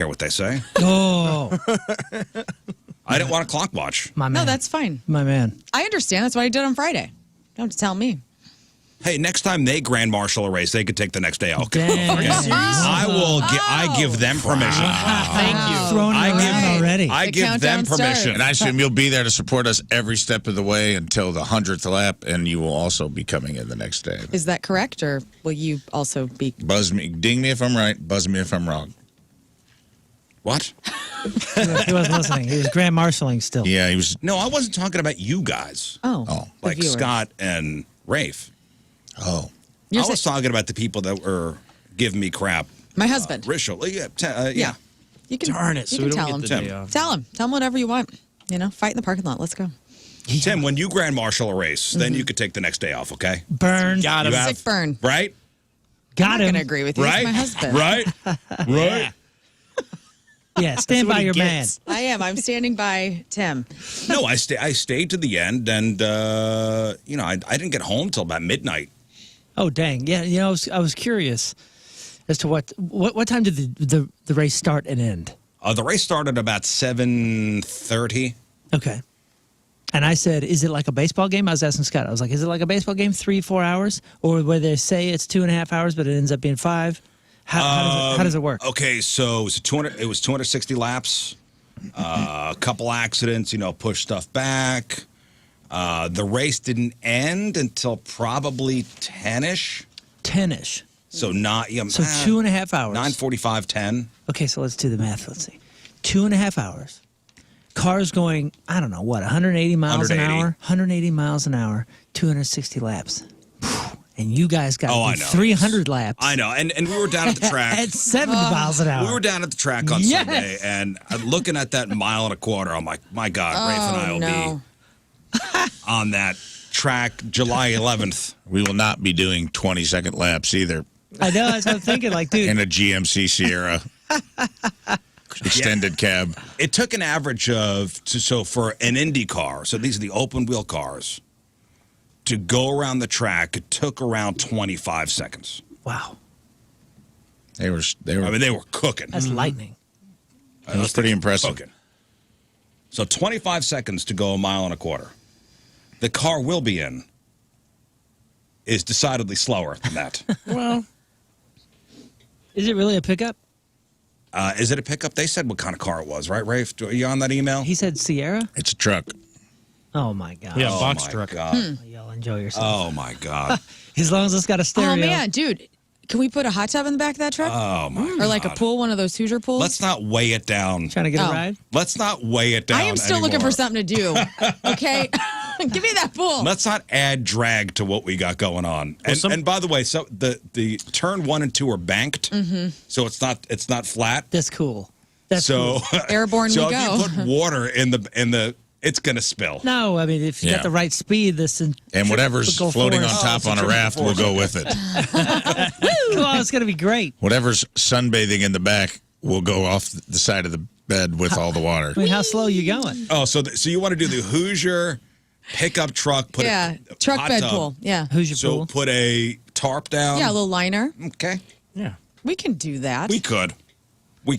hear what they say. Oh, I didn't want a clock watch. my man. No, that's fine. my man. I understand. That's what I did on Friday. You don't have to tell me. Hey, next time they grand marshal a race, they could take the next day off. Dang. Okay. I will. I give them permission. Thank you. Throwing it I around give- already. I The give them countdown permission. starts. And I assume you'll be there to support us every step of the way until the 100th lap, and you will also be coming in the next day. Is that correct, or will you also be? Buzz me, ding me if I'm right, buzz me if I'm wrong. What? He wasn't listening. He was grand marshaling still. Yeah, he was. No, I wasn't talking about you guys. Oh, Oh. the Like viewer. Scott and Rafe. Oh, You're I was talking about the people that were giving me crap. my husband. Rishel. Yeah. Yeah. You can Darn it. You So can we tell don't him. get the day off. Tell him. Tell him whatever you want. You know, fight in the parking lot. Let's go. Tim, when you grand marshal a race, then you could take the next day off, okay? Burn. Got him. You have- Sick burn. Right? Got I'm not him. going to agree with you. Right? It's my husband. Right? Right? Yeah, stand what by he your man. gets. I am. I'm standing by Tim. No, I stayed to the end, and you know, I didn't get home till about midnight. Oh, dang. Yeah, you know, I was curious as to what time did the race start and end? The race started about 7:30. Okay. And I said, is it like a baseball game? I was asking Scott. I was like, is it like a baseball game, 3-4 hours? Or where they say it's 2.5 hours, but it ends up being 5? How does it work? Okay, so it was 260 laps. A couple accidents, you know, push stuff back. The race didn't end until probably 10ish. 10-ish. So not So 2.5 hours. 9:45, 10. Okay, so let's do the math. Let's see. 2.5 hours. Cars going, I don't know, what, 180 miles an 180. hour? 180 miles an hour, 260 laps. And you guys got Oh, I to do know. 300 laps. I know, and we were down at the track. At 70 miles an hour. We were down at the track on Yes. Sunday, and looking at that 1.25 miles, I'm like, my God, Rafe and I will no. be on that track July 11th. we will not be doing 20-second laps either I know, that's what I'm thinking. Like, dude, in a GMC Sierra extended cab. It took an average so for an Indy car, so these are the open wheel cars, to go around the track, it took around 25 seconds. wow. They were. I mean, they were cooking. That's lightning. That was pretty impressive. Cooking. So 25 seconds to go 1.25 miles. The car will be in is decidedly slower than that. Well, Is it really a pickup? Is it a pickup? They said what kind of car it was, right, Rafe? Are you on that email? He said Sierra? It's a truck. Oh, my God. yeah, Oh, box my truck. God. Y'all enjoy yourself. Oh, my God. As long as it's got a stereo. Oh, man, dude. Can we put a hot tub in the back of that truck? Oh, my God. Or like a pool, one of those Hoosier pools? Let's not weigh it down. Trying to get Oh. a ride? Let's not weigh it down I am still looking for anymore. something to do. Okay? Give me that pool. Let's not add drag to what we got going on. And by the way, so the turn 1 and 2 are banked, so it's not flat. That's cool. That's so cool. Airborne so we if go. you put water in the it's gonna spill. No, I mean, if you Yeah. got the right speed, this And whatever's will go floating forward. on top on a raft will go with it. Oh, it's going to be great. Whatever's sunbathing in the back will go off the side of the bed with all the water. I mean, how slow are you going? Oh, so you want to do the Hoosier pickup truck? Put yeah. a Truck hot bed tub. pool. Yeah. Who's your So pool? put a tarp down. Yeah, a little liner. Okay, Yeah. We can do that. we could. Do you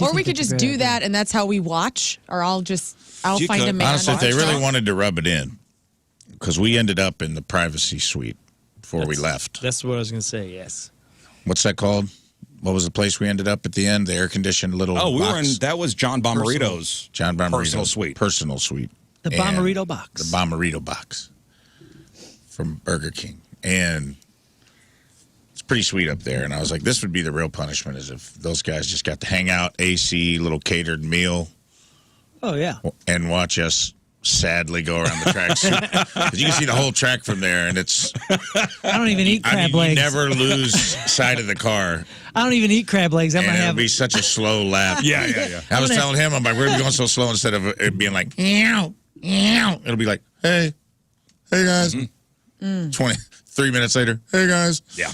Or we think could that's a just great do idea? that and that's how we watch. Or I'll You find could. a man. Honestly, if they really Watch. wanted to rub it in, because we ended up in the privacy suite before we left. That's what I was going to say, yes. What's that called? What was the place we ended up at the end? The air-conditioned little Oh, we box? were in. That was John Bommarito's John Bommarito's personal suite. Personal suite. The And Bommarito box. The Bommarito box from Burger King. And it's pretty sweet up there. And I was like, this would be the real punishment, is if those guys just got to hang out, AC, little catered meal, Oh, yeah. and watch us sadly go around the track. 'Cause you can see the whole track from there, and it's, I don't even eat I crab mean, you legs. never lose sight of the car. I don't even eat crab legs. I'm And going to it'll have. be such a slow lap. Yeah. I was telling him, I'm like, we're going so slow instead of it being like, meow, meow. It'll be like, hey guys. 23 minutes later, hey guys. Yeah.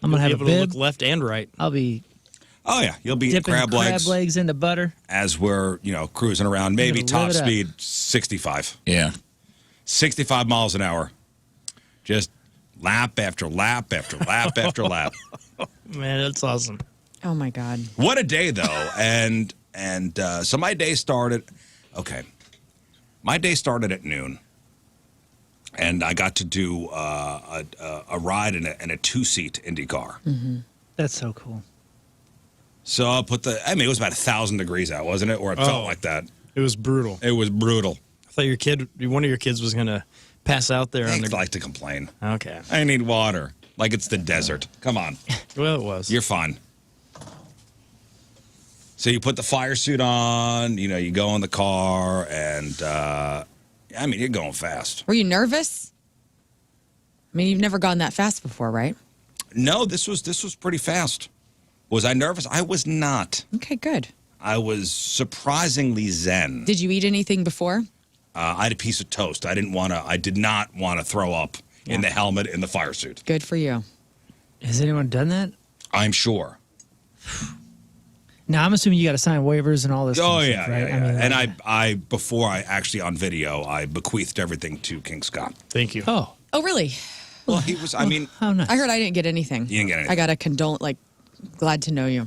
I'm going to Be have a able to bib. look left and right. I'll be Oh yeah, you'll be dipping crab legs into butter. as we're cruising around. Maybe You're gonna top live it up. speed 65. Yeah. 65 miles an hour. Just lap after lap after lap after lap. Man, that's awesome. Oh my God. What a day, though. and so my day started. Okay, my day started at noon, and I got to do a ride in a 2-seat Indy car. That's so cool. So I put it was about 1,000 degrees out, wasn't it? Or it felt like that. It was brutal. It was brutal. I thought one of your kids was going to pass out there. I like to complain. Okay. I need water. Like it's the desert. Come on. Well, it was. You're fine. So you put the fire suit on, you go in the car, and, you're going fast. Were you nervous? I mean, you've never gone that fast before, right? No, this was pretty fast. Was I nervous? I was not. Okay, good. I was surprisingly zen. Did you eat anything before? I had a piece of toast. I did not want to throw up in the helmet in the fire suit. Good for you. Has anyone done that? I'm sure. Now, I'm assuming you got to sign waivers and all this. Oh, kind of yeah, stuff, right? yeah. I mean, And I before I actually on video, I bequeathed everything to King Scott. Thank you. Oh, Oh, really? Well, he was, how nice. I heard I didn't get anything. You didn't get anything. I got a glad to know you.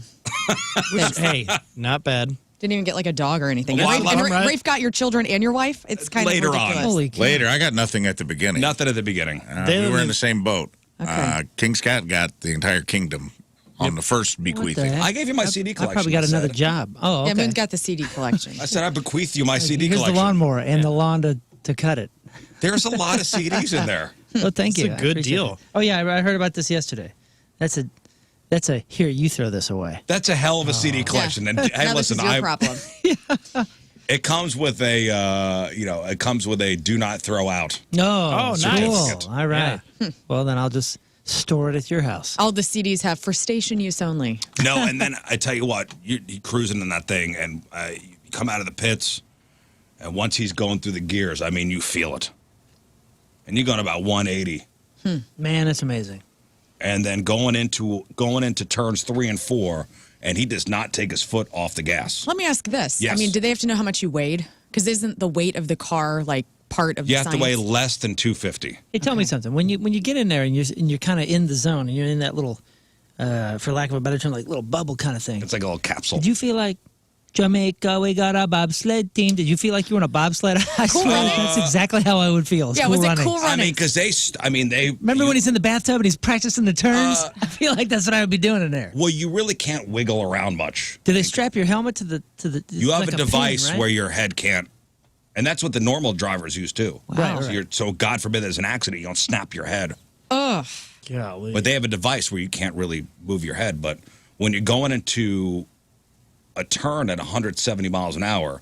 Thanks. Hey, not bad. Didn't even get like a dog or anything. Well, And I love Rafe, him, right? Rafe got your children and your wife. It's kind Later of on. ridiculous. Holy cow. Later, I got nothing at the beginning. Nothing at the beginning. We were in the same boat. Okay. King Scott got the entire kingdom on the first What the bequeething. heck? I gave you my CD I collection. probably got I another said. job. Oh, okay. Yeah, Moon's got the CD collection. I said I bequeathed you my CD Here's collection. the lawnmower and the lawn to cut it. There's a lot of CDs in there. Oh, thank you. It's a I good appreciate deal. it. Oh yeah, I heard about this yesterday. That's a here, you throw this away. That's a hell of a CD collection. And hey, now listen, this is your problem. it comes with a do not throw out. No. Oh, nice. Cool. All right. Well, then I'll just store it at your house. All the CDs have for station use only. No, and then I tell you what, you're cruising in that thing, and you come out of the pits, and once he's going through the gears, you feel it. And you're going about 180. Man, it's amazing. And then going into turns 3 and 4, and he does not take his foot off the gas. Let me ask this. Yes. I mean, do they have to know how much you weighed? Because isn't the weight of the car like part of You the have science? to weigh less than 250. Hey, tell me something. When you get in there and you're kind of in the zone and you're in that little, for lack of a better term, like little bubble kind of thing. It's like a little capsule. Did you feel like Jamaica, we got a bobsled team? Did you feel like you were in a bobsled? I swear that's exactly how I would feel. It's Yeah, cool was it running. cool running? Because they Remember when he's in the bathtub and he's practicing the turns? I feel like that's what I would be doing in there. Well, you really can't wiggle around much. Do they strap your helmet to the? You have like a pin, device right? where your head can't, and that's what the normal drivers use too. Wow. So God forbid there's an accident, you don't snap your head. Ugh. Golly. But they have a device where you can't really move your head. But when you're going into a turn at 170 miles an hour,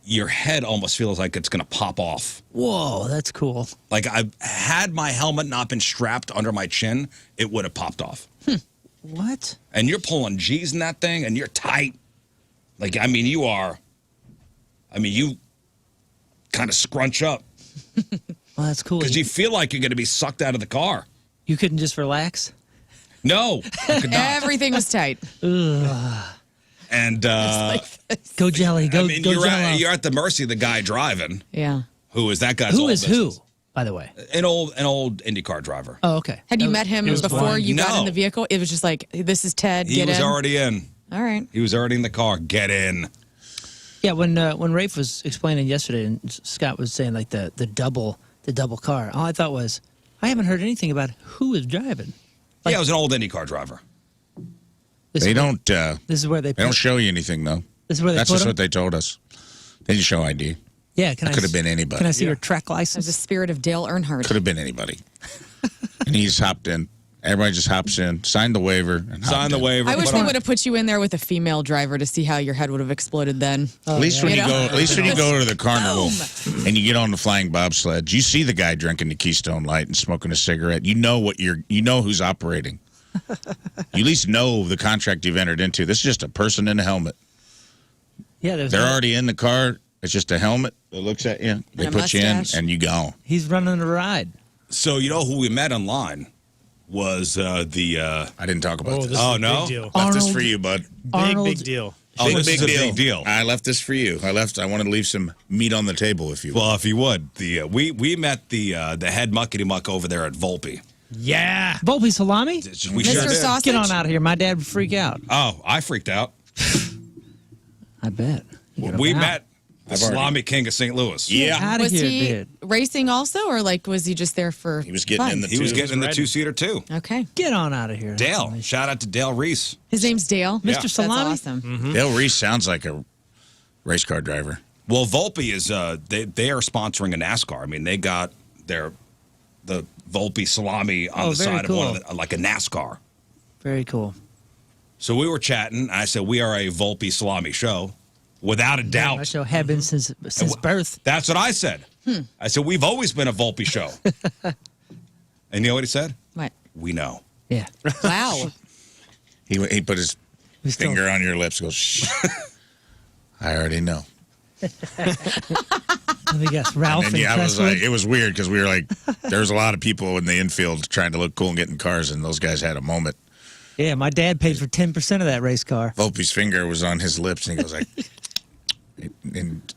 your head almost feels like it's going to pop off. Whoa, that's cool. Like had my helmet not been strapped under my chin, it would have popped off. What? And you're pulling G's in that thing, and you're tight. Like, you are. You kind of scrunch up Well, that's cool. because you feel like you're going to be sucked out of the car. You couldn't just relax? No, I could not. Everything was tight. And Go jelly. Go you're at the mercy of the guy driving. Yeah. Who is that guy's Who old is who, business. by the way? An old IndyCar driver. Oh, okay. Had you met him he was before blind. you got No. in the vehicle? It was just like, this is Ted. He Get was in. already in. All right. He was already in the car. Get in. Yeah, when Rafe was explaining yesterday, and Scott was saying like the double car, all I thought was, I haven't heard anything about who is driving. Yeah, it was an old IndyCar driver. This They is where- don't. This is where they. They don't show you anything though. This is where they That's put just him? what they told us. They didn't show ID. Yeah, can I? Could have been anybody. Can I see Yeah. your track There's license? the spirit of Dale Earnhardt. Could have been anybody. And he just hopped in. Everybody just hops in, signed the waiver, and hopped Signed the in. waiver. I wish put they on- would have put you in there with a female driver to see how your head would have exploded then. At least when You you know? go, at least when you go to the carnival and you get on the flying bobsled, you see the guy drinking the Keystone Light and smoking a cigarette. You know who's operating. You at least know the contract you've entered into. This is just a person in a helmet. Yeah, there's. They're already in the car. It's just a helmet that looks at you. They a put you in, mustache. and you go. He's running a ride. So you know who we met online was the. I didn't talk about Oh, this. this Oh, is a no? big deal. Left this Arnold- for you, bud. Arnold- Big deal. Oh, this is a big deal. I left this for you. I wanted to leave some meat on the table, if you will. Well, if you would, we met the head muckety muck over there at Volpi. Yeah. Volpi Salami? We Mr. sure did. Sausage? Get on out of here. My dad would freak out. Oh, I freaked out. I bet. We met the I've already- Salami King of St. Louis. Yeah. Out of Was here, he dude. racing also, or like was he just there for He was getting fun? in the He was two. getting in the riding. two-seater, too. Okay. Get on out of here. Dale. Shout out to Dale Reese. His name's Dale. Yeah. Mr. Salami? That's awesome. Dale Reese sounds like a race car driver. Well, Volpi is they are sponsoring a NASCAR. I mean, they got the Volpi Salami on Oh, the very side of one cool. of the, like a NASCAR. Very cool. So we were chatting. I said we are a Volpi Salami show, without a doubt. My show had been since birth. That's what I said. I said we've always been a Volpi show. And you know what he said? What? We know. Yeah. Wow. He put his We still- finger on your lips. Goes. Shh. I already know. Let me guess. Ralph And and, yeah, I was Crestwood? like, it was weird because we were like, there was a lot of people in the infield trying to look cool and get in cars, and those guys had a moment. Yeah, my dad paid for 10% of that race car. Volpe's finger was on his lips, and he goes like, and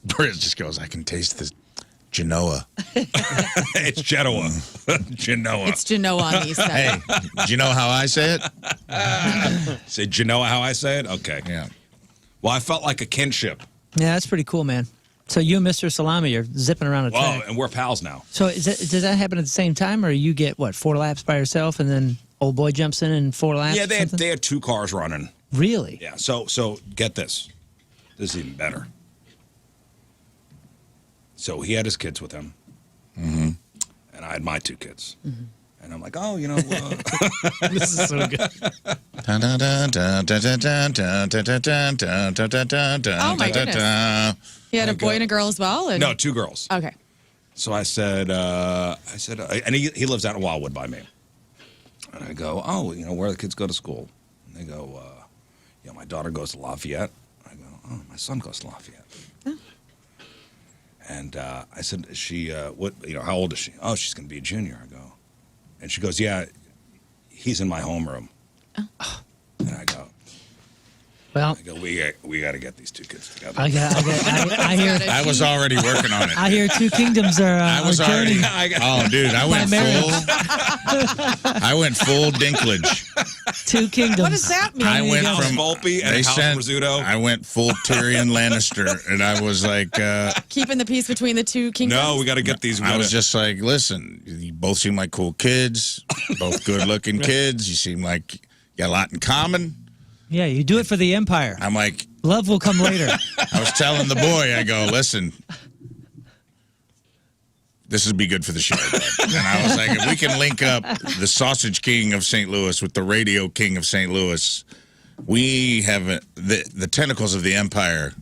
Briz just goes, I can taste the Genoa. It's Genoa. Genoa. It's Genoa on the east side. Hey, do you know how I say it? Say Genoa how I say it? Okay. Yeah. Well, I felt like a kinship. Yeah, that's pretty cool, man. So you and Mr. Salami are zipping around a Well, track. and we're pals now. So does that happen at the same time, or you get, 4 laps by yourself, and then old boy jumps in 4 laps? Yeah, or something? they had 2 cars running. Really? Yeah. So get this. This is even better. So he had his kids with him, and I had my 2 kids. And I'm like, oh, This is so good. Oh, my goodness. He had a boy and a girl as well? And... no, 2 girls. Okay. So I said, and he lives out in Wildwood by me. And I go, oh, where the kids go to school? And they go, my daughter goes to Lafayette. I go, oh, my son goes to Lafayette. And I said, is she, how old is she? Oh, she's going to be a junior. I go, and she goes, yeah, he's in my homeroom. Oh. And I go, Well, we got to get these 2 kids together. I hear I was already working on it. I hear 2 kingdoms are I was journeying. already. Oh, dude, I went marriage. full. I went full dinklage. 2 kingdoms. What does that mean? I went House from Volpi and they House sent- Rizzuto. I went full Tyrion Lannister, and I was like, Keeping the peace between the 2 kingdoms? No, we got to get these. I was just like, listen, you both seem like cool kids, both good-looking kids. You seem like you got a lot in common. Yeah, you do it for the empire. I'm like, Love will come later. I was telling the boy, I go, listen, this would be good for the show. Bud. And I was like, if we can link up the Sausage King of St. Louis with the Radio King of St. Louis, we have the tentacles of the empire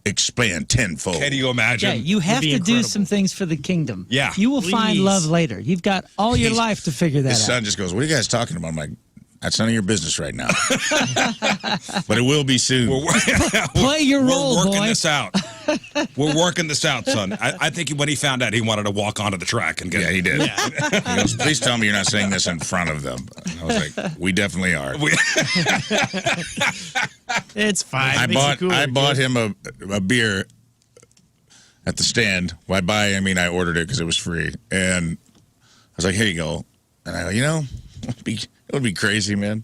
expand tenfold. Can you imagine? Yeah, you have be to do incredible. some things for the kingdom. Yeah. You will find Please. love later. You've got all your He's- life to figure that His out. son just goes, what are you guys talking about? I'm like, that's none of your business right now. But it will be soon. Play your role, We're working boy. this out. We're working this out, son. I think when he found out, he wanted to walk onto the track and get. Yeah, he did. He goes, please tell me you're not saying this in front of them. And I was like, we definitely are. It's fine. I Makes it bought cooler, kid. him a beer at the stand. Why buy? I mean, I ordered it because it was free, and I was like, "Here you go." And I go, it would be crazy, man.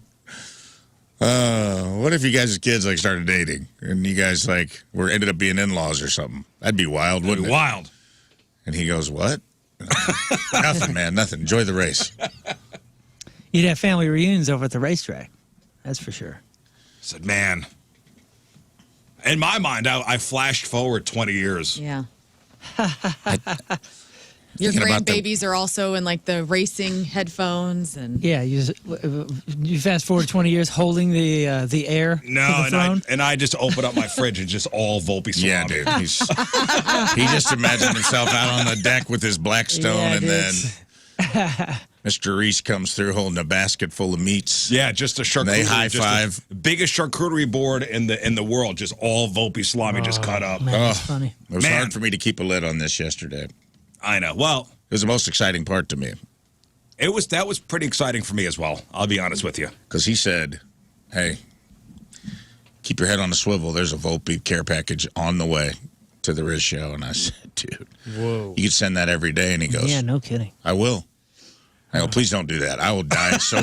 What if you guys as kids like started dating and you guys like ended up being in-laws or something? That'd be wild, wouldn't it? Wild. And he goes, "What?" Nothing, man. Nothing. Enjoy the race. You'd have family reunions over at the racetrack. That's for sure. Said, man. In my mind, I flashed forward 20 years. Yeah. Your Thinking about the- grandbabies are also in like the racing headphones and Yeah, you fast forward 20 years holding the air to No, the throne. and I just opened up my fridge and just all Volpi Salami. Yeah, dude. He just imagined himself out on the deck with his Blackstone, Yeah, and dude. then Mr. Reese comes through holding a basket full of meats. Yeah, just a charcuterie. They high just five. the biggest charcuterie board in the world. Just all Volpi Salami just cut up. Man, that's funny. It was Man. hard for me to keep a lid on this yesterday. It I know. Well, was the most exciting part to me that was pretty exciting for me as well. I'll be honest with you. because he said, "Hey, keep your head on the swivel. There's a Volpi care package on the way to the Rizz show." And I said, "Dude, Whoa. you could send that every day." And he goes, Yeah, no kidding. "I will." I go, please don't do that. I will die. So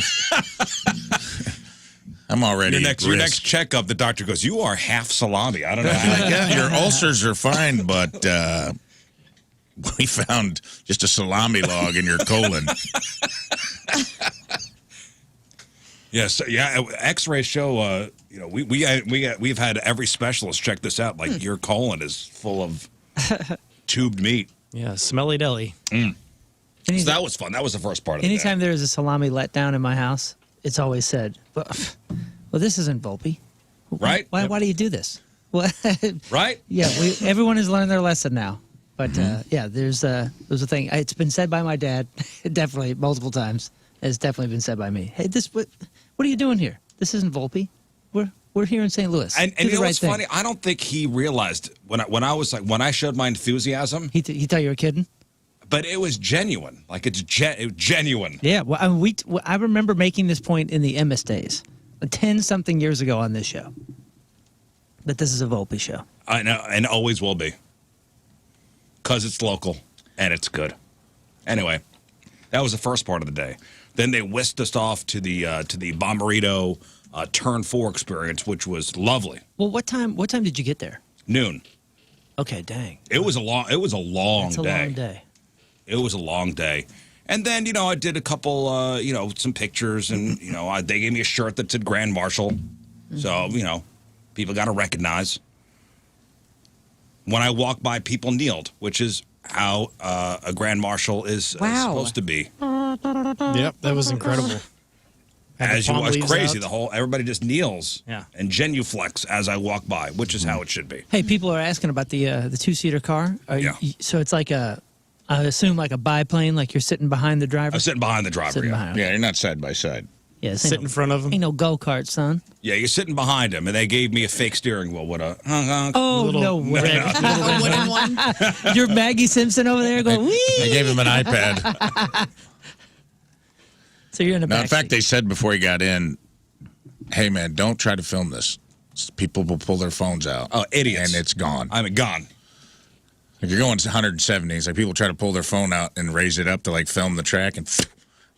I'm already Your next checkup, the doctor goes, "You are half salami." I don't know. Yeah, your ulcers are fine, but we found just a salami log in your colon. Yes, yeah. X-ray show. We've had every specialist check this out. Like your colon is full of tubed meat. Yeah, smelly deli. So that was fun. That was the first part of the day. Anytime there is a salami letdown in my house, it's always said, "Well, this isn't Volpi, Right? Why do you do this?" Well, Right? yeah, everyone has learned their lesson now. But yeah, there's a thing. It's been said by my dad, definitely multiple times. It's definitely been said by me. Hey, what are you doing here? This isn't Volpi. We're here in St. Louis. And you know what's funny? I don't think he realized when I showed my enthusiasm. He thought you were kidding. But it was genuine. Like it was genuine. Yeah, well, I remember making this point in the Emmis days, 10-something years ago on this show, that this is a Volpi show. I know, and always will be. Because it's local, and it's good. Anyway, that was the first part of the day. Then they whisked us off to the Bommarito Turn 4 experience, which was lovely. Well, what time did you get there? Noon. Okay, dang. It was a long day. It's a long day. It was a long day. And then, I did a couple, some pictures, and, they gave me a shirt that said Grand Marshal. So, people got to recognize. When I walked by, people kneeled, which is how a Grand Marshal is supposed to be. Yep, that was incredible. As you watch, crazy. Everybody just kneels and genuflex as I walk by, which is how it should be. Hey, people are asking about the 2-seater car. So it's like I assume like a biplane, like you're sitting behind the driver? I'm sitting behind the driver, behind. Yeah, you're not side by side. Yeah, sit in front of him. Ain't no go-kart, son. Yeah, you're sitting behind him, and they gave me a fake steering wheel with a Oh, no way. A wooden one. You're Maggie Simpson over there going, wee! I gave him an iPad. So you're in the back. In fact, they said before he got in, hey, man, don't try to film this. People will pull their phones out. Oh, idiots. And it's gone. I mean, gone. Like you're going 170. It's like people try to pull their phone out and raise it up to like film the track and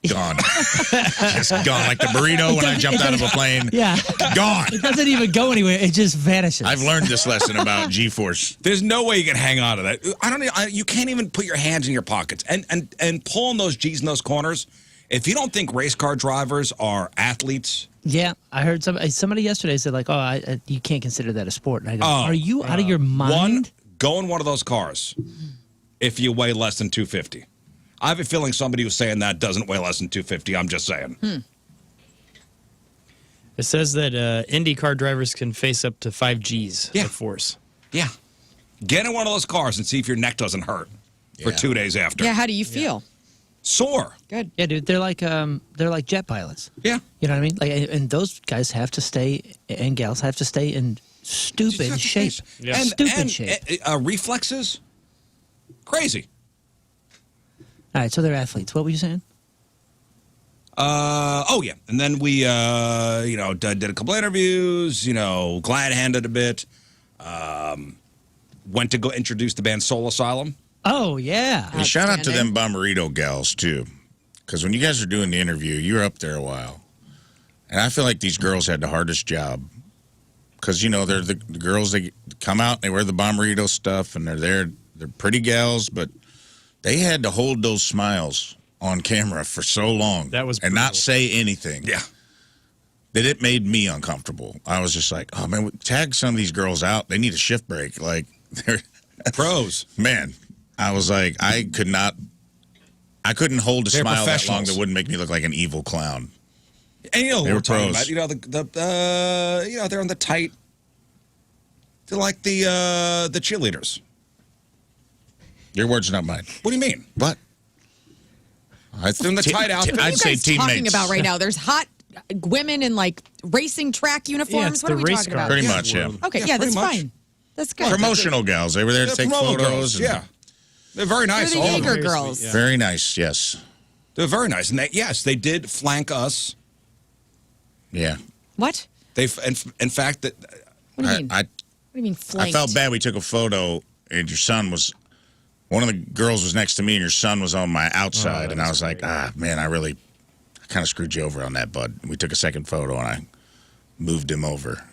gone. Just gone. Like the burrito when I jumped out of a plane. Yeah. Gone. It doesn't even go anywhere. It just vanishes. I've learned this lesson about G-force. There's no way you can hang on to that. You can't even put your hands in your pockets and pulling those G's in those corners. If you don't think race car drivers are athletes. Yeah, I heard somebody yesterday said like, you can't consider that a sport. And I go, are you out of your mind? Go in one of those cars if you weigh less than 250. I have a feeling somebody who's saying that doesn't weigh less than 250. I'm just saying. It says that Indy car drivers can face up to 5 Gs of force. Yeah. Get in one of those cars and see if your neck doesn't hurt for 2 days after. Yeah, how do you feel? Sore. Good. Yeah, dude, they're like jet pilots. Yeah. You know what I mean? Like, and those guys have to stay, and gals have to stay in stupid shape. Yeah. Stupid shape. Reflexes, crazy. All right, so they're athletes. What were you saying? Yeah. And then we, did a couple interviews, glad-handed a bit. Went to go introduce the band Soul Asylum. Oh, yeah. Hey, shout out to them Bommarito gals, too. Because when you guys are doing the interview, you're up there a while. And I feel like these girls had the hardest job. Because, they're the girls that come out, they wear the Bommarito stuff, and they're there. They're pretty gals, but they had to hold those smiles on camera for so long. That was and not say anything. Yeah. That it made me uncomfortable. I was just like, oh, man, tag some of these girls out. They need a shift break. Like, they're pros. Man, I was like, I couldn't hold a smile that long that wouldn't make me look like an evil clown. And what they we're were talking pros. about, they're on the tight. They're like the cheerleaders. Your words, not mine. What do you mean? What? They're in the tight outfit. I'd say What are you guys talking teammates. about right now? There's hot women in like racing track uniforms. it's What are the we race talking car. about? Pretty much, yeah. Okay, Yeah, yeah, that's pretty much. fine. That's good. Promotional gals. They were there to take promo photos. girls, and yeah. They're very nice. They're the all of them. Jaeger girls. Yeah. Very nice, yes. They're very nice. And they did flank us. Yeah. What? In fact, that What do you mean? I what do you mean I flanked? felt bad we took a photo and your son was one of the girls was next to me and your son was on my outside. And I was like, man, I kind of screwed you over on that, bud. We took a second photo and I moved him over.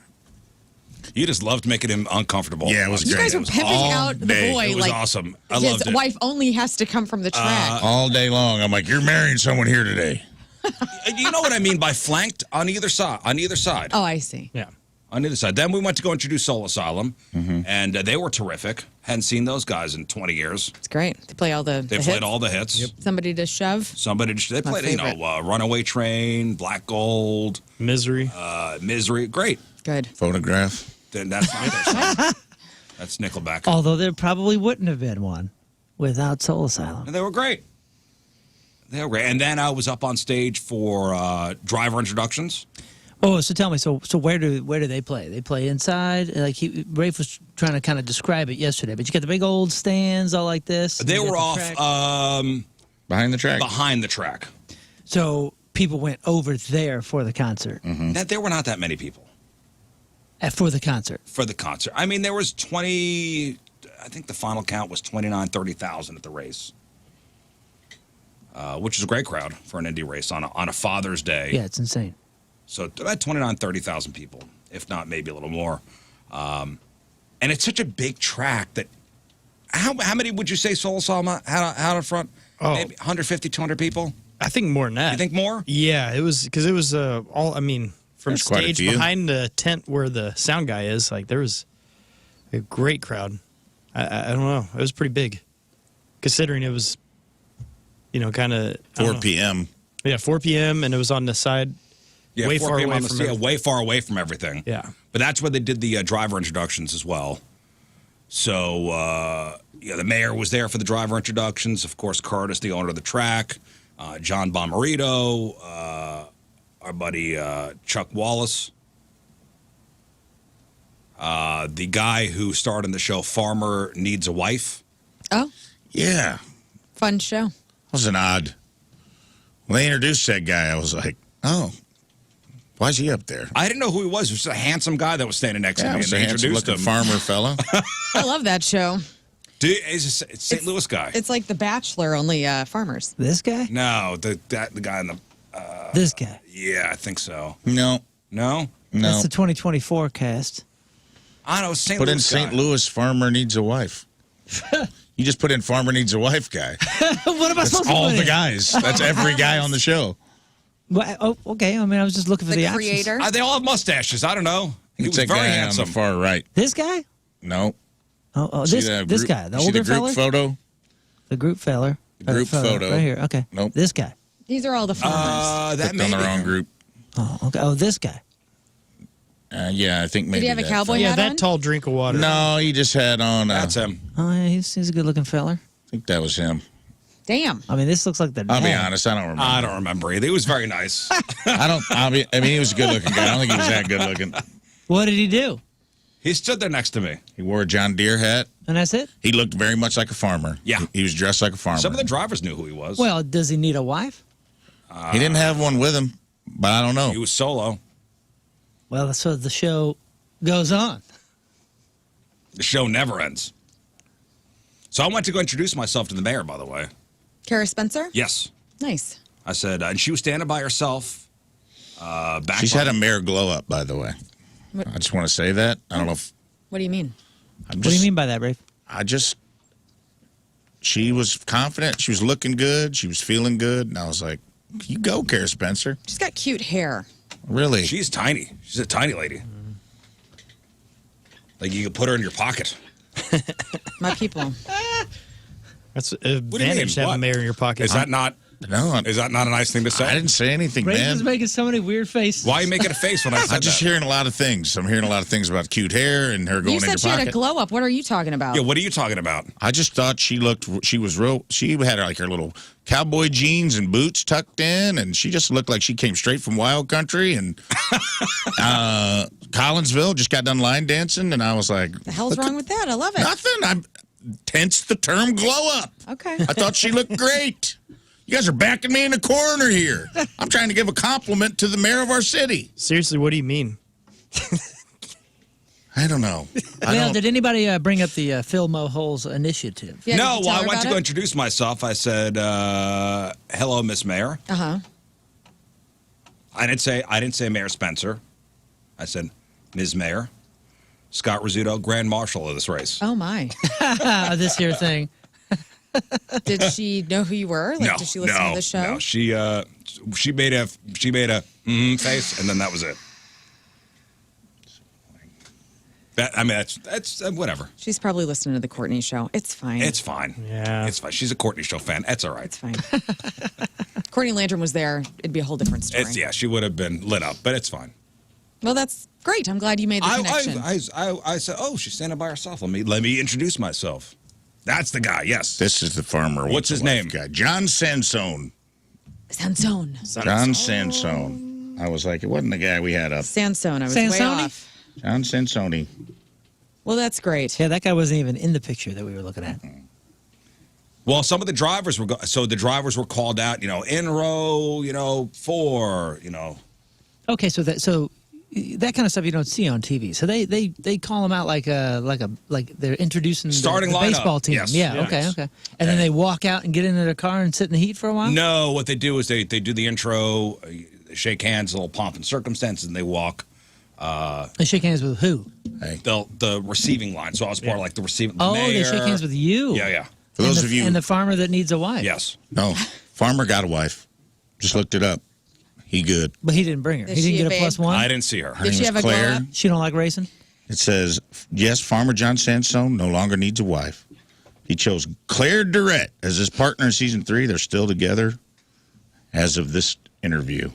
You just loved making him uncomfortable. Yeah, it was You great. guys were pimping out the boy. It was like, awesome. I his loved it. wife only has to come from the track. All day long. I'm like, you're marrying someone here today. You know what I mean by flanked on either side. On either side. Oh, I see. Yeah. On either side. Then we went to go introduce Soul Asylum, and they were terrific. Hadn't seen those guys in 20 years. It's great. They play all the They hits. played all the hits. Somebody to shove. They played, favorite. Runaway Train, Black Gold, Misery. Misery. Great. Good. Phonograph. Then that's not their song. That's Nickelback. Although there probably wouldn't have been one without Soul Asylum. And they were great. They were great. And then I was up on stage for driver introductions. Oh, so tell me, so where do they play? They play inside? Like Rafe was trying to kind of describe it yesterday, but you got the big old stands all like this. They were off Behind the track. behind the track. So people went over there for the concert. There were not that many people For the concert. for the concert. I mean, there was 20, I think the final count was 29, 30,000 at the race, which is a great crowd for an Indy race on a Father's Day. Yeah, it's insane. So about 29, 30,000 people, if not maybe a little more. And it's such a big track that, how many would you say Soul Asylum had out in front? Oh. Maybe 150, 200 people? I think more than that. You think more? Yeah, it was because it was all. I mean, from There's quite a stage few. behind the tent where the sound guy is, like there was a great crowd. I don't know. It was pretty big, considering it was, kind of 4 p.m. Yeah, 4 p.m. and it was on the side. Yeah, way 4 far p.m. away on the from sea, everything. way far away from everything. Yeah. But that's where they did the driver introductions as well. So, the mayor was there for the driver introductions. Of course, Curtis, the owner of the track. John Bommarito. Our buddy Chuck Wallace. The guy who starred in the show Farmer Needs a Wife. Oh, Yeah. fun show. That was an odd. When they introduced that guy, I was like, oh, why is he up there? I didn't know who he was. He was just a handsome guy that was standing next to Yeah, me. it was And a they introduced handsome-looking him. farmer fella. I love that show. Dude, it's a St. Louis guy. It's like The Bachelor, only farmers. This guy? No, the guy in the. This guy. Yeah, I think so. No, No? no. That's the 2024 cast. I don't know. St. Put Louis in St. guy. Louis farmer needs a wife. You just put in farmer needs a wife guy. What am I That's supposed to all put the in? guys. That's every guy on the show. Well, oh, okay. I mean, I was just looking for the, The options. creator. They all have mustaches. I don't know. He It's was that very guy handsome. on the far right. This guy? No. Oh, See this the this group- guy, the you see older the group fella, photo? the group feller, The group photo. right here. Okay, Nope. This guy. These are all the farmers. That Clicked may on the be wrong him. group. Oh, okay. Oh, this guy. Yeah, I think maybe. he have a that cowboy fella. Yeah, hat that on? tall drink of water. No, he just had on. That's him. Oh, yeah, he's a good looking feller. I think that was him. Damn. I mean, this looks like the. I'll be dad. honest, I don't remember. I don't remember either. He was very nice. I mean, he was a good looking guy. I don't think he was that good looking. What did he do? He stood there next to me. He wore a John Deere hat. And that's it. He looked very much like a farmer. Yeah. He was dressed like a farmer. Some of the drivers knew who he was. Well, does he need a wife? He didn't have one with him, but I don't know. He was solo. Well, so the show goes on. The show never ends. So I went to go introduce myself to the mayor, by the way. Kara Spencer? Yes. Nice. I said, and she was standing by herself. Back She's by- had a mayor glow up, by the way. What- I just want to say that. I don't know if What do you mean? I'm What do you mean by that, Rafe? She was confident. She was looking good. She was feeling good. And I was like, you go, Kara Spencer. She's got cute hair. Really? She's tiny. She's a tiny lady. Like you could put her in your pocket. My people. That's an do you advantage mean? to have What? a mayor in your pocket. Is that not no, is that not a nice thing to say? I didn't say anything, Rafe man. is making so many weird faces. Why are you making a face when I said I'm just that? hearing a lot of things. I'm hearing a lot of things about cute hair and her going You in your said she had a pocket. glow up. What are you talking about? Yeah, what are you talking about? I just thought she was real. She had like her little cowboy jeans and boots tucked in, and she just looked like she came straight from wild country. And Collinsville just got done line dancing, and I was like, The hell's wrong with that? I love it. nothing. I'm hence the term glow up. Okay. I thought she looked great. You guys are backing me in the corner here. I'm trying to give a compliment to the mayor of our city. Seriously, what do you mean? I don't know. Well, did anybody bring up the Phil Mulholes initiative? Yeah, did No, you tell well, her I went about to go it? introduce myself. I said, "Hello, Miss Mayor." Uh-huh. I didn't say Mayor Spencer. I said, Ms. Mayor, Scott Rizzuto, Grand Marshal of this race. Oh, my. This here thing. Did she know who you were? Like, no, did she listen to the show? no. She made a face, and then that was it. That's whatever. She's probably listening to the Courtney show. It's fine. It's fine. Yeah. It's fine. She's a Courtney Show fan. That's all right. It's fine. Courtney Landrum was there. It'd be a whole different story. Yeah, she would have been lit up, but it's fine. Well, that's great. I'm glad you made the connection. I said, oh, she's standing by herself. Let me introduce myself. That's the guy. Yes. This is the farmer. What's his name? Guy. John Sansone. Sansone. John Sansone. I was like, it wasn't the guy we had up. Sansone. I was way Sansone? off. John Sansone. Well, that's great. Yeah, that guy wasn't even in the picture that we were looking at. Well, some of the drivers were the drivers were called out. In row, 4. Okay, so that kind of stuff you don't see on TV. So they call them out like they're introducing Starting the lineup. baseball team. Yes. Yeah, Yes. okay. And then they walk out and get into their car and sit in the heat for a while? No, what they do is they do the intro, they shake hands, a little pomp and circumstance, and they walk They shake hands with who? the receiving line. So I was part of like the receiving. The Oh, mayor. they shake hands with you. Yeah. For those and of you. and the farmer that needs a wife. Yes. No, farmer got a wife. Just looked it up. He good. But he didn't bring her. Is he she didn't a get a babe? +1. I didn't see her. Her Did name she is have a glow Claire. up? She don't like racing. It says, yes, farmer John Sansone no longer needs a wife. He chose Claire Durrett as his partner in season 3. They're still together as of this interview.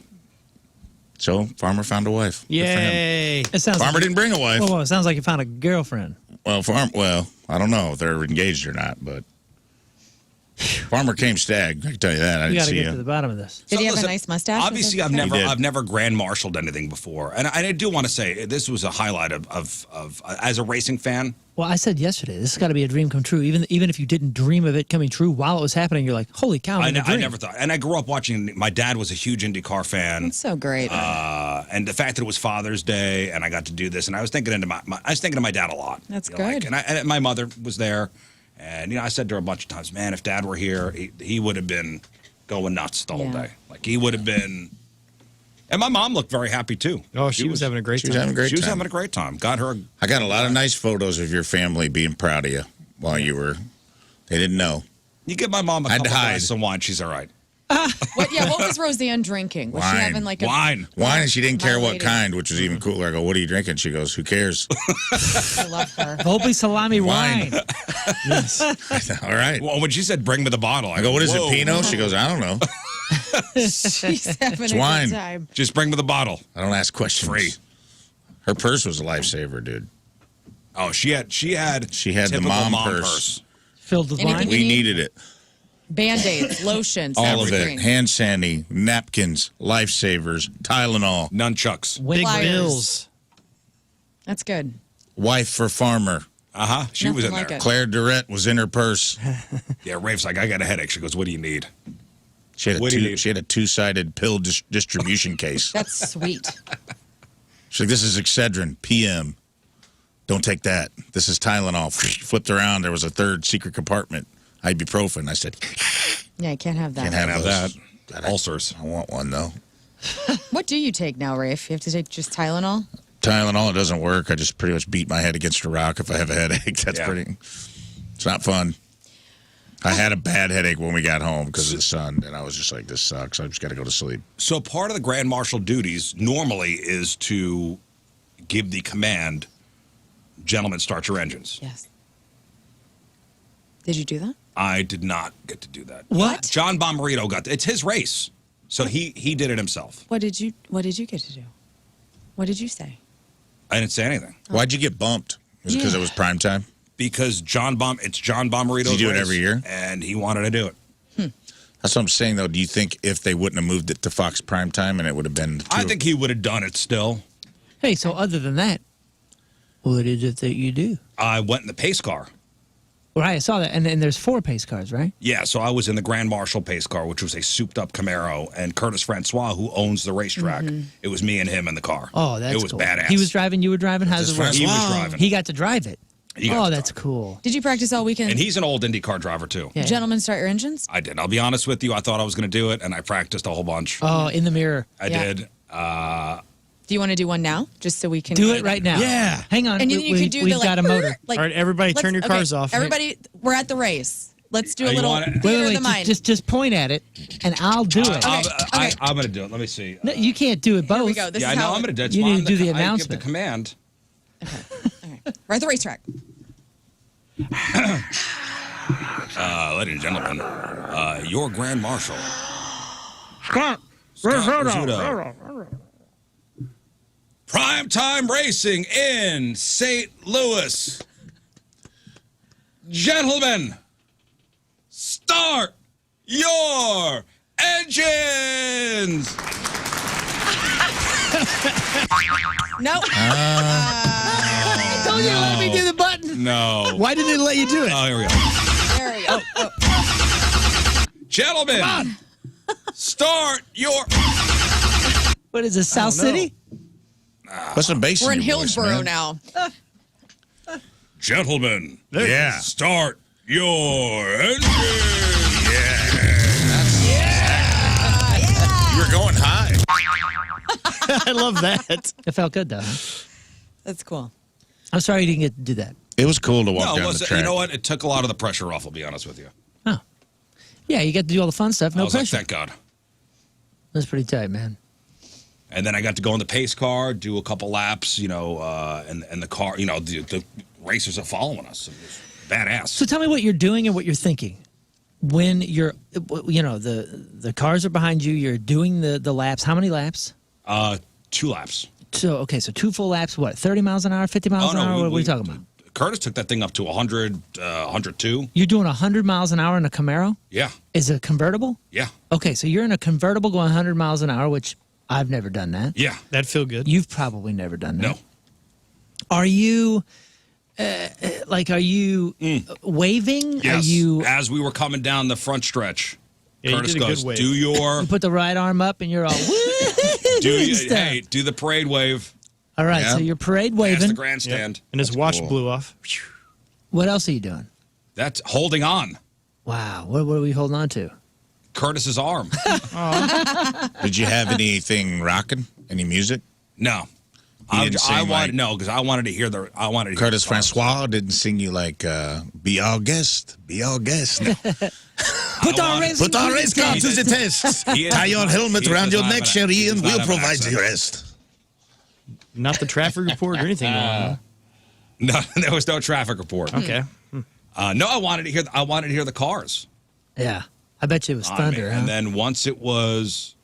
So, farmer found a wife. Good for him. Yay. It sounds Farmer like, didn't bring a wife. Whoa, it sounds like you found a girlfriend. Well, I don't know if they're engaged or not, but farmer came stag. I can tell you that. I We didn't got to see get to him. the bottom of this. Did he have a Listen, nice mustache? Obviously, With I've his never hair? did. I've never grand marshaled anything before, and I do want to say this was a highlight of as a racing fan. Well, I said yesterday, this has got to be a dream come true. Even if you didn't dream of it coming true while it was happening, you're like, holy cow, I'm in a I dream. never thought, and I grew up watching. My dad was a huge IndyCar fan. That's so great. And the fact that it was Father's Day and I got to do this, and I was thinking of my dad a lot. That's You know, like, good. and my mother was there, and I said to her a bunch of times, man, if Dad were here, he would have been going nuts the whole Yeah. day. Like he would have been. And my mom looked very happy too. Oh, she was having a great She time. was having a great She was time. having a great time. Got her. I got a lot of nice photos of your family being proud of you while you were. They didn't know. You give my mom a I'd couple hide. glasses of wine, she's all right. What was Roseanne drinking? Was she Wine. having like a Wine. Wine, and she didn't care My what lady. kind, which was even cooler. I go, what are you drinking? She goes, who cares? I love her. Volpi Salami Wine. wine. All right. Well, when she said bring me the bottle, I go, what is whoa. it, Pinot? She goes, I don't know. She's having a wine. good time. Just bring me the bottle. I don't ask questions. Free. Her purse was a lifesaver, dude. Oh, she had the typical mom purse. purse. Filled with Anything wine. We You need- needed it. Band-Aids, lotions, All of everything. it. Hand sandy, napkins, lifesavers, Tylenol. Nunchucks. Wig Big Pliers. bills. That's good. Wife for farmer. She was in Nothing like there. it. Claire Durrett was in her purse. Yeah, Rafe's like, I got a headache. She goes, what do you need? She had What do you need? she had a two-sided pill distribution case. That's sweet. She's like, this is Excedrin, PM. Don't take that. This is Tylenol. Flipped around. There was a third secret compartment. Ibuprofen. I said, Yeah, you can't have that. can't have Have those. that. God, Ulcers. I want one, though. What do you take now, Rafe? You have to take just Tylenol? Tylenol, it doesn't work. I just pretty much beat my head against a rock if I have a headache. That's Yeah. pretty. It's not fun. I had a bad headache when we got home because of the sun, and I was just like, this sucks. I just got to go to sleep. So part of the Grand Marshal duties normally is to give the command, gentlemen, start your engines. Yes. Did you do that? I did not get to do that. What? John Bommarito got it's his race. So he did it himself. What did you get to do? What did you say? I didn't say anything. Why'd you get bumped? Was it because Yeah. it was prime time? Because it's John Bommarito's Does he do it race, every year? And he wanted to do it. That's what I'm saying, though. Do you think if they wouldn't have moved it to Fox prime time and it would have been... I think he would have done it still. Hey, so other than that, what is it that you do? I went in the pace car. Right, I saw that. And then there's 4 pace cars, right? Yeah, so I was in the Grand Marshal pace car, which was a souped-up Camaro, and Curtis Francois, who owns the racetrack, it was me and him in the car. Oh, that's It was cool. badass. He was driving, you were driving? How's it work? He was driving. He got to drive it. He got Oh, to that's drive. cool. Did you practice all weekend? And he's an old IndyCar driver, too. Yeah. Gentlemen, start your engines. I did. I'll be honest with you. I thought I was going to do it, and I practiced a whole bunch. Oh, in the mirror. I Yeah. did. Do you want to do one now, just so we can Do it right now. Yeah. Hang on. And then you could do we've the like. got a motor. Like, All right, everybody, let's- turn your cars off. Everybody, we're at the race. Let's do a You little want it? theater Wait, of the mind. just point at it, and I'll do it. Okay. I'm going to do it. Let me see. No, you can't do it both. Here we go. This Yeah, I is know. how I'm going to do it. It's You need on to do the I give announcement. the command. We're at the racetrack. Ladies and gentlemen, your Grand Marshal. Scott, Rizzuto. Primetime racing in St. Louis. Gentlemen, start your engines. No. I told you to let me do the button. No. Why didn't it let you do it? Oh, here we go. There we go. Oh. Gentlemen, start your. What is this, South City? Put some bass We're in in your voice, Hillsboro man. now. Gentlemen, Yeah. start your engines. You were going high. I love that. It felt good, though. That's cool. I'm sorry you didn't get to do that. It was cool to walk No, down the listen, track. you know what? It took a lot of the pressure off, I'll be honest with you. Oh. Yeah, you get to do all the fun stuff. I No was like, pressure. thank God. That's pretty tight, man. And then I got to go in the pace car, do a couple laps, and the car, the racers are following us. It was badass. So tell me what you're doing and what you're thinking when you're, the cars are behind you. You're doing the laps. How many laps? 2 laps. So 2 full laps. What? 30 miles an hour? 50 miles an hour? What are we talking about? Curtis took that thing up to 100, 102. You're doing 100 miles an hour in a Camaro? Yeah, Is it a convertible? yeah, Okay, so you're in a convertible going 100 miles an hour, which I've never done that. yeah. That'd feel good. You've probably never done that. No. Are you, waving? Yes. Are you As we were coming down the front stretch, Yeah, you Curtis did a good goes, wave. do your, put the right arm up and you're all woo do the parade wave. All right, Yeah. so you're parade Past waving. the grandstand. And his watch cool. blew off. What else are you doing? That's holding on. Wow, what are we holding on to? Curtis's arm. Did you have anything rocking? Any music? No. He didn't sing like- because I wanted to hear the Curtis the songs. Francois didn't sing you like, be our guest, be our guest. Put our race Put our race car to the test. He is Tie your not- helmet he around does your not neck, have Sherry, he and does not we'll have an provide accent. the rest. Not the traffic report or anything going on. No, there was no traffic report. Okay. No, I wanted to hear the cars. Yeah, I bet you it was on thunder, me. huh? And then once it was,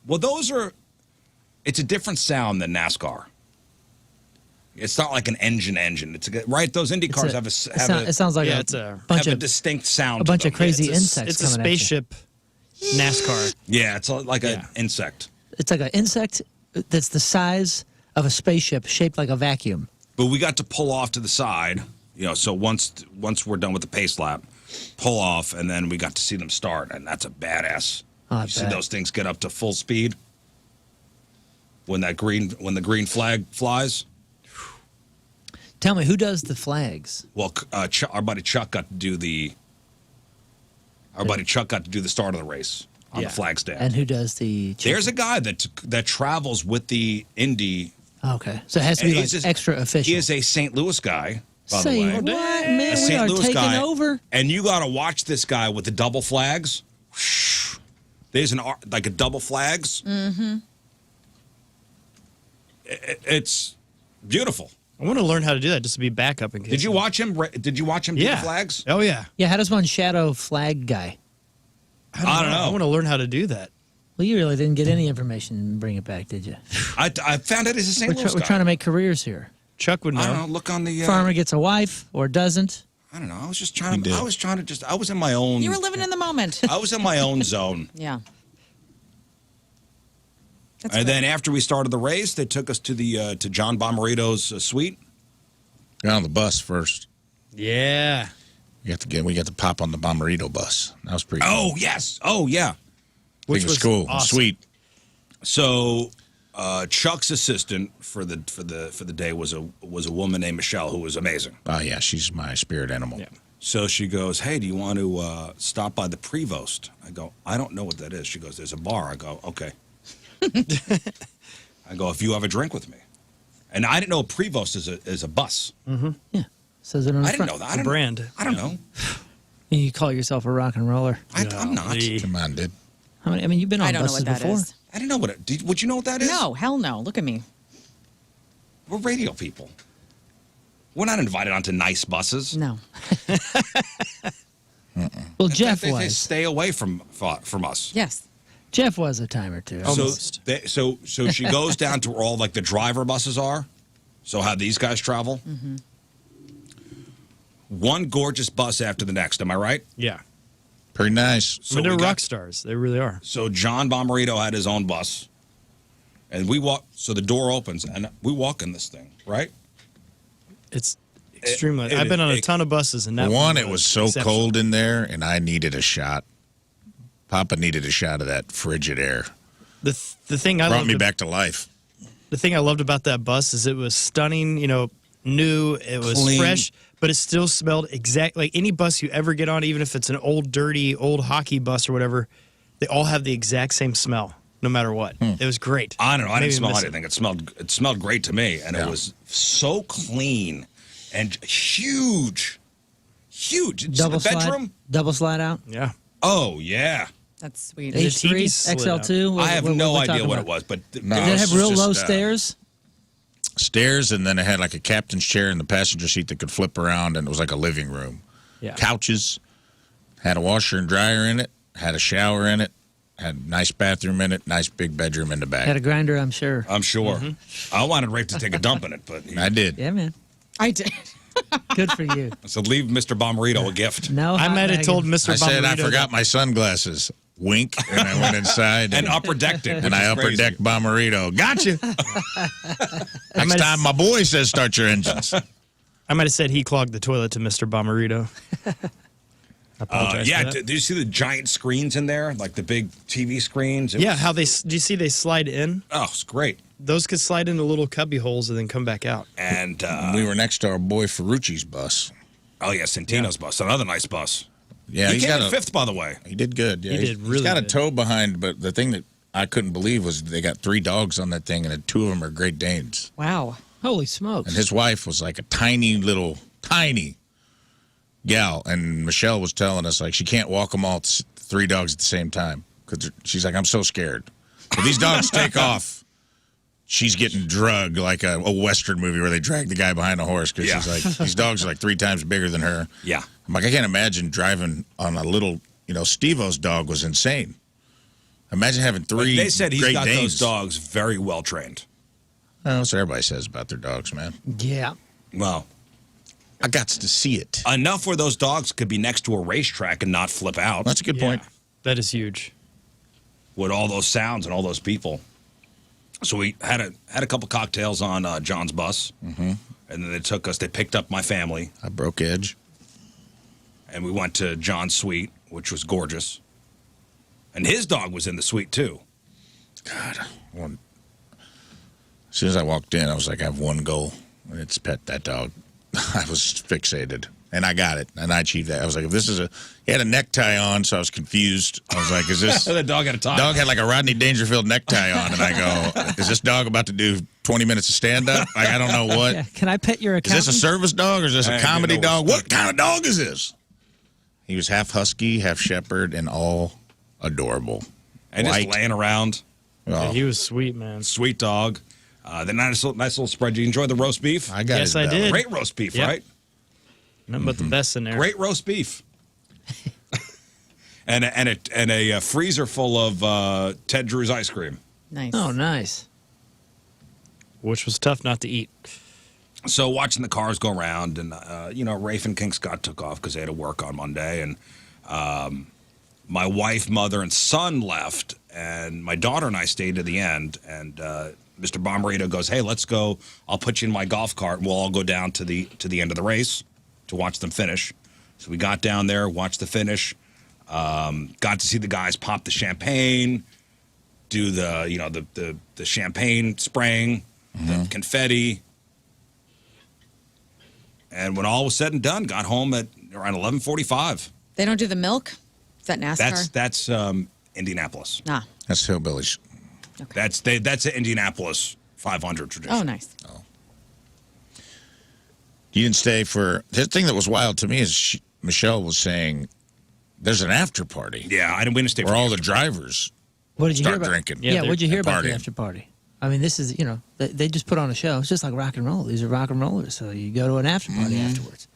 it's a different sound than NASCAR. It's not like an engine. It's right. Those Indy cars have it sounds like Yeah, a it's a- bunch have a of distinct sound. a to bunch them. of crazy Yeah, it's insects It's a coming at you. spaceship NASCAR. Yeah, it's like Yeah. an insect. It's like an insect that's the size of a spaceship, shaped like a vacuum. But we got to pull off to the side, so once we're done with the pace lap, pull off, and then we got to see them start, and that's a badass. Oh, I You see bet. those things get up to full speed when the green flag flies. Tell me, who does the flags? Well, our buddy Chuck got to do the start of the race on Yeah. the flag stand. And who does the? There's a guy that travels with the Indy. Okay, so it has to be and like he's extra official. He is a St. Louis guy, by Say the way. what, man? A We St. are Louis taking guy, over. and you got to watch this guy with the double flags. There's like a double flags. Mm-hmm. It's beautiful. I want to learn how to do that just to be backup in case. Did you watch him? Did you watch him do the Yeah. flags? Oh, yeah. Yeah, how does one shadow flag guy? I don't know. I want to learn how to do that. Well, you really didn't get any information and bring it back, did you? I found out he's a St. Louis We're guy. trying to make careers here. Chuck would know. I don't know. Look on the. Farmer gets a wife or doesn't. I don't know. I was just trying He to. did. I was in my own. You were living in the moment. I was in my own zone. Yeah. That's And great. then after we started the race, they took us to the to John Bommarito's suite. Got on the bus first. Yeah. We got to pop on the Bommarito bus. That was pretty. Oh cool. yes. Oh yeah. Which was cool, and awesome. sweet. So Chuck's assistant for the day was a woman named Michelle who was amazing. Oh yeah, she's my spirit animal. Yeah. So she goes, "Hey, do you want to stop by the Prevost?" I go, "I don't know what that is." She goes, "There's a bar." I go, "Okay." I go, "If you have a drink with me," and I didn't know Prevost is a bus. Yeah. Says it on the I didn't front. know that. It's a brand. I don't know. You call yourself a rock and roller. I'm not. Come on, dude. How many? I mean, you've been on I don't know buses what that before. is. I didn't know what it. Would you know what that is? No, hell no. Look at me. We're radio people. We're not invited onto nice buses. No. Well, Jeff They was. stay away from us. Yes. Jeff was a time or two. Almost. So she goes down to where all like the driver buses are. So how these guys travel. One gorgeous bus after the next. Am I right? Yeah. Pretty nice. I mean, they're we got- rock stars. They really are. So John Bommarito had his own bus, and we walk. So the door opens, and we walk in this thing, right? It's extremely. I've been on a ton of buses, and that It was so exceptional. cold in there, and I needed a shot. Papa needed a shot of that frigid air. The thing I Brought loved me back to life. The thing I loved about that bus is it was stunning. You know, new. It was Clean. fresh, but it still smelled exactly like any bus you ever get on, even if it's an old, dirty, old hockey bus or whatever. They all have the exact same smell, no matter what. It was great. I don't know. I Maybe didn't smell miss anything. It smelled great to me, and Yeah. it was so clean and huge. Huge. double the bedroom. slide. Double slide out. Yeah. Oh yeah. That's sweet. The H3, TV slid out. XL2. I have no we idea talking what about? it was, but No. Did it This have is real just, low stairs? Stairs, and then it had like a captain's chair in the passenger seat that could flip around, and it was like a living room. Yeah. Couches, had a washer and dryer in it, had a shower in it, had a nice bathroom in it, nice big bedroom in the back. Had a grinder, I'm sure. I'm sure. I wanted Rafe to take a dump in it, but I did. Yeah, man. I did. Good for you. I said, leave Mr. Bommarito a gift. No, I hot might have bagging. told Mr. I said I Bommarito forgot my sunglasses. Wink, and I went inside And upper decked it. and I upper decked Bommarito. Gotcha. Next have- time my boy says start your engines. I might have said he clogged the toilet to Mr. Bommarito. I apologize Yeah, for that. did you see the giant screens in there? Like the big TV screens? It Yeah, was- how they do you see they slide in? Oh, it's great. Those could slide into little cubby holes and then come back out. And, We were next to our boy Ferrucci's bus. oh, yeah, Santino's bus. Another nice bus. Yeah, he he's came got in a fifth, by the way. He did good. Yeah, He did he's really got a good. toe behind, but the thing that I couldn't believe was they got 3 dogs on that thing, and 2 of them are Great Danes. Wow. Holy smokes. And his wife was like a tiny gal, and Michelle was telling us like she can't walk them all 3 dogs at the same time because she's like, I'm so scared. If these dogs take off, she's getting drugged like a Western movie where they drag the guy behind a horse because Yeah. she's like, these dogs are like 3 times bigger than her. Yeah. I'm like, I can't imagine driving on a little, Steve-O's dog was insane. Imagine having 3 They said he's Great got Danes. those dogs very well trained. That's what everybody says about their dogs, man. Yeah. Well, I got to see it. enough where those dogs could be next to a racetrack and not flip out That's a good point. That is huge. with all those sounds and all those people. So we had a couple cocktails on John's bus, and then they picked up my family, I broke edge. and we went to John's suite, which was gorgeous. And his dog was in the suite too. God, as soon as I walked in, I was like, I have one goal, and it's pet that dog. I was fixated, and I got it, and I achieved that. I was like, if this is he had a necktie on, so I was confused. I was like, is this So the dog had a tie. dog had like a Rodney Dangerfield necktie on, and I go, is this dog about to do 20 minutes of stand-up? Like, I don't know what. Yeah. Can I pet your Is accountant? this a service dog or is this I a ain't comedy getting no dog? What respect. kind of dog is this? He was half husky, half shepherd, and all adorable. and White. just laying around. Oh, Yeah, he was sweet, man. Sweet dog. The nice little spread. You enjoy the roast beef? I got Yes, his I belly. did. Great roast beef, Yep. right? Nothing but the best in there. Great roast beef. and a freezer full of Ted Drew's ice cream. Nice. Oh, nice. Which was tough not to eat. So watching the cars go around, and Rafe and King Scott took off because they had to work on Monday, and my wife, mother, and son left, and my daughter and I stayed to the end. And Mr. Bommarito goes, "Hey, let's go. I'll put you in my golf cart, and we'll all go down to the end of the race to watch them finish." So we got down there, watched the finish, got to see the guys pop the champagne, do the champagne spraying, the confetti. And when all was said and done, got home at around 11:45. They don't do the milk? Is that NASCAR? That's Indianapolis. Ah. That's hillbillies. Okay. That's an Indianapolis 500 tradition. Oh, nice. You didn't stay for the thing that was wild to me is Michelle was saying there's an after party. Yeah, we didn't stay where for all the drivers What did you hear start about? drinking. Yeah, what'd you hear about the partying. after party? I mean, this is, they just put on a show. It's just like rock and roll. These are rock and rollers. So you go to an after party afterwards.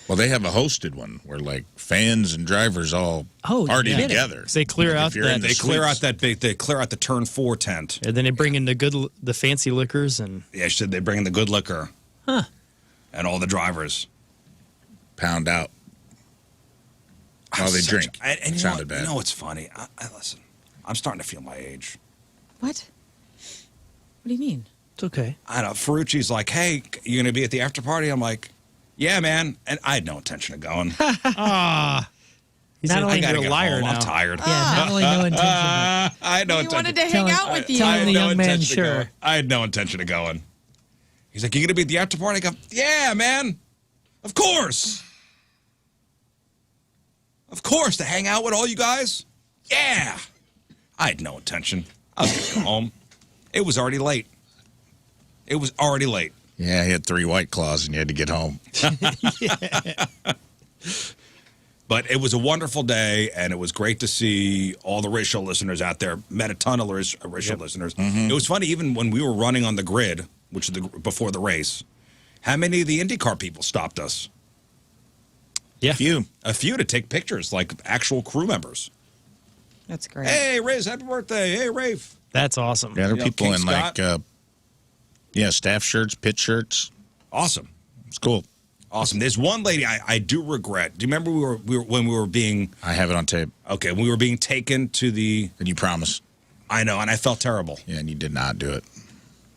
Well, they have a hosted one where like fans and drivers all party yeah. together. They clear Like, out if you're in that. the suites. They clear out the turn 4 tent. And then they bring in the fancy liquors and Yeah, she said they bring in the good liquor. Huh. And all the drivers. Pound out while they drink. And It sounded bad. You know what's funny? I listen. I'm starting to feel my age. What? What do you mean? It's okay. I don't know. Ferrucci's like, hey, you gonna be at the after party? I'm like, yeah, man. And I had no intention of going. he's Not an only- angry Gotta get liar home. now. I'm tired. Yeah, not only no intention. I had no He intention. wanted to hang Telling- out with you. telling I had the no young man, intention of sure. going. I had no intention of going. He's like, you gonna be at the after party? I go, yeah, man. Of course. Of course, to hang out with all you guys. Yeah. I had no intention. I was gonna go home. It was already late. It was already late. Yeah, he had 3 White Claws and you had to get home. But it was a wonderful day, and it was great to see all the racial listeners out there. Met a ton of racial listeners. It was funny, even when we were running on the grid, which is before the race, how many of the IndyCar people stopped us? Yeah. A few to take pictures, like actual crew members. That's great. Hey, Rizz, happy birthday. Hey, Rafe. That's awesome. Yeah, there are You know, people King in Scott. like staff shirts, pit shirts. Awesome. It's cool. Awesome. There's one lady I do regret. Do you remember when we were being I have it on tape. okay? We were being taken to the. And you promised. I know, and I felt terrible. Yeah, and you did not do it.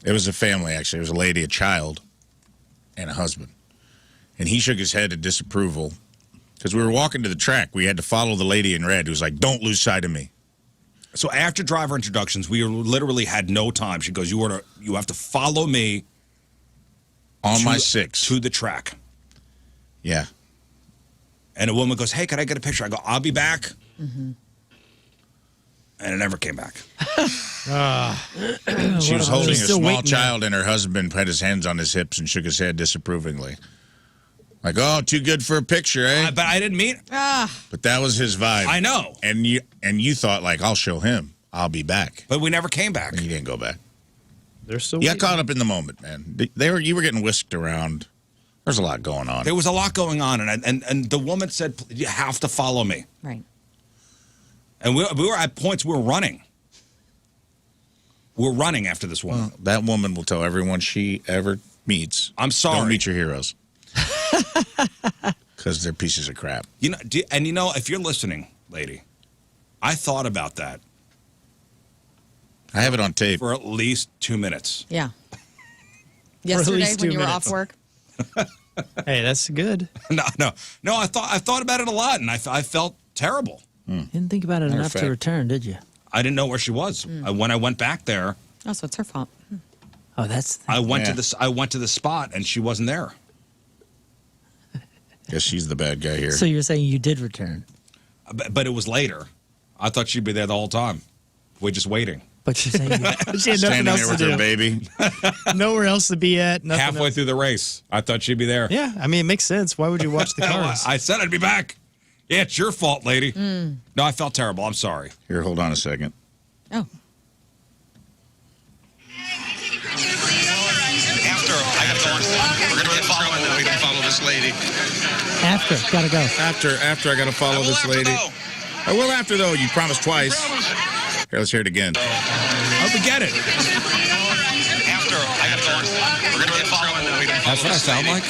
It was a family, actually. It was a lady, a child, and a husband. And he shook his head in disapproval. Because we were walking to the track. We had to follow the lady in red who was like, don't lose sight of me. So after driver introductions, we literally had no time. She goes, you have to follow me On my 6. to the track. Yeah. And a woman goes, hey, can I get a picture? I go, I'll be back. And it never came back. She was holding a She's still small waiting child, and her husband had his hands on his hips and shook his head disapprovingly. Like, oh, too good for a picture, eh? But I didn't mean. But that was his vibe. I know. And you thought, like, I'll show him. I'll be back. But we never came back. And you didn't go back. They're still You got waiting. caught up in the moment, man. You were getting whisked around. There's a lot going on. There was a lot going on, and the woman said, you have to follow me. Right. And we were at points we were running. We're running after this woman. Well, that woman will tell everyone she ever meets. I'm sorry. Don't meet your heroes. Because they're pieces of crap. If you're listening, lady, I thought about that I have it on tape. for at least 2 minutes. Yeah. Yesterday least when 2 you were minutes. off work. Hey, that's good. No. I thought about it a lot, and I felt terrible. Didn't think about it Matter of enough to fact. return, did you? I didn't know where she was. When I went back there, Oh, so it's her fault. Oh, that's. I went Yeah. to the spot, and she wasn't there. Guess she's the bad guy here. So you're saying you did return, But it was later. I thought she'd be there the whole time. We're just waiting. but you're saying you, She had nothing Standing else there to with her do. baby. Nowhere else to be at. Nothing Halfway else. through the race, I thought she'd be there. Yeah, I mean, it makes sense. Why would you watch the cars? I said I'd be back. Yeah, it's your fault, lady. No, I felt terrible. I'm sorry. Here, hold on a second. Oh. After, I got to go on. We're going to follow now. We can follow this lady. after gotta go. After I got to follow this lady. I will after, though. You promised twice. Here, let's hear it again. I'll forget it. After, I got to go on. We're going to follow now. We can That's what I sound like.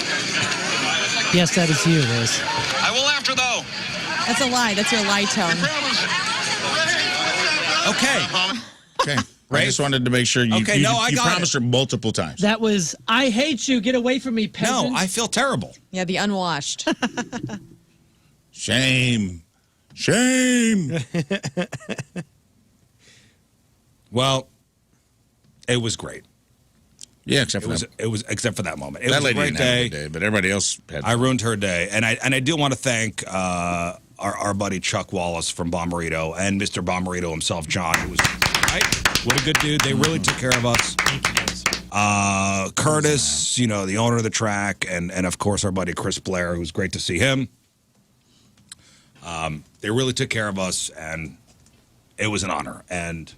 Yes, that is you, Liz. I will after, though. That's a lie. That's your lie tone. Okay. Okay. I Right? just wanted to make sure you, Okay, you, no, I you got promised her multiple times. That was. I hate you. Get away from me, peasant. No, I feel terrible. Yeah, the unwashed. Shame. Shame. Well, it was great. Yeah, except for It was except for that moment. It that was a lady great didn't have a day. good day, but everybody else had. I ruined her day, and I do want to thank our buddy Chuck Wallace from Bommarito and Mr. Bommarito himself, John, who was right. What a good dude! They really took care of us. Thank you guys. Curtis, you know, the owner of the track, and of course our buddy Chris Blair, who's great to see him. They really took care of us, and it was an honor, and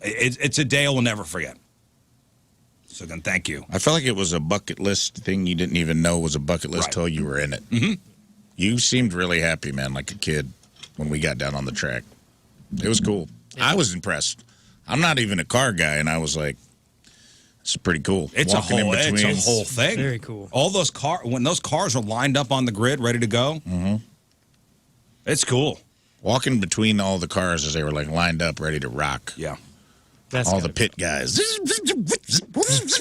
it's a day I will never forget. So again, thank you. I felt like it was a bucket list thing you didn't even know was a bucket list Right. till you were in it. Mm-hmm. You seemed really happy, man, like a kid when we got down on the track. It was cool. I was impressed. I'm not even a car guy, and I was like, "This is pretty cool." It's Walking in it's between. a whole thing. Very cool. All those when those cars are lined up on the grid, ready to go. Mm-hmm. It's cool. Walking between all the cars as they were like lined up, ready to rock. Yeah. That's all the gotta be- pit guys.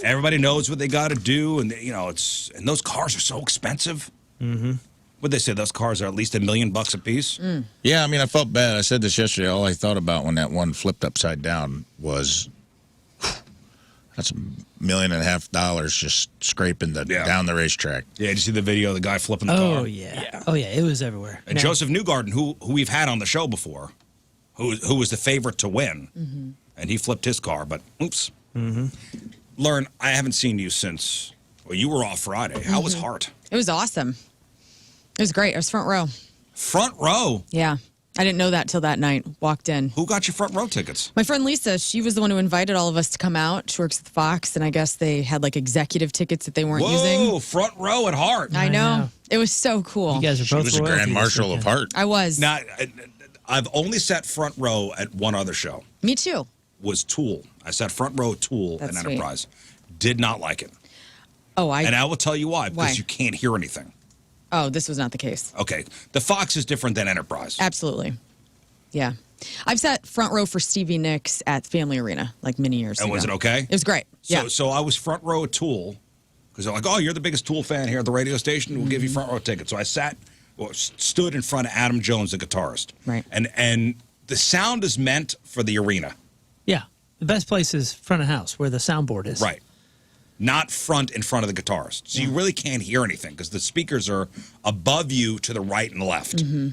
Everybody knows what they got to do, and and those cars are so expensive. Mm-hmm. What they say, those cars are at least $1 million a piece. Yeah, I mean, I felt bad. I said this yesterday. All I thought about when that one flipped upside down was that's $1.5 million just scraping down the racetrack. Yeah, did you see the video of the guy flipping the car? Oh yeah. Oh yeah. It was everywhere. And Man. Joseph Newgarden, who we've had on the show before, who was the favorite to win, and he flipped his car, but oops. Mm-hmm. Lern, I haven't seen you since. Well, you were off Friday. How was Hart? It was awesome. It was great. I was front row. Front row. Yeah. I didn't know that till that night. Walked in. Who got you front row tickets? My friend Lisa, she was the one who invited all of us to come out. She works at the Fox, and I guess they had like executive tickets that they weren't Whoa, using. front row at Hart. I know. know. It was so cool. You guys are She both was a royalty grand this marshal of weekend. Hart. I was. Now, I've only sat front row at one other show. Me too. Was Tool. I sat front row Tool That's and sweet. Enterprise. Did not like it. Oh, And I will tell you why. Because Why? you can't hear anything. Oh, this was not the case. Okay. The Fox is different than Enterprise. Absolutely. Yeah. I've sat front row for Stevie Nicks at Family Arena like many years ago. And was it okay? It was great. Yeah. So I was front row at Tool because they're like, oh, you're the biggest Tool fan here at the radio station. We'll give you front row tickets. So I stood in front of Adam Jones, the guitarist. Right. And the sound is meant for the arena. Yeah. The best place is front of house where the soundboard is. Right. Not front in front of the guitarist. So you really can't hear anything because the speakers are above you to the right and left. Mm-hmm.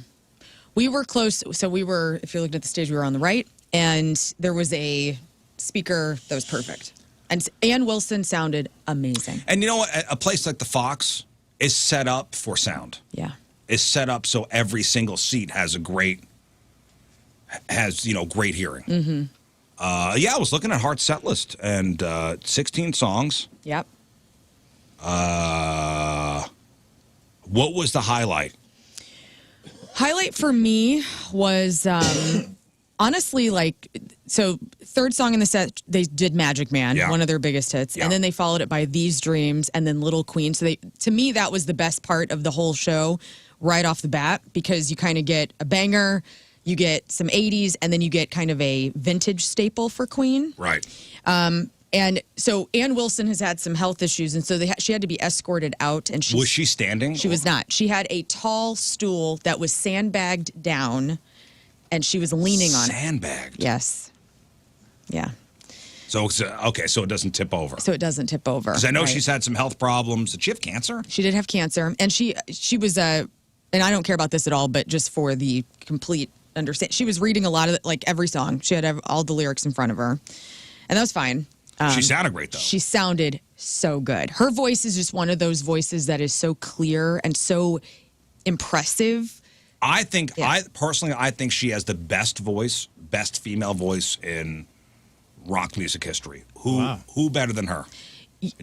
We were close. So we were, if you're looking at the stage, we were on the right, and there was a speaker that was perfect. And Ann Wilson sounded amazing. And you know what? A place like the Fox is set up for sound. Yeah. Is set up so every single seat has great hearing. Mm-hmm. Yeah, I was looking at Hart's set list and 16 songs. Yep. What was the highlight? Highlight for me was honestly third song in the set, they did Magic Man, Yeah. one of their biggest hits. Yeah. And then they followed it by These Dreams and then Little Queen. So to me, that was the best part of the whole show right off the bat because you kind of get a banger, you get some 80s, and then you get kind of a vintage staple for Queen. Right. And so Ann Wilson has had some health issues, and so she had to be escorted out. And Was she standing? She was not. She had a tall stool that was sandbagged down, and she was leaning on it. Sandbagged. Yes. Yeah. So it doesn't tip over. So it doesn't tip over. Because I know right? she's had some health problems. Did she have cancer? She did have cancer, and she was and I don't care about this at all, but just for the complete understand, she was reading a lot of like every song. She had all the lyrics in front of her, and that was fine. She sounded great though. She sounded so good. Her voice is just one of those voices that is so clear and so impressive. I think Yeah. I think she has the best female voice in rock music history. Who better than her?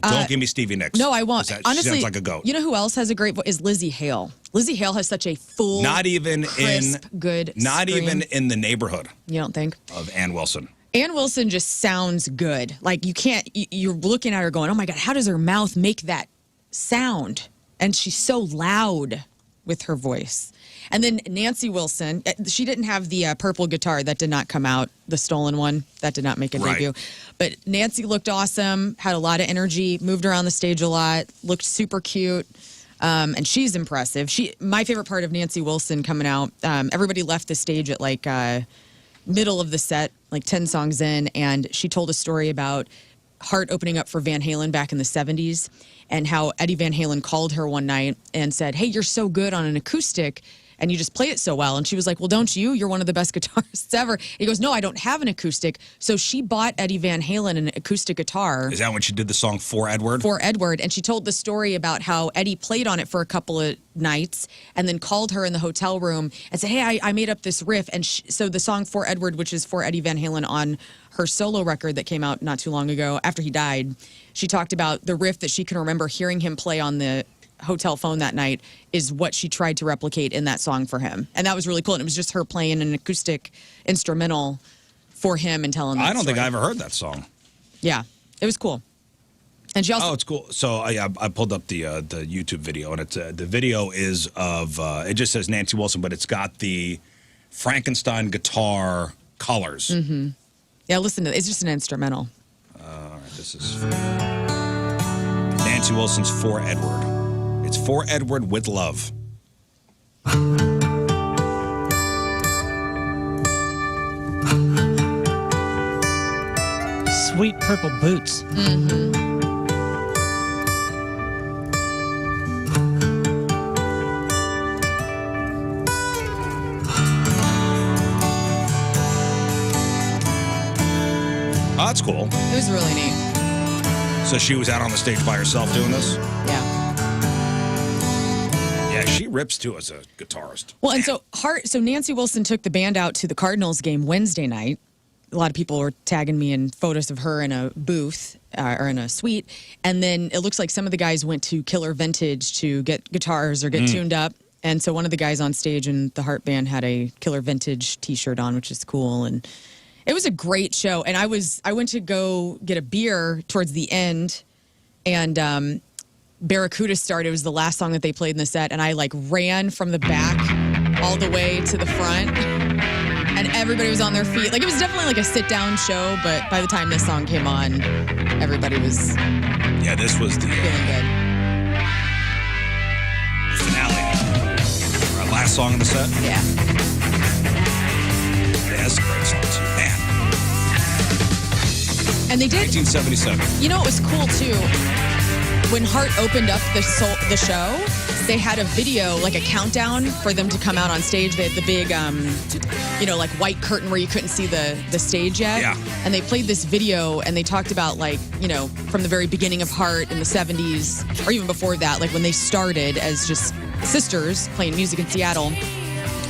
Don't give me Stevie Nicks. No, I won't. 'Cause Honestly, she sounds like a goat. You know who else has a great voice? Is Lizzie Hale. Lizzie Hale has such a full, Not even crisp, good Not scream. even in the neighborhood You don't think? of Ann Wilson. Ann Wilson just sounds good. Like you can't. You're looking at her going, "Oh my God, how does her mouth make that sound?" And she's so loud with her voice. And then Nancy Wilson, she didn't have the purple guitar that did not come out, the stolen one that did not make a Right. debut. But Nancy looked awesome, had a lot of energy, moved around the stage a lot, looked super cute. And she's impressive. My favorite part of Nancy Wilson coming out, everybody left the stage at like middle of the set, like 10 songs in, and she told a story about Heart opening up for Van Halen back in the 70s and how Eddie Van Halen called her one night and said, "Hey, you're so good on an acoustic and you just play it so well." And she was like, "Well, don't you? You're one of the best guitarists ever." He goes, "No, I don't have an acoustic." So she bought Eddie Van Halen an acoustic guitar. Is that when she did the song For Edward? For Edward. And she told the story about how Eddie played on it for a couple of nights and then called her in the hotel room and said, "Hey, I made up this riff." And so the song For Edward, which is for Eddie Van Halen on her solo record that came out not too long ago after he died, she talked about the riff that she can remember hearing him play on the hotel phone that night is what she tried to replicate in that song for him. And that was really cool. And it was just her playing an acoustic instrumental for him and telling that I don't story. think I ever heard that song. Yeah, it was cool. And she also... Oh, it's cool. So I pulled up the YouTube video, and it's the video is of, it just says Nancy Wilson, but it's got the Frankenstein guitar colors. Mm-hmm. Yeah, listen to it. It's just an instrumental. All right, this is Nancy Wilson's For Edward. It's For Edward with Love. Sweet purple boots. Mm-hmm. Oh, that's cool. It was really neat. So she was out on the stage by herself doing this? Yeah. Yeah, she rips too as a guitarist. Well, and so Nancy Wilson took the band out to the Cardinals game Wednesday night. A lot of people were tagging me in photos of her in a booth or in a suite. And then it looks like some of the guys went to Killer Vintage to get guitars or get tuned up. And so one of the guys on stage in the Heart band had a Killer Vintage t-shirt on, which is cool. And it was a great show. And I went to go get a beer towards the end, and Barracuda started. It was the last song that they played in the set, and I like ran from the back all the way to the front, and everybody was on their feet. Like, it was definitely like a sit-down show, but by the time this song came on, everybody was this was the feeling good. finale. Our last song in the set. Yeah. Yeah, that's a great song too, man. And they did. 1977. You know, it was cool too. When Heart opened up the show, they had a video, like a countdown for them to come out on stage. They had the big, like white curtain where you couldn't see the stage yet. Yeah. And they played this video, and they talked about, like, from the very beginning of Heart in the 70s, or even before that, like when they started as just sisters playing music in Seattle.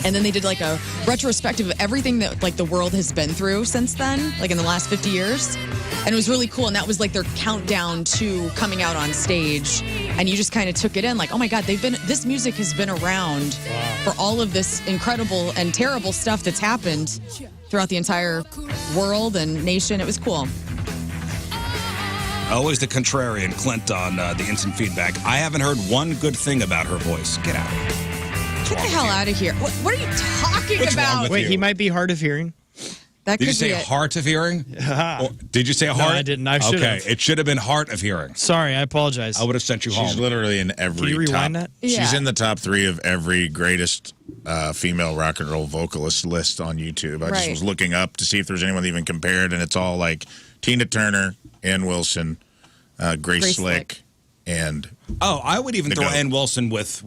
And then they did like a retrospective of everything that like the world has been through since then, like in the last 50 years. And it was really cool. And that was like their countdown to coming out on stage. And you just kind of took it in like, oh my God, this music has been around for all of this incredible and terrible stuff that's happened throughout the entire world and nation. It was cool. Always the contrarian, Clint, on the instant feedback. I haven't heard one good thing about her voice. Get out of here. Get the hell out of here. What are you talking What's wrong about? with Wait, you? he might be hard of hearing. That Did could you say be it. heart of hearing? Or did you say heart? I didn't. I should Okay, have. it should have been heart of hearing. Sorry, I apologize. I would have sent you She's home. literally in every Can you rewind top. that? Yeah. She's in the top 3 of every greatest female rock and roll vocalist list on YouTube. I just Right. was looking up to see if there's anyone that even compared, and it's all like Tina Turner, Ann Wilson, Grace Slick, and Oh, I would even The throw goat. Ann Wilson with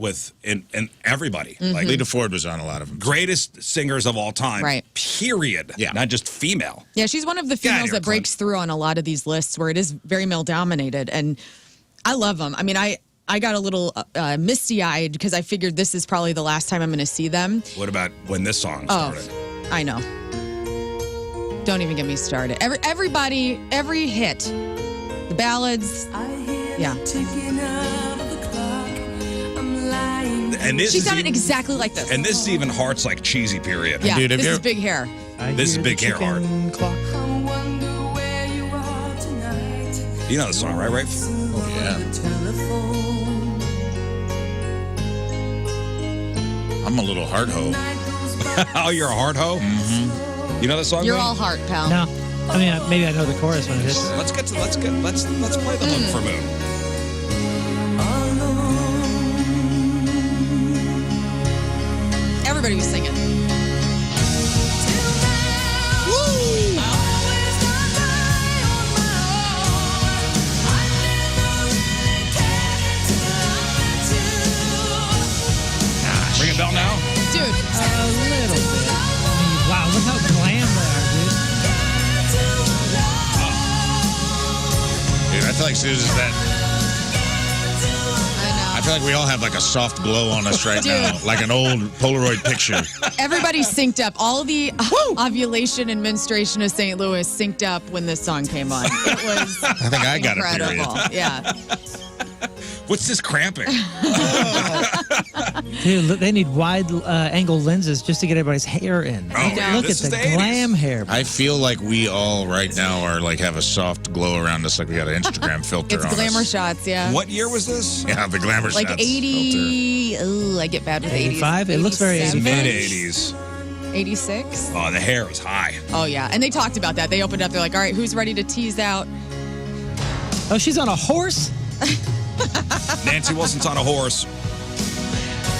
everybody. Like Lita Ford was on a lot of them. greatest singers of all time. Right. Period. Yeah. Not just female. Yeah, she's one of the Get out of females here, that breaks through on a lot of these lists where it is very male dominated, and I love them. I mean, I got a little misty eyed because I figured this is probably the last time I'm going to see them. What about when this song Oh, started? I know. Don't even get me started. Everybody, every hit, the ballads. Yeah, And this she is sounded even, exactly like this. and this is even Heart's like cheesy period. Yeah, Dude, have this you is ever- big hair. I This is hear big the hair hard. chicken clock. You know the song, right, Rafe? Oh, yeah. I'm a little heart hoe. Oh, you're a heart hoe? Mm-hmm. You know the song? You're Lynn? all heart, pal. No, I mean maybe I know the chorus when it hits. Let's play the hook for Moon. Everybody was singing. Ring a bell now? Dude. A little bit. Wow, look how glam they are, dude. Dude, I feel like Susan's that. I I feel like we all have like a soft glow on us right Dude. now, like an old Polaroid picture. Everybody synced up. All the ovulation and menstruation of St. Louis synced up when this song came on. It was I think I got a incredible. period. Yeah. What's this cramping? Dude, look, they need wide angle lenses just to get everybody's hair in. Oh, yeah, Look this at is the the 80s. glam hair. I feel like we all right now are like have a soft glow around us, like we got an Instagram filter It's on glamour us. shots, yeah. What year was this? Yeah, the glamour Like shots 80. Oh, I get bad with 80s. 85? It looks very 87, Mid 80s. 86. Oh, the hair was high. Oh, yeah. And they talked about that. They opened up. They're like, all right, who's ready to tease out? Oh, she's on a horse? Nancy Wilson's on a horse.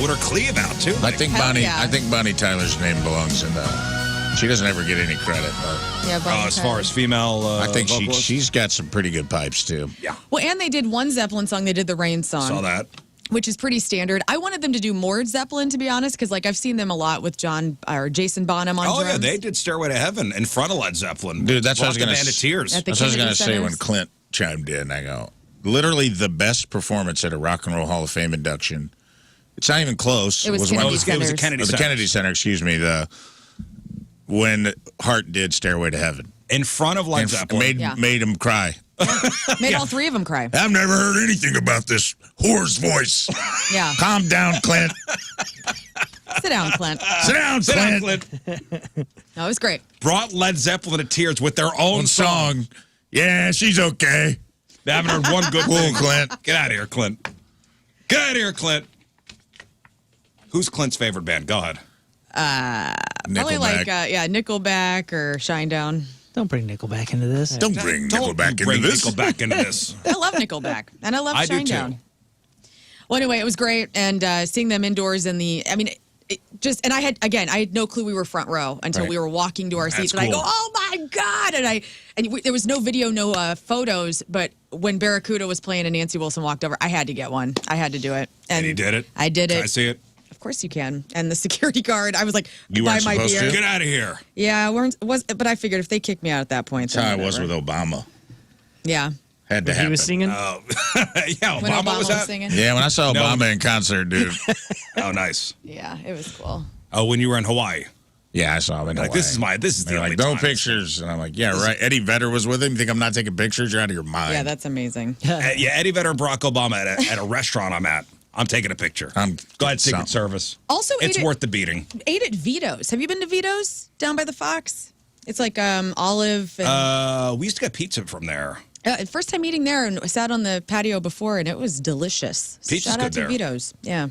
With her cleave out, too. I think Hell Bonnie. yeah. I think Bonnie Tyler's name belongs in that. She doesn't ever get any credit, but Yeah, As far as female I think vocalists? she's got some pretty good pipes too. Yeah, Well, and they did one Zeppelin song. They did the Rain song. saw that. Which is pretty standard. I wanted them to do more Zeppelin, to be honest, because like I've seen them a lot with John or Jason Bonham on Oh, drums. yeah, they did Stairway to Heaven in front of Led Zeppelin. Dude, that's what I was Brought the gonna Band of Tears. At the That's what I was Kennedy gonna say when Centers. Clint chimed in. I go, literally the best performance at a Rock and Roll Hall of Fame induction. It's not even close. It was when- Kennedy it was Centers. the Kennedy the Center. Kennedy Center, excuse me. When Hart did Stairway to Heaven, In front of Led and Zeppelin. made him cry. Made all three of them cry. I've never heard anything about this whore's voice. Yeah. Calm down, Clint. Sit down, Clint. Sit down, Sit down, Clint. Clint. No, it was great. Brought Led Zeppelin to tears with their own One song. Yeah, she's okay. They haven't heard one good Cool, thing. Clint. Get out of here, Clint. Get out of here, Clint. Who's Clint's favorite band? Go ahead. Probably Nickelback. like, Nickelback or Shinedown. Don't bring Nickelback into this. Don't bring Don't Nickelback bring into this. Nickelback into this. I love Nickelback, and I love I do, too. Shinedown. Well, anyway, it was great, and seeing them indoors in the, I mean, and I had no clue we were front row until Right. we were walking to our seats, That's and I go, cool. oh my God, there was no video, no photos, but when Barracuda was playing and Nancy Wilson walked over, I had to get one. I had to do it. And he did it? I did Can it. I see it? Of course you can. And the security guard, I was like, You buy weren't my supposed beer. to? Get out of here. Yeah, but I figured if they kicked me out at that point, That's how then I was with whatever. Obama. Yeah. Had to He happen. was singing. Oh, yeah, When Obama was that? singing. Yeah, when I saw No. Obama in concert, dude. Oh, nice. Yeah, it was cool. Oh, when you were in Hawaii. Yeah, I saw him in Like, Hawaii. this is the They're only like, no time. pictures. And I'm like, yeah, right. Eddie Vedder was with him. You think I'm not taking pictures? You're out of your mind. Yeah, that's amazing. Yeah, Eddie Vedder and Barack Obama at a restaurant I'm at. I'm taking a picture. Go ahead, Secret Something. Service. Also, It's worth the beating. ate at Vito's. Have you been to Vito's down by the Fox? It's like olive. And, We used to get pizza from there. first time eating there, and I sat on the patio before, and it was delicious. Pizza's Shout out good to there. Vito's. Yeah.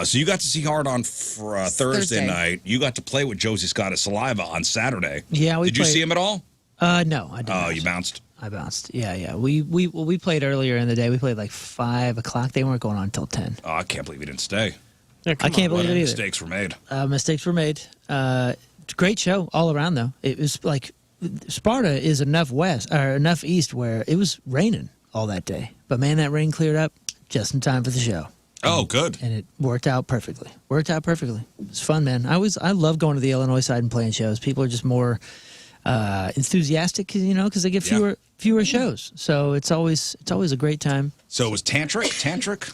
So you got to see Hard on Thursday Thursday. night. You got to play with Josie Scott of Saliva on Saturday. Yeah, we Did you played- see him at all? No, I didn't. Oh, you bounced. I bounced. Yeah. We played earlier in the day. We played like 5 o'clock. They weren't going on until 10. Oh, I can't believe you didn't stay. Yeah, I come can't on, believe it either. Mistakes were made. Mistakes were made. Great show all around though. It was like Sparta is enough enough east where it was raining all that day. But man, that rain cleared up just in time for the show. Oh, good. And it worked out perfectly. It's fun, man. I love going to the Illinois side and playing shows. People are just more enthusiastic, because they get fewer shows. So it's always a great time. So it was Tantric?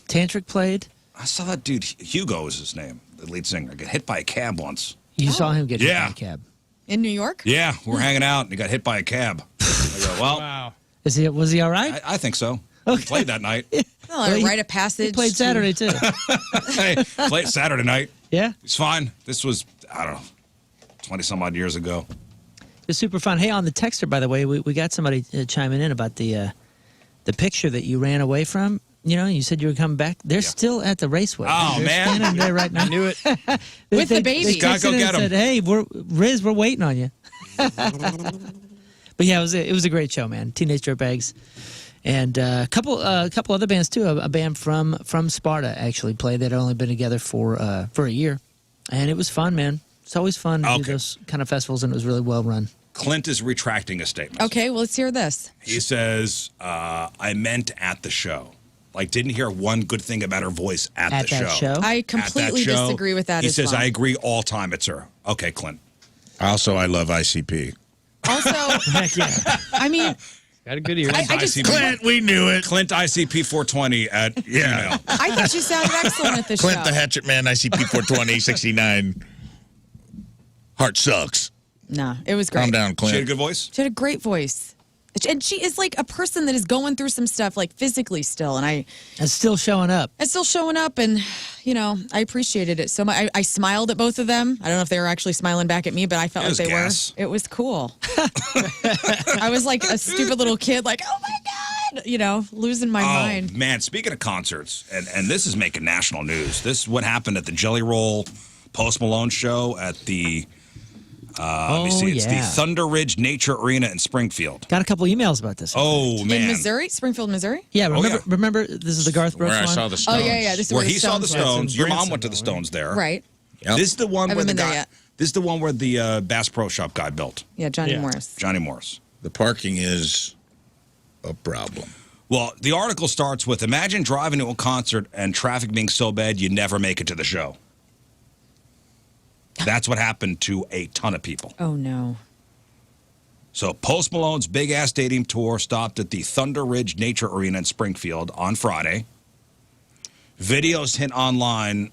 Tantric played. I saw that dude, Hugo is his name, the lead singer, get hit by a cab once. You saw him get hit Yeah. by a cab. In New York? Yeah, we're hanging out and he got hit by a cab. I go, well, Wow. Was he all right? I think so. He played that night. Well, He- rite of passage. He played Saturday too. Hey, played Saturday night. Yeah. He's fine. This was, I don't know, 20 some odd years ago. It's super fun. Hey, on the texter, by the way, we got somebody chiming in about the picture that you ran away from. You said you were coming back. They're still at the raceway. Oh, They're man. standing there right now. I knew it. With the baby. They Gotta go texted in get and 'em. said, "Hey, Rizz, we're waiting on you." But yeah, it was a great show, man. Teenage Dirtbags, and a couple other bands too. A band from Sparta actually played. They'd only been together for a year. And it was fun, man. It's always fun to do Okay. those kind of festivals, and it was really well run. Clint is retracting a statement. Okay, well, let's hear this. He says, I meant at the show. Like, didn't hear one good thing about her voice at the that show? I At completely that show, disagree with that He as says, well. I agree all time it's her. Okay, Clint. Also, I love ICP. Also, Heck yeah. I mean, Got a good ear. I just- ICP. Clint, we knew it. Clint ICP 420 at Yeah. Gmail. I thought you sounded excellent at the Clint show. the Hatchet Man, ICP 420, 69. Heart sucks. No, it was great. Calm down, She Clint. had a good voice? She had a great voice. And she is like a person that is going through some stuff, like physically still. And And still showing up. it's still showing up. And, you know, I appreciated it so much. I smiled at both of them. I don't know if they were actually smiling back at me, but I felt It like was they gas. were. It was cool. I was like a stupid little kid, like, oh my God, you know, losing my mind. Man, speaking of concerts, and this is making national news. This is what happened at the Jelly Roll Post Malone show at the, let me see, it's the Thunder Ridge Nature Arena in Springfield. Got a couple emails about this. Oh, man. In Missouri, Springfield, Missouri? Yeah, remember, yeah. remember this is the Garth Brooks Where I one? saw the Oh, Stones. yeah. This is Where the he saw the Stones were. Stones. Your mom Branson, went to the though, Stones there. Right. Yep. This is the one where Haven't the been there guy. yet. This is the one where the Bass Pro Shop guy built. Yeah, Johnny Yeah. Morris. Johnny Morris. The parking is a problem. Well, the article starts with imagine driving to a concert and traffic being so bad you never make it to the show. That's what happened to a ton of people. Oh, no. So Post Malone's big ass stadium tour stopped at the Thunder Ridge Nature Arena in Springfield on Friday. Videos hit online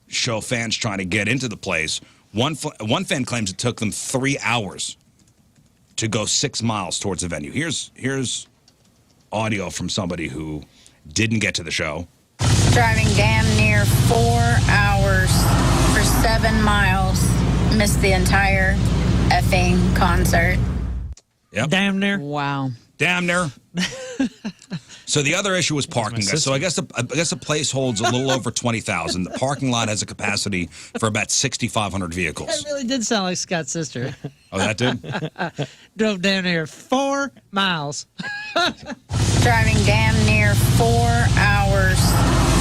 show fans trying to get into the place. One fan claims it took them 3 hours to go 6 miles towards the venue. Here's audio from somebody who didn't get to the show. Driving damn near 4 hours for 7 miles. Missed the entire effing concert. Yep. Damn near. Wow. Damn near. So the other issue was parking, guys. So I guess the place holds a little over 20,000. The parking lot has a capacity for about 6,500 That vehicles. really did sound like Scott's sister. Oh, that did? Drove down here 4 miles. Driving damn near 4 hours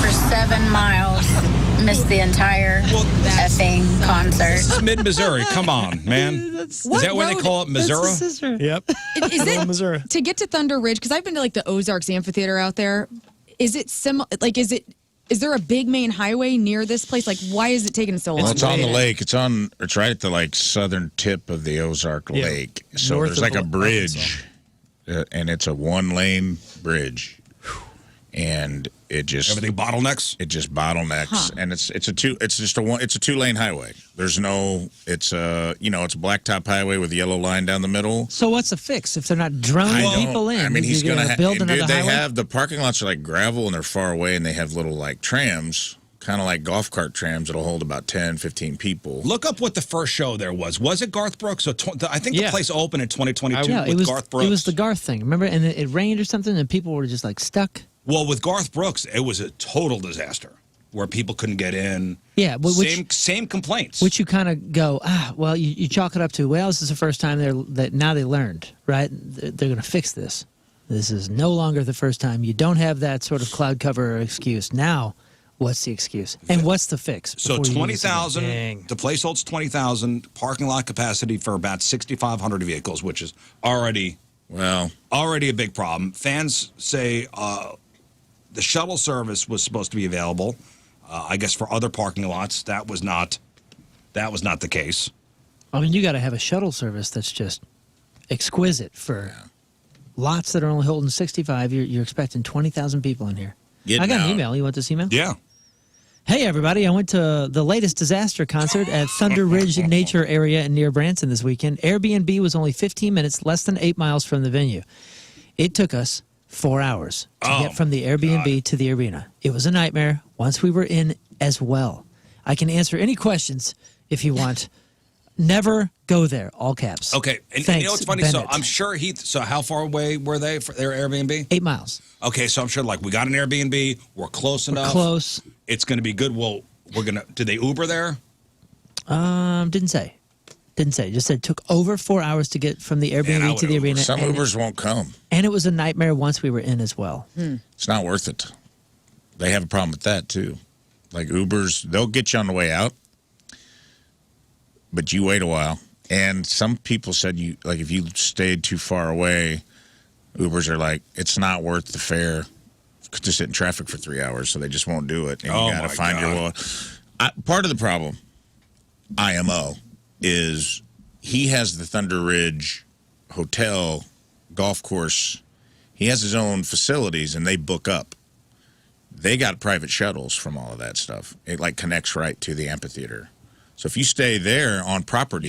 for 7 miles. Missed the entire effing concert. This is mid-Missouri. Come on, man. Is that what they road- call it, That's Missouri? his sister. Yep. Is it Missouri. to get to Thunder Ridge? Because I've been to like the Ozarks Amphitheater out there. Is it is there a big main highway near this place? Like, why is it taking so long? Well, it's on the to- lake. It's right at the like southern tip of the Ozark Yeah. Lake. So North there's of like a Arkansas. bridge, and it's a 1-lane bridge, and it just Everything bottlenecks? it just bottlenecks, and it's a 2-lane highway. There's no it's a it's a blacktop highway with a yellow line down the middle. So what's the fix if they're not droning I don't- people in? I mean, he's You're gonna build another dude, they highway? have the parking lots are like gravel and they're far away, and they have little like trams, kind of like golf cart trams that'll hold about 10, 15 people. Look up what the first show there was. Was it Garth Brooks? So I think the Yeah. place opened in 2022 Yeah, with it was Garth Brooks. it was the Garth thing. Remember, and it rained or something, and people were just like stuck. Well, with Garth Brooks, it was a total disaster where people couldn't get in. Yeah, Same complaints. which you kind of go, well, you chalk it up to, well, this is the first time now they learned, right? They're going to fix this. This is no longer the first time. You don't have that sort of cloud cover excuse. Now, what's the excuse? And what's the fix? So before you do this again? 20,000. Dang. The place holds 20,000. Parking lot capacity for about 6,500 vehicles, which is already a big problem. Fans say the shuttle service was supposed to be available. I guess for other parking lots, that was not the case. I mean, you got to have a shuttle service that's just exquisite for lots that are only holding 65. You're expecting 20,000 people in here. Getting I got an out. email. You want this email? Yeah. Hey, everybody. I went to the latest disaster concert at Thunder Ridge Nature Area near Branson this weekend. Airbnb was only 15 minutes, less than 8 miles from the venue. It took us 4 hours to Oh, get from the Airbnb to the arena. It was a nightmare once we were in as well. I can answer any questions if you want. Never go there, all caps. Okay. And Thanks, you know what's funny? So Bennett. I'm sure so how far away were they for their Airbnb? 8 miles. Okay, so I'm sure like we got an Airbnb, we're close enough. Close. It's going to be good. Well, did they Uber there? Didn't say. Just said it took over 4 hours to get from the Man, I Airbnb would to the Uber. arena. Some and, Ubers won't come. and it was a nightmare once we were in as well. It's not worth it. They have a problem with that too. Like Ubers, they'll get you on the way out, but you wait a while. And some people said if you stayed too far away, Ubers are like, it's not worth the fare to sit in traffic for 3 hours, so they just won't do it. And you got to find your wallet. Part of the problem, IMO, is he has the Thunder Ridge Hotel golf course. He has his own facilities, and they book up. They got private shuttles from all of that stuff. It like connects right to the amphitheater. So if you stay there on property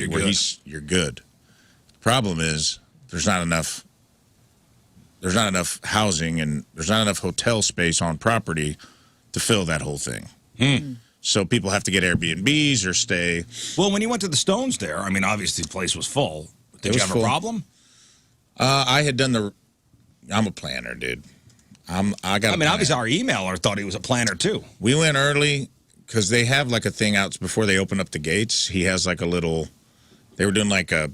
you're good. The problem is there's not enough housing and there's not enough hotel space on property to fill that whole thing. So people have to get Airbnbs or stay. Well, when you went to the Stones there, I mean, obviously the place was full. Did you have a problem? I had done I'm a planner, dude. Obviously our emailer thought he was a planner too. We went early because they have like a thing out before they open up the gates. He has like a little. They were doing there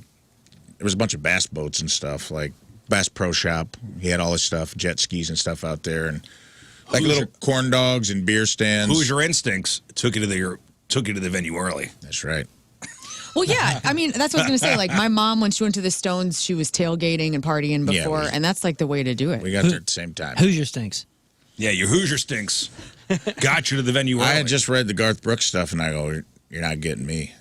was a bunch of bass boats and stuff, like Bass Pro Shop. He had all his stuff, jet skis and stuff out there, and like little corn dogs and beer stands. Hoosier Instincts took you to the venue early. That's right. Well, yeah. I mean, that's what I was going to say. Like, my mom, when she went to the Stones, she was tailgating and partying before, and that's like the way to do it. We got there at the same time. Hoosier stinks. Yeah, your Hoosier stinks. Got you to the venue early. I had just read the Garth Brooks stuff, and I go, "You're not getting me."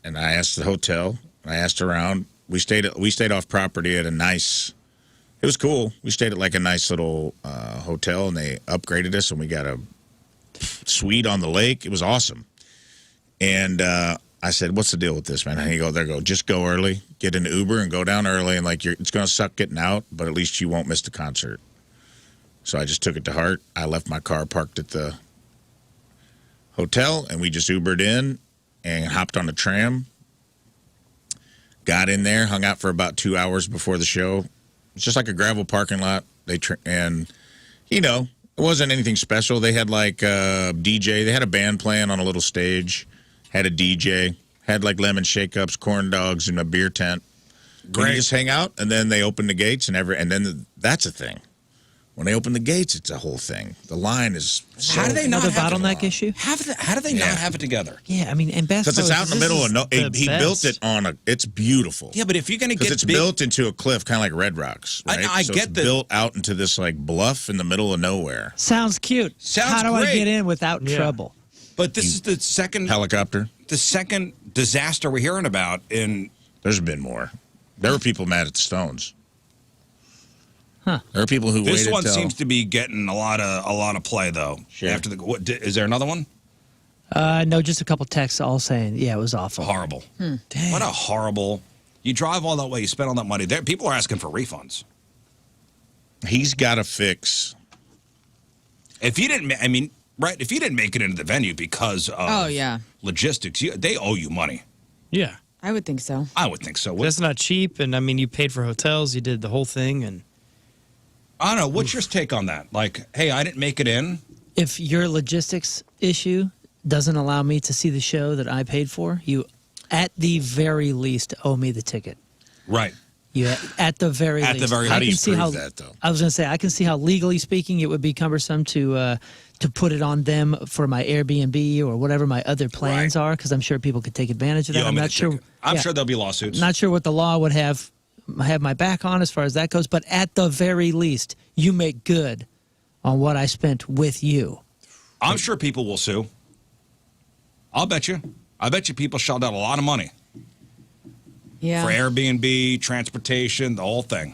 And I asked the hotel. I asked around. We stayed off property at a nice. It was cool. We stayed at like a nice little hotel, and they upgraded us, and we got a suite on the lake. It was awesome. And I said, "What's the deal with this, man?" And he go, just go early, get an Uber, and go down early, and like it's gonna suck getting out, but at least you won't miss the concert. So I just took it to heart. I left my car parked at the hotel, and we just Ubered in and hopped on the tram. Got in there, hung out for about 2 hours before the show. It's just like a gravel parking lot. And it wasn't anything special. They had like a DJ. They had a band playing on a little stage. Had a DJ, had like lemon shake-ups, corn dogs, and a beer tent. Great. You just hang out, and then they open the gates, and then that's a thing. When they open the gates, it's a whole thing. The line is how do they not have have the bottleneck issue? How do they not have it together? Yeah, I mean, and basketball because it's out in the middle of he built it on it's beautiful. Yeah, but if you're going to get it's built into a cliff, kind of like Red Rocks. Right? I so get it's built out into this like bluff in the middle of nowhere. Sounds cute. How do I get in without trouble? But this is the second helicopter. The second disaster we're hearing about There's been more. There were people mad at the Stones. Huh. There are people who this waited one till... seems to be getting a lot of play though. Sure. After is there another one? No, just a couple texts all saying, yeah, it was awful. Horrible. Dang. What a horrible. You drive all that way, you spend all that money. There, people are asking for refunds. He's got to fix. If you didn't, if you didn't make it into the venue because of logistics, they owe you money. Yeah. I would think so. I would think so. That's not cheap, and I mean, you paid for hotels, you did the whole thing, and I don't know. What's your take on that? Like, hey, I didn't make it in. If your logistics issue doesn't allow me to see the show that I paid for, you, at the very least, owe me the ticket. Right. You, at the very least. How do you prove that, though? I was going to say, I can see how legally speaking it would be cumbersome to put it on them for my Airbnb or whatever my other plans are, because I'm sure people could take advantage of that. I'm not sure. I'm sure there'll be lawsuits. Not sure what the law would have my back on as far as that goes, but at the very least, you make good on what I spent with you. I'm sure people will sue. I'll bet you. I bet you people shelled out a lot of money. Yeah. For Airbnb, transportation, the whole thing,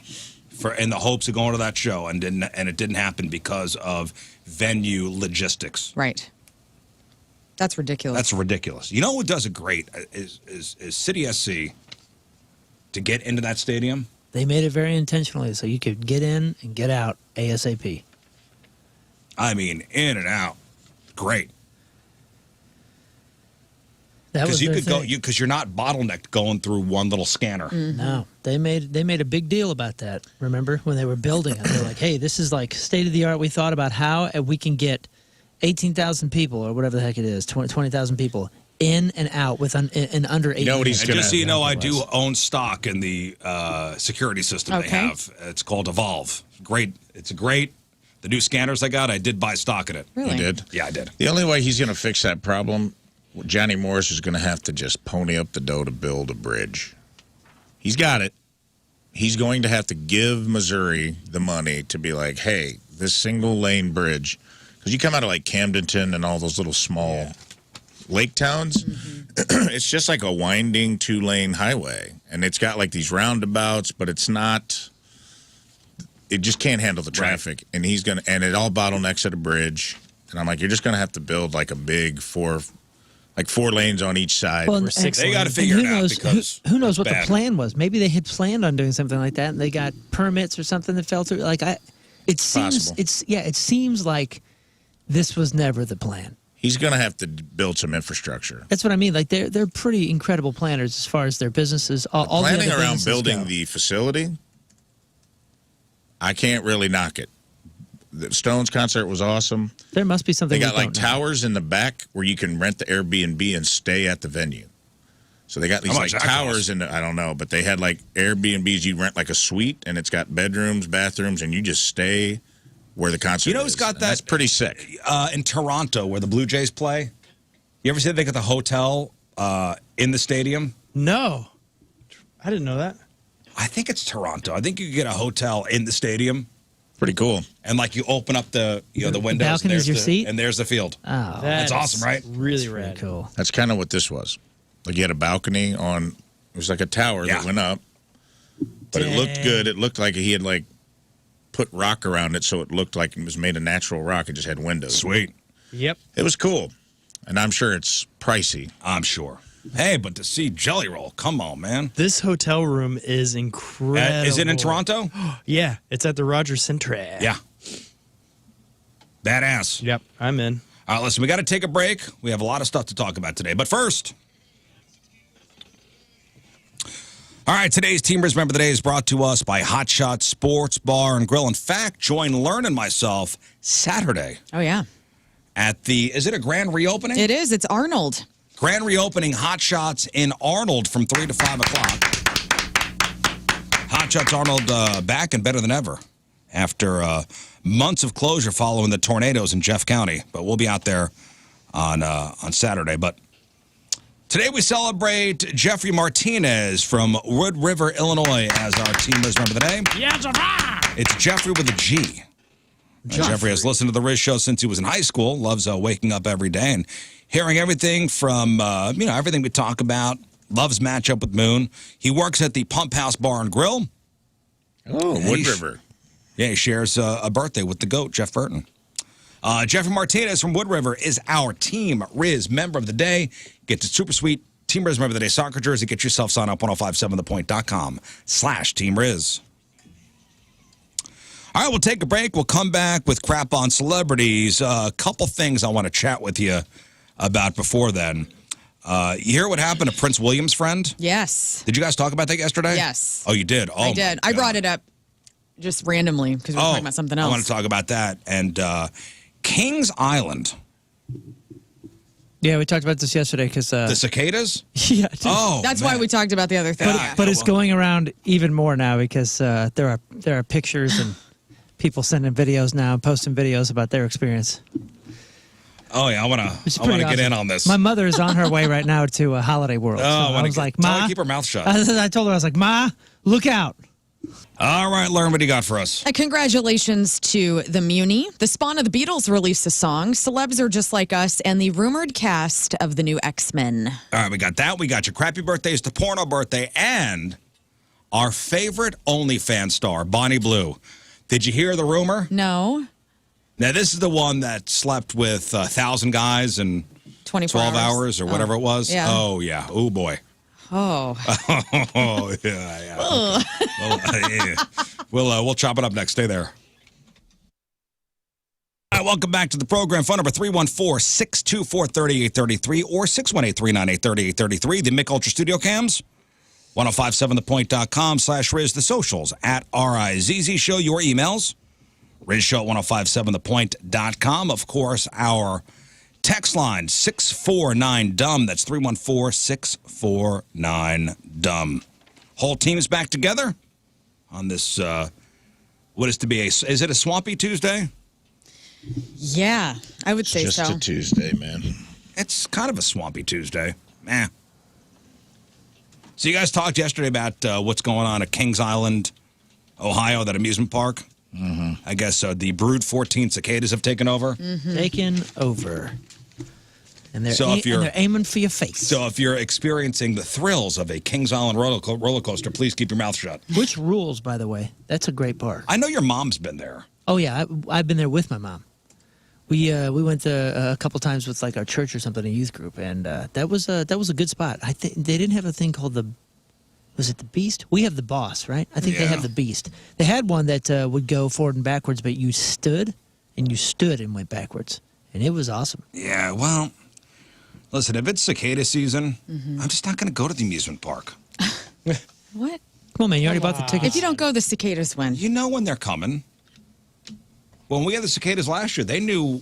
in the hopes of going to that show, and it didn't happen because of venue logistics. Right. That's ridiculous. That's ridiculous. You know what does it great is City SC to get into that stadium. They made it very intentionally so you could get in and get out ASAP. I mean, in and out, great. Because you could go, because you're not bottlenecked going through one little scanner. Mm-hmm. No, they made a big deal about that. Remember when they were building it? They're like, "Hey, this is like state of the art." We thought about how we can get 18,000 people or whatever the heck it is, 20,000 people in and out in under 8 minutes. And just so you know, I do own stock in the security system they have. It's called Evolve. Great. It's great. The new scanners I got, I did buy stock in it. Really? You did? Yeah, I did. The only way he's going to fix that problem Johnny Morris is going to have to just pony up the dough to build a bridge. He's got it. He's going to have to give Missouri the money to be like, hey, this single-lane bridge, because you come out of like Camdenton and all those little small lake towns, it's just like a winding 2-lane highway. And it's got like these roundabouts, but it's not, it just can't handle the traffic. And he's going to, and it all bottlenecks at a bridge. And I'm like, you're just going to have to build like a big 4 lanes on each side. Well, or 6 They lanes. got to figure it out because who knows what bad. the plan was? Maybe they had planned on doing something like that, and they got permits or something that fell through. Like it seems, Possible. it seems like this was never the plan. He's going to have to build some infrastructure. That's what I mean. Like they're pretty incredible planners as far as their businesses. All the Planning other around businesses building go. the facility, I can't really knock it. The Stones concert was awesome. There must be something. They got we like don't know. towers in the back where you can rent the Airbnb and stay at the venue. So they got these How like much that towers cost? in the, I don't know, but they had like Airbnbs. You rent like a suite and it's got bedrooms, bathrooms, and you just stay where the concert You know is. who's got And that? That's pretty sick. In Toronto, where the Blue Jays play. You ever see they got the hotel in the stadium? No, I didn't know that. I think it's Toronto. I think you could get a hotel in the stadium, Pretty cool. and like you open up the the windows. balcony's there's your the- seat? and there's the field. Oh, That's awesome, right? Really pretty rad. cool. That's kind of what this was. Like you had a balcony on, it was like a tower Yeah. that went up, but it looked Dang. good. It looked like he had like put rock around it so it looked like it was made of natural rock. It just had windows. Sweet. Yep. It was cool. And I'm sure it's pricey. I'm sure. Hey, but to see Jelly Roll, come on, man. This hotel room is incredible. Is it in Toronto? Yeah, it's at the Rogers Centre. Yeah. Badass. Yep, I'm in. All right, listen, we got to take a break. We have a lot of stuff to talk about today. But first, all right, today's Team Rizz Member of the Day is brought to us by Hot Shot Sports Bar and Grill. In fact, join Lern and myself Saturday Oh, yeah. at the, is it a grand reopening? It is. It's Arnold. Grand reopening Hot Shots in Arnold from 3 to 5 o'clock. Hot Shots Arnold back and better than ever after months of closure following the tornadoes in Jeff County. But we'll be out there on Saturday. But today we celebrate Jeffrey Martinez from Wood River, Illinois as our Team Rizz Member of the Day. Yes, It's Jeffrey with a G. Jeffrey has listened to the Rizz Show since he was in high school, loves waking up every day and hearing everything from, everything we talk about, loves matchup with Moon. He works at the Pump House Bar and Grill. Oh, Wood River. Yeah, he shares a birthday with the GOAT, Jeff Burton. Jeffrey Martinez from Wood River is our Team Rizz Member of the Day. Get the super sweet Team Rizz Member of the Day soccer jersey. Get yourself signed up 1057thepoint.com/Team Rizz. All right, we'll take a break. We'll come back with Crap on Celebrities. A couple things I want to chat with you about before then. You hear what happened to Prince William's friend? Yes. Did you guys talk about that yesterday? Yes. Oh, you did? Oh, I did. I brought it up just randomly because we were talking about something else. I want to talk about that. And Kings Island, Yeah, we talked about this yesterday because the cicadas? yeah, Oh, That's why man. we talked about the other thing. Yeah. but it's going around even more now because there are pictures and people sending videos now, posting videos about their experience. Oh, yeah, I want It's to get pretty in awesome. on this. My mother is on her way right now to Holiday World. Oh, so I I wanna was like, tell her Ma, to keep her mouth shut. I told her, I was like, Ma, look out. All right, Lern, what do you got for us? Congratulations to the Muni. The Spawn of the Beatles released a song. Celebs Are Just Like Us and the rumored cast of the new X-Men. All right, we got that. We got your crappy birthdays to porno birthday and our favorite OnlyFans star, Bonnie Blue. Did you hear the rumor? No. Now, this is the one that slept with 1,000 guys in 24 12 hours or whatever it was. Yeah. Oh, yeah. Oh, boy. Oh. Oh, yeah. Well, yeah. We'll chop it up next. Stay there. All right, welcome back to the program. Phone number 314-624-3833 or 618-398-3833. The Mick Ultra Studio Cams. 1057thepoint.com/Rizz. The socials at RIZZ Show. Your emails. RizzShow at 1057thepoint.com. Of course, our text line 649-DUMB. That's 314-649-DUMB. Whole team is back together on this, what is to be is it a swampy Tuesday? Yeah, I would say Just so. a Tuesday, man. It's kind of a swampy Tuesday. So you guys talked yesterday about what's going on at Kings Island, Ohio, that amusement park. I guess the Brood 14 cicadas have taken over. Taken over. And they're, So if you're- and they're aiming for your face. So if you're experiencing the thrills of a Kings Island roller coaster, please keep your mouth shut. Which rules, by the way? That's a great park. I know your mom's been there. Oh yeah, I've been there with my mom. We went to a couple times with like our church or something, a youth group, and that was a good spot. I think they didn't have a thing called was it the Beast? We have the Boss, right? I think they have the Beast. They had one that would go forward and backwards, but you stood and went backwards, and it was awesome. Yeah, well, listen, if it's cicada season, I'm just not going to go to the amusement park. What? Come on, man, you already bought the tickets. If you don't go, the cicadas win. You know when they're coming. When we had the cicadas last year, they knew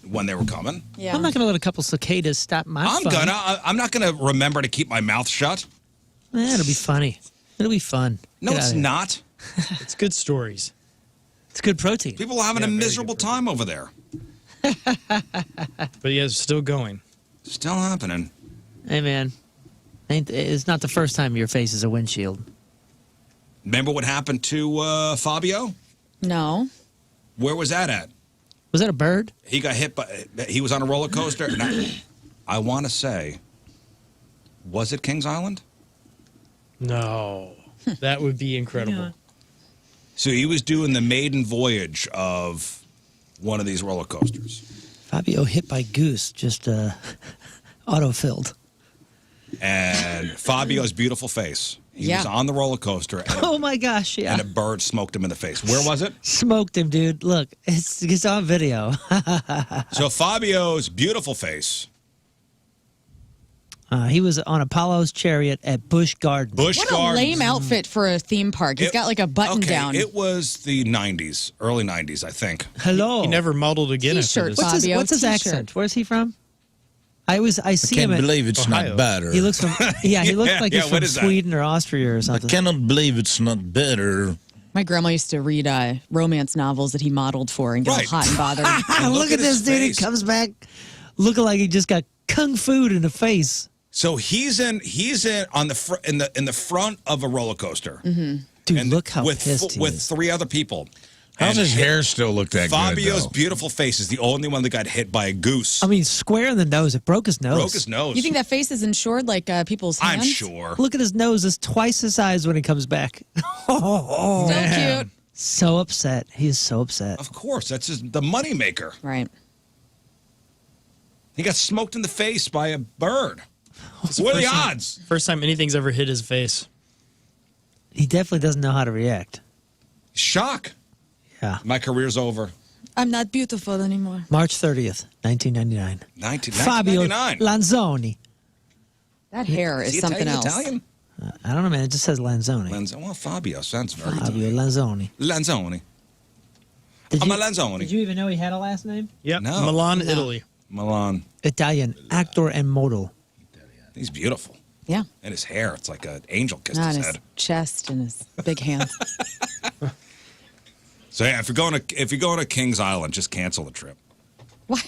when they were coming. Yeah. I'm not going to let a couple cicadas stop my I'm fun. I'm not gonna remember to keep my mouth shut. It'll be funny. It'll be fun. No, Get it's outta here. not. It's good stories. It's good protein. People are having a Yeah, very miserable good time over there. But yeah, it's still going. Still happening. Hey, man. It's not the first time your face is a windshield. Remember what happened to Fabio? No. Where was that at? Was that a bird? He got hit by. He was on a roller coaster. And I want to say, was it Kings Island? No. That would be incredible. Yeah. So he was doing the maiden voyage of one of these roller coasters. Fabio hit by goose, just auto-filled. And Fabio's beautiful face. He was on the roller coaster, and, Oh, my gosh, yeah. and a bird smoked him in the face. Where was it? Smoked him, dude. Look, it's on video. So Fabio's beautiful face. He was on Apollo's chariot at Busch Gardens. Busch What Gardens. a lame outfit for a theme park. He's got like a button okay, down. It was the 90s, early 90s, I think. Hello. He never modeled again after T-shirt. this. Fabio, What's his t-shirt. accent? Where's he from? I see him. Can't believe it's Ohio. not better. He looks from. Yeah, he looks like he's what from is that? Sweden or Austria or I something. cannot believe it's not better. My grandma used to read romance novels that he modeled for and get Right. all hot and bothered. And Look at his this dude. He face. comes back looking like he just got kung fu in the face. So he's in on the in the front of a roller coaster. Dude, And look how with pissed he with is. 3 other people. How's And his hair still look that Fabio's good, though? beautiful face is the only one that got hit by a goose. I mean, square in the nose. It broke his nose. Broke his nose. You think that face is insured like people's hands? I'm sure. Look at his nose. It's twice the size when he comes back. So cute. So upset. He is so upset. Of course, that's the moneymaker. Right. He got smoked in the face by a bird. What are the first time- odds? First time anything's ever hit his face. He definitely doesn't know how to react. Shock. Yeah. My career's over. I'm not beautiful anymore. March 30th, 1999. 1999. Fabio Lanzoni. That hair Is is he something Italian? else. Italian? I don't know, man. It just says Lanzoni. Well, Fabio sounds very Fabio Italian. Lanzoni. Lanzoni. Did I'm you, a Lanzoni. did you even know he had a last name? Yep. No. Milan, No. Italy. Milan. Italian, actor and model. He's beautiful. Yeah. And his hair, it's like an angel kissed Not his his head. chest and his big hands. So yeah, if you're going to Kings Island, just cancel the trip. What?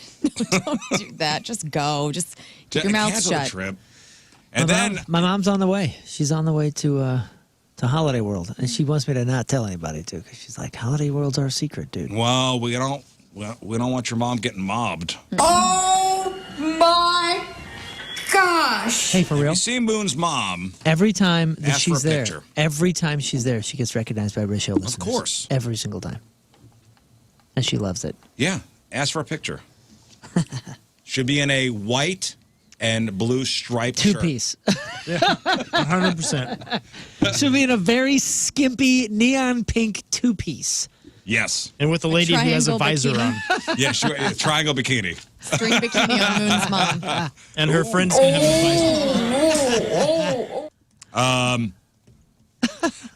No, don't do that. Just go. Just keep your mouth cancel shut. the trip. And then my mom's on the way. She's on the way to Holiday World, and she wants me to not tell anybody too, because she's like, Holiday World's our secret, dude. well, we don't want your mom getting mobbed. Oh my gosh. Hey, for real? You see Moon's mom. Every time that Ask for she's a there, picture. every time she's there, she gets recognized by Rizz Show listeners. course. Every single time. And she loves it. Yeah, ask for a picture. Should be in a white and blue striped shirt. Two-piece. 100%. Should be in a very skimpy neon pink two-piece. Yes. And with a lady who has a triangle visor bikini. on. Yeah, sure. Triangle bikini. String bikini on Moon's mom. And her friend's going to have a visor.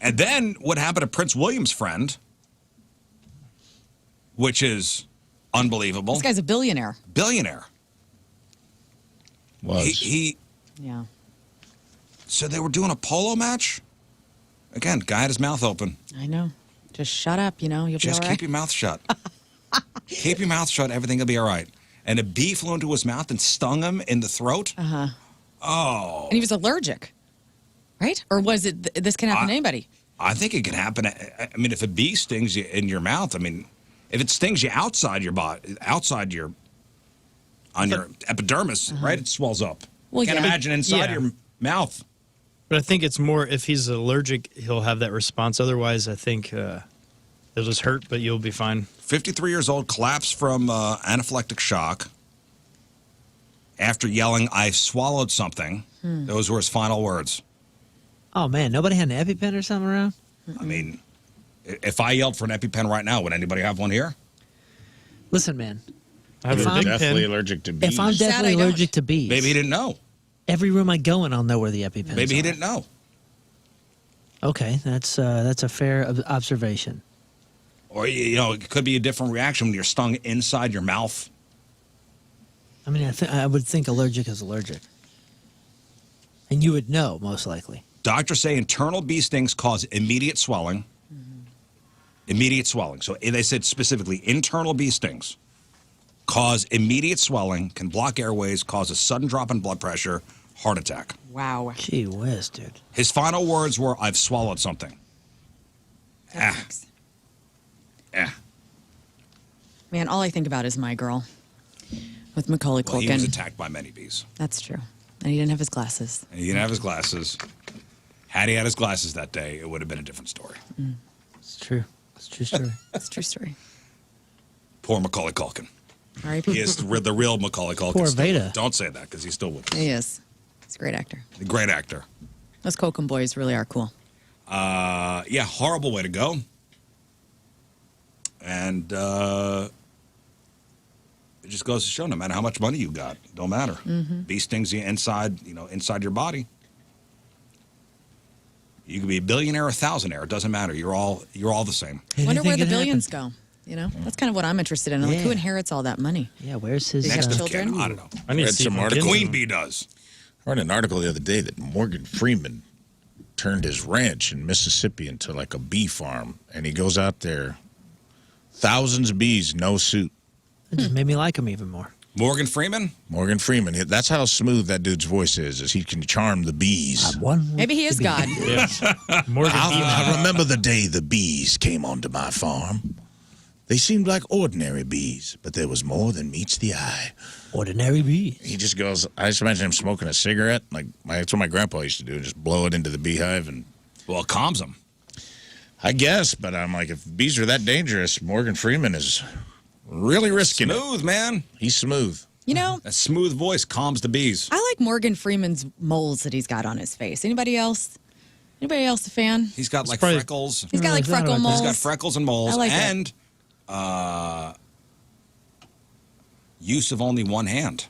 And then what happened to Prince William's friend, which is unbelievable. This guy's a billionaire. Billionaire. Was. He Yeah. so they were doing a polo match. Again, guy had his mouth open. I know. Just shut up, you'll be Just all keep right. your mouth shut. Keep your mouth shut. Everything will be all right. and a bee flew into his mouth and stung him in the throat. Oh. And he was allergic, right? Or was it this can happen to anybody? I think it can happen. I mean, if a bee stings you in your mouth, I mean, if it stings you outside your body, on your epidermis, right? It swells up. Well, Can't yeah. imagine inside Yeah. your mouth. But I think it's more if he's allergic, he'll have that response. Otherwise, I think it'll just hurt, but you'll be fine. 53 years old, collapsed from anaphylactic shock after yelling, "I swallowed something." Those were his final words. Oh, man. Nobody had an EpiPen or something around? I mean, if I yelled for an EpiPen right now, would anybody have one here? Listen, man. I have If a I'm big Definitely pen. allergic to bees. If I'm Sad definitely I don't. allergic to bees, Maybe he didn't know. every room I go in, I'll know where the EpiPens Maybe he are. didn't know. Okay, that's a fair observation. Or, you know, it could be a different reaction when you're stung inside your mouth. I mean, I would think allergic is allergic. And you would know, most likely. Doctors say internal bee stings cause immediate swelling. Immediate swelling. So they said specifically internal bee stings cause immediate swelling, can block airways, cause a sudden drop in blood pressure, heart attack. Wow. Gee whiz, dude. His final words were, "I've swallowed something." Man, all I think about is My Girl with Macaulay Well, he was Culkin. attacked by many bees. That's true. And he didn't have his glasses. And he didn't have his glasses. Had he had his glasses that day, it would have been a different story. It's true. It's a true story. It's a true story. Poor Macaulay Culkin. R.I.P. He is the real Macaulay Culkin. Poor still. Veda. Don't say that because he's still with us. He is. He's a great actor. A great actor. Those Culkin boys really are cool. Yeah, horrible way to go. And it just goes to show, no matter how much money you got, don't matter. Bee stings you inside your body. You could be a billionaire or a thousandaire. It doesn't matter. You're all the same. Wonder where Anything the can billions happen. go. You know, that's kind of what I'm interested in. Like, who Yeah. inherits all that money? Yeah, where's his... Next Next to of kin, children? I don't know. I need Read to see some if my article. kids Queen know. bee does. I read an article the other day that Morgan Freeman turned his ranch in Mississippi into like a bee farm, and he goes out there, thousands of bees, no suit. It just made me like him even more. Morgan Freeman? Morgan Freeman, that's how smooth that dude's voice is he can charm the bees. Maybe he is God. Morgan I remember the day the bees came onto my farm. They seemed like ordinary bees, but there was more than meets the eye. Ordinary bees. He just goes, I just imagine him smoking a cigarette. That's what my grandpa used to do, just blow it into the beehive. And Well, it calms them. I guess, but I'm like, if bees are that dangerous, Morgan Freeman is really risking it. Smooth, man. He's smooth. You know, A smooth voice calms the bees. I like Morgan Freeman's moles that he's got on his face. Anybody else? Anybody else a fan? He's got like probably- freckles. He's got like Is that freckle about that? moles. He's got freckles and moles, I like it. and use of only one hand.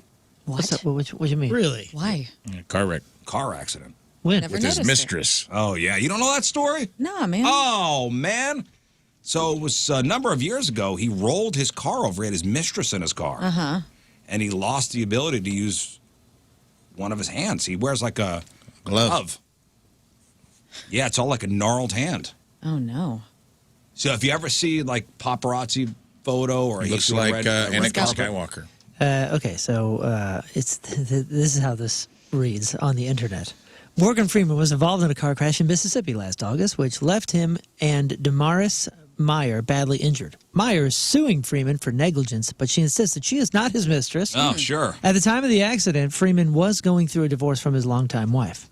What's What? up? What do you mean? Really? Why? Car wreck Car accident. When? Never with his noticed it. mistress. Oh yeah, you don't know that story? Nah, man. Oh man. So it was a number of years ago. He rolled his car over. He had his mistress in his car, and he lost the ability to use one of his hands. He wears like a glove. Yeah, it's all like a gnarled hand. Oh no. So if you ever see like paparazzi photo or He looks see a like red Anakin carpet- Skywalker. Okay, so this is how this reads on the internet. Morgan Freeman was involved in a car crash in Mississippi last August, which left him and Damaris Meyer badly injured. Meyer is suing Freeman for negligence, but she insists that she is not his mistress. Oh, sure. At the time of the accident, Freeman was going through a divorce from his longtime wife.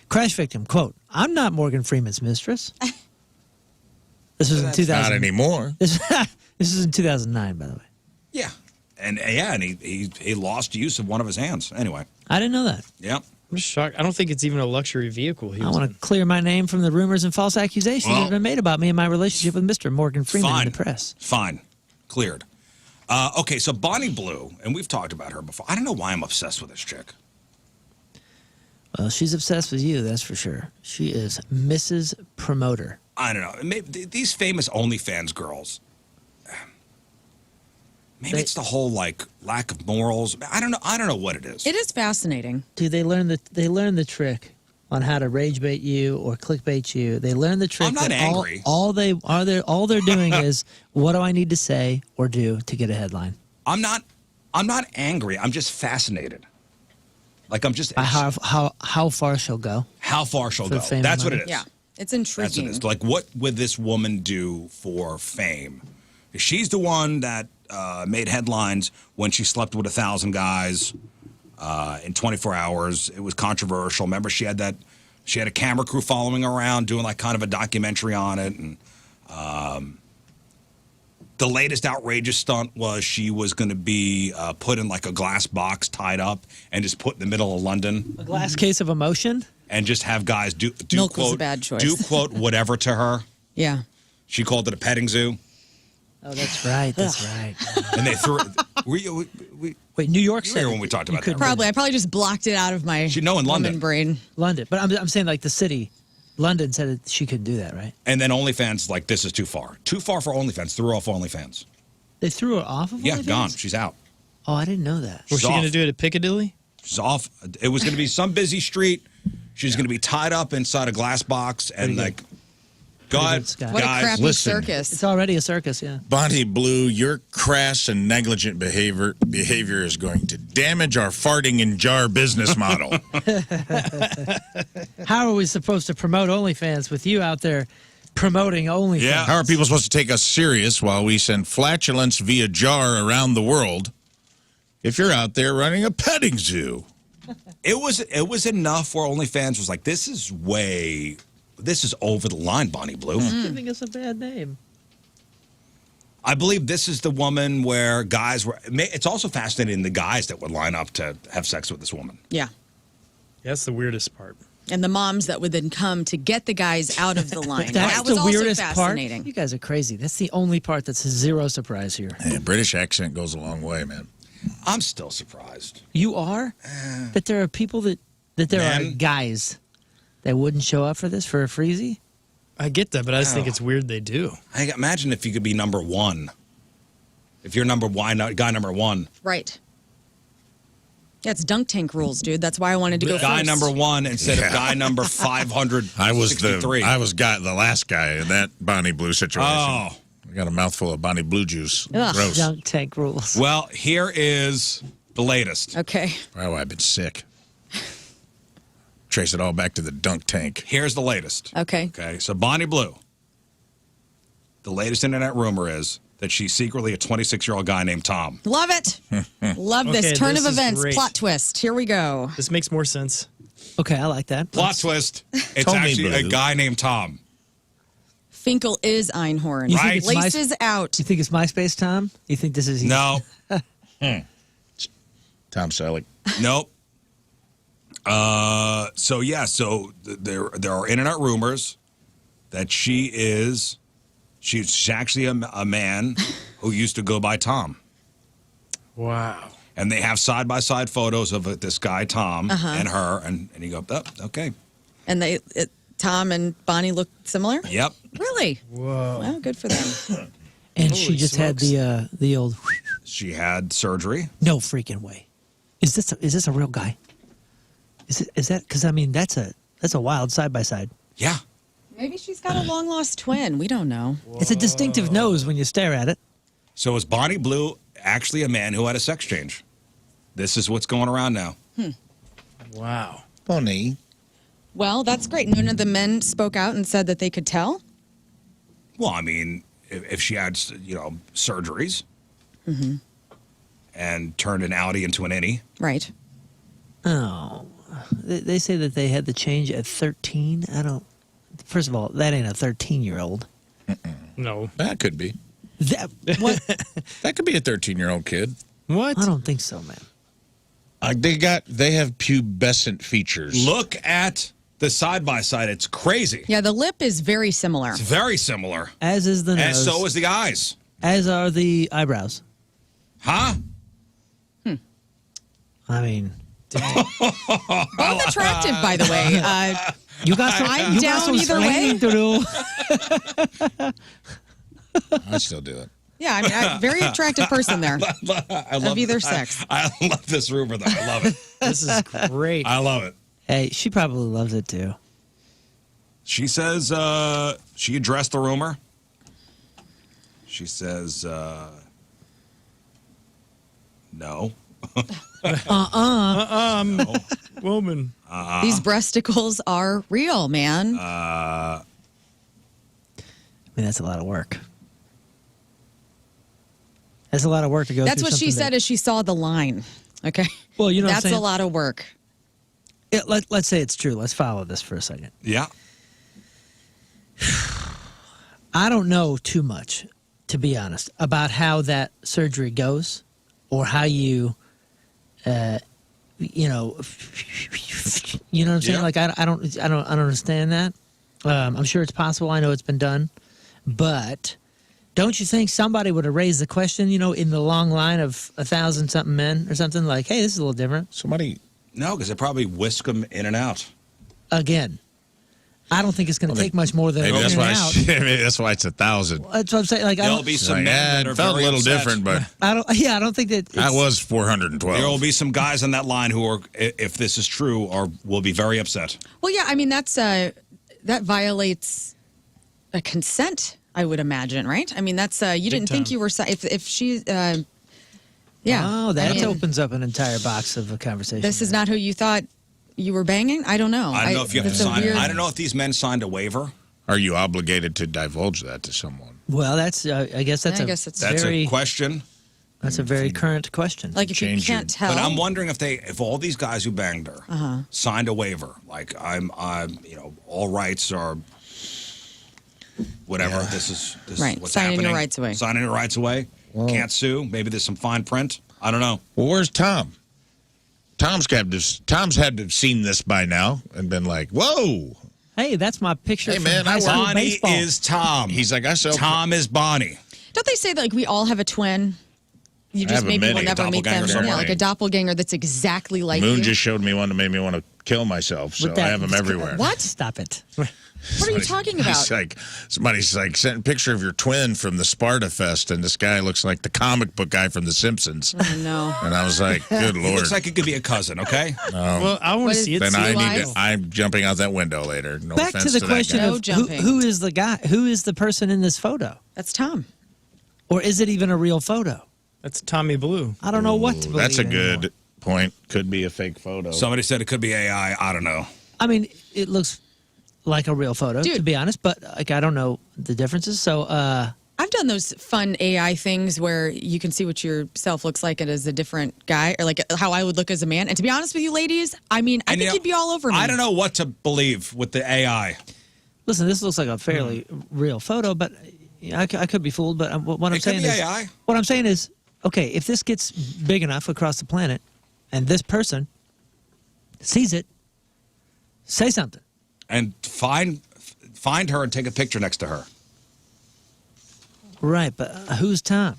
Crash victim, quote, "I'm not Morgan Freeman's mistress." This was in 2000. Not anymore. This is in 2009, by the way. Yeah. And he lost use of one of his hands. Anyway. I didn't know that. Yep. I'm shocked. I don't think it's even a luxury vehicle. He I was want in. to clear my name from the rumors and false accusations that Well, have been made about me and my relationship with Mr. Morgan Freeman Fine. in the press. Fine. Cleared. Okay, so Bonnie Blue, and we've talked about her before. I don't know why I'm obsessed with this chick. Well, she's obsessed with you, that's for sure. She is Mrs. Promoter. I don't know. Maybe these famous OnlyFans girls. Maybe it's the whole like lack of morals. I don't know. I don't know what it is. It is fascinating. Dude, they learn the trick on how to rage bait you or clickbait you. They learn the trick. I'm not that angry. All they're doing is, what do I need to say or do to get a headline? I'm not I'm not angry. I'm just fascinated. Like I'm just How far she'll go. how far she'll For go. fame and That's what money? it is. Yeah, it's That's what intriguing. it is. Like, what would this woman do for fame? She's the one that made headlines when she slept with 1,000 guys in 24 hours. It was controversial. Remember, she had a camera crew following her around, doing like kind of a documentary on it. And the latest outrageous stunt was she was going to be put in like a glass box, tied up, and just put in the middle of London. A glass case of emotion. And just have guys do Milk quote, was a bad choice. do quote whatever to her. Yeah. She called it a petting zoo, Oh, that's right. That's right. and they threw. Wait, New York You said were here when we talked about that, couldn't- Probably. I probably just blocked it out of my She- no, in London. woman brain. London, but I'm saying like the city. London said that she couldn't do that, right? And then OnlyFans like this is too far for OnlyFans. Threw her off OnlyFans. They threw her off of Yeah, OnlyFans? gone. She's out. Oh, I didn't know that. Was She's she going off. to do it at Piccadilly? She's off. It was going to be some busy street. She's going to be tied up inside a glass box and Pretty like, God, good, Scott. What guys, a crappy listen. circus. It's already a circus, yeah. Bonnie Blue, your crass and negligent behavior is going to damage our farting in jar business model. How are we supposed to promote OnlyFans with you out there promoting OnlyFans? Yeah. How are people supposed to take us serious while we send flatulence via jar around the world if you're out there running a petting zoo? it was enough where OnlyFans was like, this is over the line, Bonnie Blue. Giving us a bad name. I believe this is the woman where guys were. It's also fascinating the guys that would line up to have sex with this woman. Yeah. That's the weirdest part. And the moms that would then come to get the guys out of the line. That's that was the also weirdest part. fascinating. You guys are crazy. That's the only part that's zero surprise here. Yeah, British accent goes a long way, man. I'm still surprised. You are? That there are people that there are Men? guys that wouldn't show up for this for a freezy? I get that, but I just think it's weird they do. I imagine if you could be number one. If you're guy number one. Right. Yeah, it's dunk tank rules, dude. That's why I wanted to go Guy first. number one instead of guy number 563. I was the last guy in that Bonnie Blue situation. Oh. I got a mouthful of Bonnie Blue juice. Ugh. Gross. Dunk tank rules. Well, here is the latest. Okay. Wow, I've been sick. Trace it all back to the dunk tank. Here's the latest. Okay. Okay, so Bonnie Blue. The latest internet rumor is that she's secretly a 26-year-old guy named Tom. Love it. Love Okay, this. Turn this of is events. great. Plot twist. Here we go. This makes more sense. Okay, I like that. Plot twist. It's Tony actually a Blue. guy named Tom. Finkel is Einhorn. You think Right. it's Laces out. You think it's MySpace, Tom? You think this is No. Tom Selleck. Nope. So there are internet rumors that she's actually a man who used to go by Tom, Wow. and they have side by side photos of this guy Tom and her, and you go, oh, okay, And Tom and Bonnie look similar? yep. Really? Whoa. Well, good for them. And she Holy just had the old She had surgery. no freaking way. Is this a real guy? Is that because I mean that's a wild side by side. Yeah. Maybe she's got a long lost twin. We don't know. It's a distinctive nose when you stare at it. So is Bonnie Blue actually a man who had a sex change? This is what's going around now. Wow. Bonnie. Well, that's great. None of the men spoke out and said that they could tell. Well, I mean, if she had, surgeries and turned an Audi into an innie. Right. Oh, they say that they had the change at 13. I don't. First of all, that ain't a 13-year-old. No. That could be. That what? That could be a 13-year-old kid. What? I don't think so, man. They have pubescent features. Look at the side by side. It's crazy. Yeah, the lip is very similar. It's very similar. As is the nose. And so is the eyes. As are the eyebrows. Huh? I mean, Both attractive, by the way. you got some. I'm you down got some either way. explaining to do. I still do it. Yeah, I mean, very attractive person there. I love Of either sex. I love this rumor, though. I love it. This is great. I love it. Hey, she probably loves it too. She says she addressed the rumor. She says No. Woman. These breasticles are real, man. I mean, that's a lot of work. That's a lot of work to go That's through what she something said as she saw the line. Okay. Well, you know what I'm that's a saying? lot of work. Let's say it's true. Let's follow this for a second. Yeah. I don't know too much, to be honest, about how that surgery goes, or how you, you know what I'm saying? Yeah. Like I don't understand that. I'm sure it's possible. I know it's been done, but don't you think somebody would have raised the question? You know, in the long line of 1,000-something men or something, like, hey, this is a little different. Somebody. No, because they probably whisk them in and out. Again, I don't think it's going to take much more than Maybe in that's and why. out. Maybe that's why it's 1,000. That's what I'm saying. Like, There'll be some Like, men that are it felt a very little upset. different, but I don't think that. I was 412. There will be some guys on that line who are, if this is true, will be very upset. Well, yeah, I mean, that violates a consent, I would imagine, right? I mean, that's, you didn't think time. you were, if she, yeah. Oh, that I mean, opens up an entire box of a conversation. This is not who you thought you were banging? I don't know. I don't know if you have to that's a sign. weird- I don't know if these men signed a waiver. Are you obligated to divulge that to someone? Well, that's. I guess that's That's very. a question. That's a very current question. Like, if you Change can't tell. But I'm wondering if all these guys who banged her signed a waiver, like I'm, all rights are whatever. Yeah. This is Right. what's Signing your happening. rights away. Signing your rights away. Can't sue. Maybe there's some fine print. I don't know. Well, where's Tom? Tom's had to have seen this by now and been like, "Whoa!" Hey, that's my picture. Hey, from man, high school Bonnie baseball. is Tom. He's like, "I saw Tom is Bonnie. Don't they say that, like, we all have a twin? You I just have a maybe will mini never meet them. doppelganger Yeah, somewhere. like a doppelganger that's exactly like Moon you. just showed me one that made me want to kill myself, so With that- I have them everywhere." What? Stop it. What are you talking about? It's like somebody's like sent a picture of your twin from the Sparta Fest, and this guy looks like the comic book guy from The Simpsons. Oh, no. And I was like, "Good It lord!" looks like it could be a cousin. Okay. Well, I want What to is- see it. Then I Blue need eyes? to. I'm jumping out that window later. No Back offense to the that question guy. No of who, jumping. who is the guy? Who is the person in this photo? That's Tom. Or is it even a real photo? That's Tommy Blue. I don't know what to believe. That's a anymore. good point. Could be a fake photo. Somebody said it could be AI. I don't know. I mean, it looks like a real photo, to Dude. be honest, but like I don't know the differences. So, I've done those fun AI things where you can see what yourself looks like as a different guy, or like how I would look as a man. And to be honest with you, ladies, I mean, I And, think you know, you'd be all over me. I don't know what to believe with the AI. listen, this looks like a fairly real photo, but I could be fooled. But what I'm It could saying be is, AI. what I'm saying is, okay, if this gets big enough across the planet, and this person sees it, say something. And find her and take a picture next to her. Right, but who's Tom?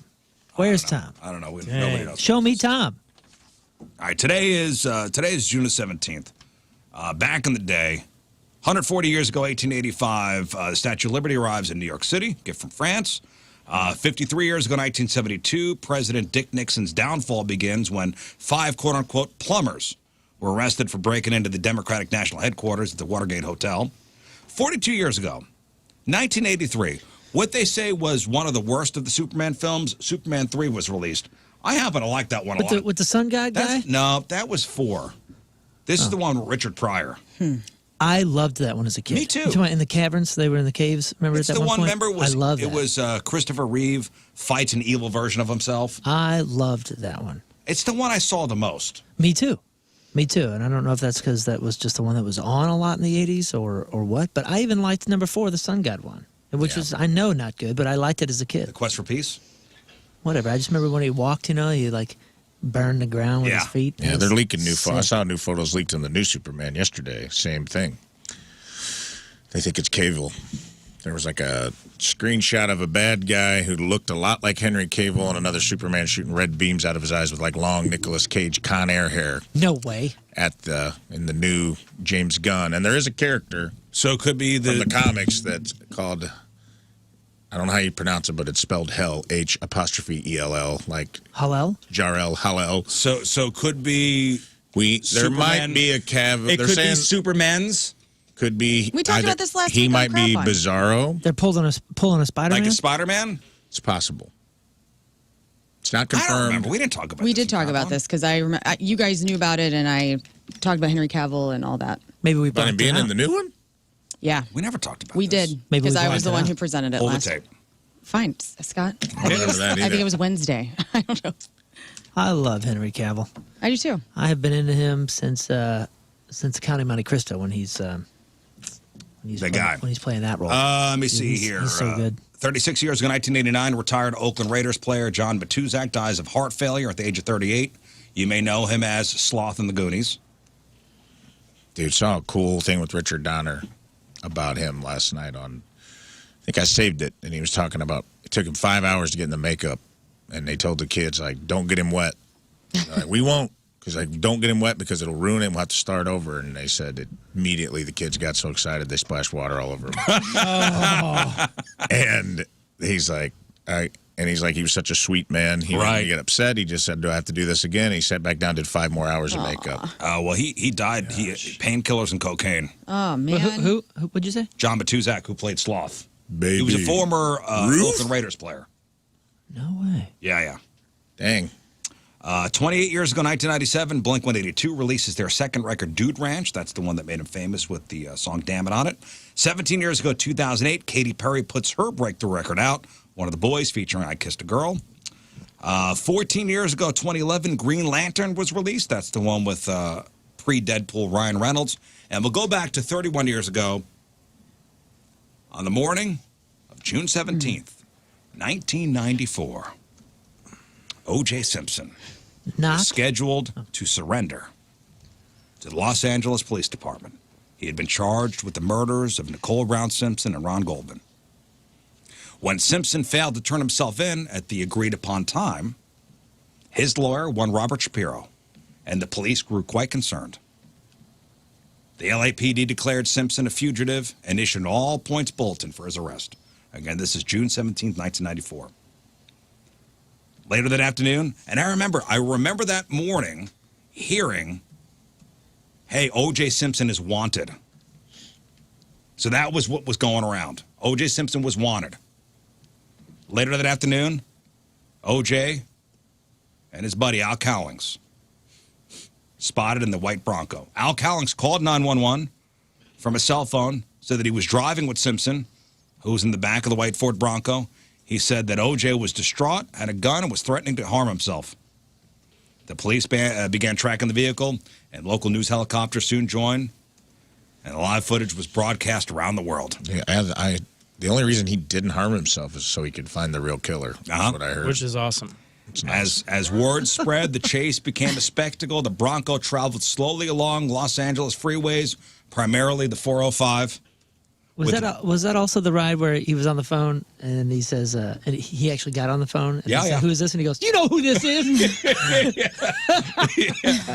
Where's Tom? I don't know. Nobody knows. Show me Tom. All right, today is June the 17th. Back in the day, 140 years ago, 1885, the Statue of Liberty arrives in New York City, gift from France. 53 years ago, 1972, President Dick Nixon's downfall begins when 5 quote-unquote plumbers were arrested for breaking into the Democratic National Headquarters at the Watergate Hotel. 42 years ago, 1983, what they say was one of the worst of the Superman films, Superman 3 was released. I happen to like that one a lot. With the sun god guy? No, that was 4. This is the one with Richard Pryor. I loved that one as a kid. Me too. You talking about in the caverns? They were in the caves. Remember It's at that the one one. point? Remember, I love that. it was Christopher Reeve fights an evil version of himself. I loved that one. It's the one I saw the most. Me too. Me too. And I don't know if that's because that was just the one that was on a lot in the 80s or what. But I even liked number 4, the sun god one, which was, I know, not good, but I liked it as a The kid. Quest for Peace. Whatever. I just remember when he walked, he like burned the ground with his feet. Yeah, It they're was leaking new photos. I sick. saw new photos leaked in the new Superman yesterday. Same thing. They think it's Cavill. There was like a screenshot of a bad guy who looked a lot like Henry Cavill and another Superman shooting red beams out of his eyes with like long Nicolas Cage Con Air hair No way. in the new James Gunn. And there is a character So it could be from the comics that's called, I don't know how you pronounce it, but it's spelled Hell, H''ELL, like Hallel? Jarel Hallel. So could be. There Superman. might be a Cavill. It They're could saying be Superman's, could be. We talked either- about this last He week on might be Crowdfund. Bizarro. They're pulling a Spider-Man? like a Spider-Man. It's possible. It's not I don't confirmed. remember. We didn't talk about We this. did talk about this because you guys knew about it, and I talked about Henry Cavill and all that. Maybe we About him bumped being it in out. the new one? Yeah, We never talked about we this. did Maybe because we I blocked was the it one out. who presented it Hold the last. tape. Fine, Scott. I don't remember that I think either. it was Wednesday. I don't know. I love Henry Cavill. I do too. I have been into him since Counting Monte Cristo when he's The playing, guy. when he's playing that role. Let me see He's- here. he's so good. 36 years ago, 1989, retired Oakland Raiders player John Matuzak dies of heart failure at the age of 38. You may know him as Sloth in the Goonies. Dude, saw a cool thing with Richard Donner about him last night on, I think I saved it, and he was talking about, it took him 5 hours to get in the makeup, and they told the kids, like, don't get him wet. Like, we won't, because, like, don't get him wet because it'll ruin him, we'll have to start over, and they said that immediately the kids got so excited they splashed water all over him. And he's like, he was such a sweet man. He Right. didn't get upset. He just said, do I have to do this again? He sat back down, did 5 more hours of makeup. Well, he died. He painkillers and cocaine. Oh man. Who what'd you say? John Matuzak, who played Sloth. Baby. He was a former Ruth? Oakland Raiders player. No way. Yeah. Dang. 28 years ago, 1997, Blink-182 releases their second record, Dude Ranch. That's the one that made him famous with the song Damn It on it. 17 years ago, 2008, Katy Perry puts her breakthrough record out, One of the Boys, featuring I Kissed a Girl. 14 years ago, 2011, Green Lantern was released. That's the one with pre-Deadpool Ryan Reynolds. And we'll go back to 31 years ago, on the morning of June 17th, 1994. OJ Simpson Not is scheduled to surrender to the Los Angeles Police Department. He had been charged with the murders of Nicole Brown Simpson and Ron Goldman. When Simpson failed to turn himself in at the agreed-upon time, his lawyer, one Robert Shapiro, and the police grew quite concerned. The LAPD declared Simpson a fugitive and issued an all-points bulletin for his arrest. Again, this is June 17, 1994. Later that afternoon, and I remember that morning hearing, hey, O.J. Simpson is wanted. So that was what was going around. O.J. Simpson was wanted. Later that afternoon, O.J. and his buddy Al Cowlings spotted in the white Bronco. Al Cowlings called 911 from a cell phone, said that he was driving with Simpson, who was in the back of the white Ford Bronco. He said that O.J. was distraught, had a gun, and was threatening to harm himself. The police began tracking the vehicle, and local news helicopters soon joined, and the live footage was broadcast around the world. Yeah, the only reason he didn't harm himself is so he could find the real killer. That's what I heard. Which is awesome. It's nice. As word spread, the chase became a spectacle. The Bronco traveled slowly along Los Angeles freeways, primarily the 405. Was that also the ride where he was on the phone and he says and he actually got on the phone and Yeah, he said, yeah. who is this? And he goes, you know who this is?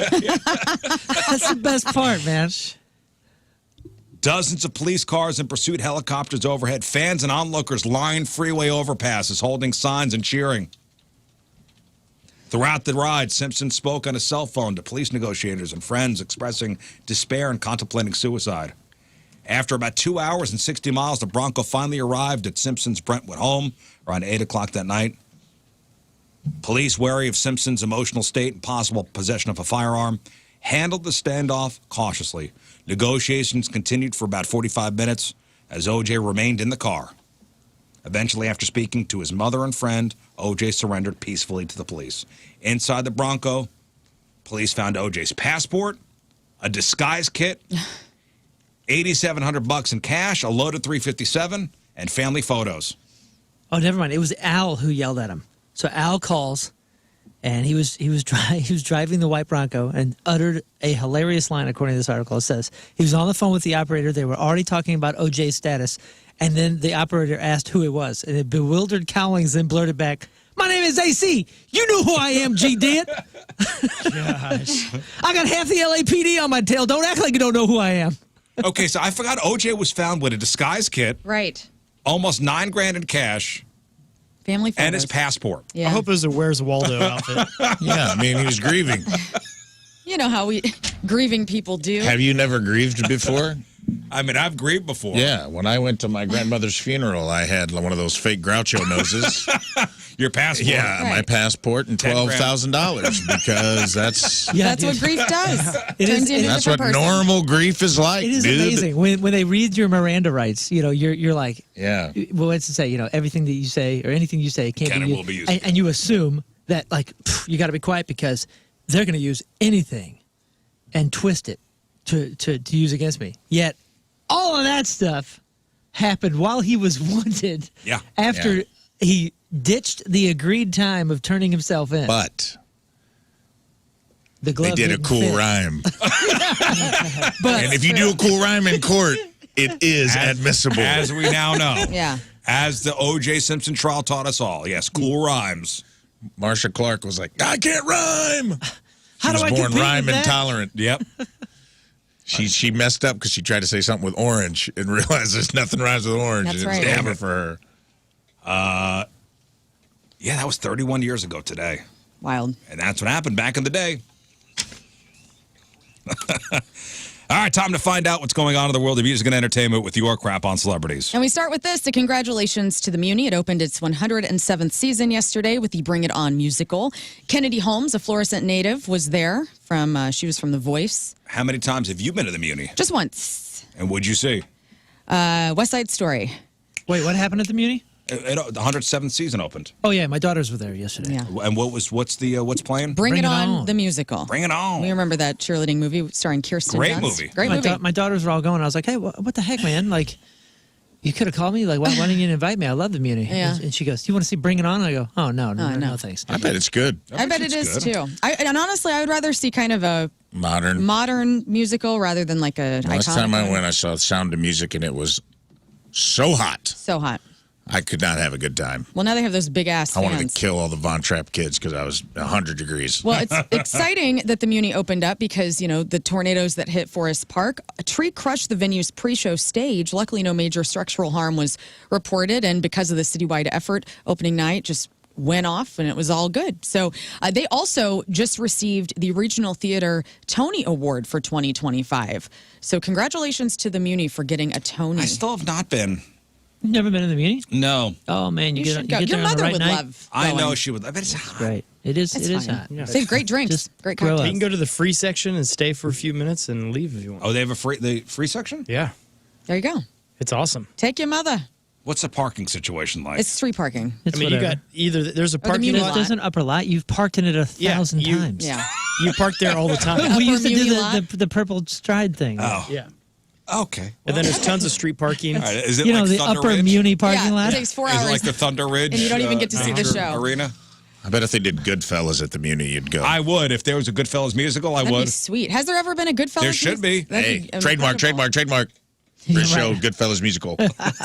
That's the best part, man. Dozens of police cars and pursuit helicopters overhead. Fans and onlookers lined freeway overpasses, holding signs and cheering. Throughout the ride, Simpson spoke on his cell phone to police negotiators and friends, expressing despair and contemplating suicide. After about 2 hours and 60 miles, the Bronco finally arrived at Simpson's Brentwood home around 8 o'clock that night. Police, wary of Simpson's emotional state and possible possession of a firearm, handled the standoff cautiously. Negotiations continued for about 45 minutes as O.J. remained in the car. Eventually, after speaking to his mother and friend, O.J. surrendered peacefully to the police. Inside the Bronco, police found O.J.'s passport, a disguise kit, $8,700 in cash, a loaded .357, and family photos. Oh, never mind. It was Al who yelled at him. So Al calls, and he was driving the white Bronco and uttered a hilarious line, according to this article. It says he was on the phone with the operator. They were already talking about OJ's status, and then the operator asked who it was, and the bewildered Cowlings then blurted back, "My name is AC. You know who I am, G. Dent. Gosh. I got half the LAPD on my tail. Don't act like you don't know who I am." Okay, so I forgot O.J. was found with a disguise kit, Right. almost $9,000 in cash, Family photos. and his passport. Yeah. I hope it was a Where's Waldo outfit. Yeah, I mean, he was grieving. You know how we grieving people do. Have you never grieved before? I mean, I've grieved before. Yeah, when I went to my grandmother's funeral, I had one of those fake Groucho noses. Your passport. Yeah, my Right. passport and $12,000 because that's Yeah, That's what grief does. It Turns is- you into a that's what different person. normal grief is like. It is dude. amazing when they read your Miranda rights. You know, you're like, Yeah. well, what's it say? You know, everything that you say or anything you say can't Can be and used. will be used And you assume that like you got to be quiet because they're going to use anything and twist it to use against me. Yet all of that stuff happened while he was wanted. Yeah. After he ditched the agreed time of turning himself in. But the they glove did a didn't cool fit. rhyme. But And if you do a cool rhyme in court, it is admissible. As we now know. yeah. As the OJ Simpson trial taught us all. Yes, cool rhymes. Marsha Clark was like, I can't rhyme. She How was do I born compete rhyme with that? intolerant. Yep. She messed up because she tried to say something with orange and realized there's nothing rhymes with orange. That's and it was right. over for her. Yeah, that was 31 years ago today. Wild. And that's what happened back in the day. All right, time to find out what's going on in the world of music and entertainment with your crap on celebrities. And we start with this. The congratulations to the Muni. It opened its 107th season yesterday with the Bring It On musical. Kennedy Holmes, a Florissant native, was there. She was from The Voice. How many times have you been to the Muni? Just once. And what'd you see? West Side Story. Wait, what happened at the Muni? The 107th season opened. Oh yeah, my daughters were there yesterday. Yeah. And what's playing? Bring It On, the musical. Bring It On. We remember that cheerleading movie starring Kirsten Great Dunst. movie. Great My, movie. my daughters were all going. I was like, hey, what the heck, man? Like, you could have called me. Like, why didn't you invite me? I love the Muni. Yeah. And she goes, you want to see Bring It On? And I go, oh, no, no. thanks. I bet it's good. I bet it is good. too. And honestly, I would rather see kind of a Modern. modern musical rather than like a Last iconic time I one. went, I saw Sound of Music, and it was so hot. So hot. I could not have a good time. Well, now they have those big ass I fans. wanted to kill all the Von Trapp kids because I was 100 degrees. Well, it's exciting that the Muni opened up because, you know, the tornadoes that hit Forest Park, a tree crushed the venue's pre-show stage. Luckily, no major structural harm was reported. And because of the citywide effort, opening night just went off and it was all good. So they also just received the Regional Theater Tony Award for 2025. So congratulations to the Muni for getting a Tony. I still have not been. You've never been in the Muni? No. Oh, man, you you should get go. there Your on the mother right would night. love I going. know she would. I bet it's hot. Great. It is. It's It is fine. hot. They have great drinks, Just great grow up. cocktails. You can go to the free section and stay for a few minutes and leave if you want. Oh, they have the free section? Yeah, There you go. it's awesome. Take your mother. What's the parking situation like? It's street parking. It's I mean, whatever. you got either there's a the parking Muni lot. lot. There's an upper lot. You've parked in it 1,000 you- times. Yeah. You park there all the time. We used to do Muni lot? the purple stride thing. Oh, Yeah, okay. and then there's tons of street parking. All right, is it You know, like the Thunder upper Ridge? Muni parking Yeah, lot? it takes 4 Is hours. it like the Thunder Ridge? And you don't even get to see the nature show. Arena? I bet if they did Goodfellas at the Muni, you'd go. I would. If there was a Goodfellas musical, I That'd would. be sweet. Has there ever been a Goodfellas? There should be. That'd Hey, be trademark. Yeah, Rizz Show, right. Goodfellas musical.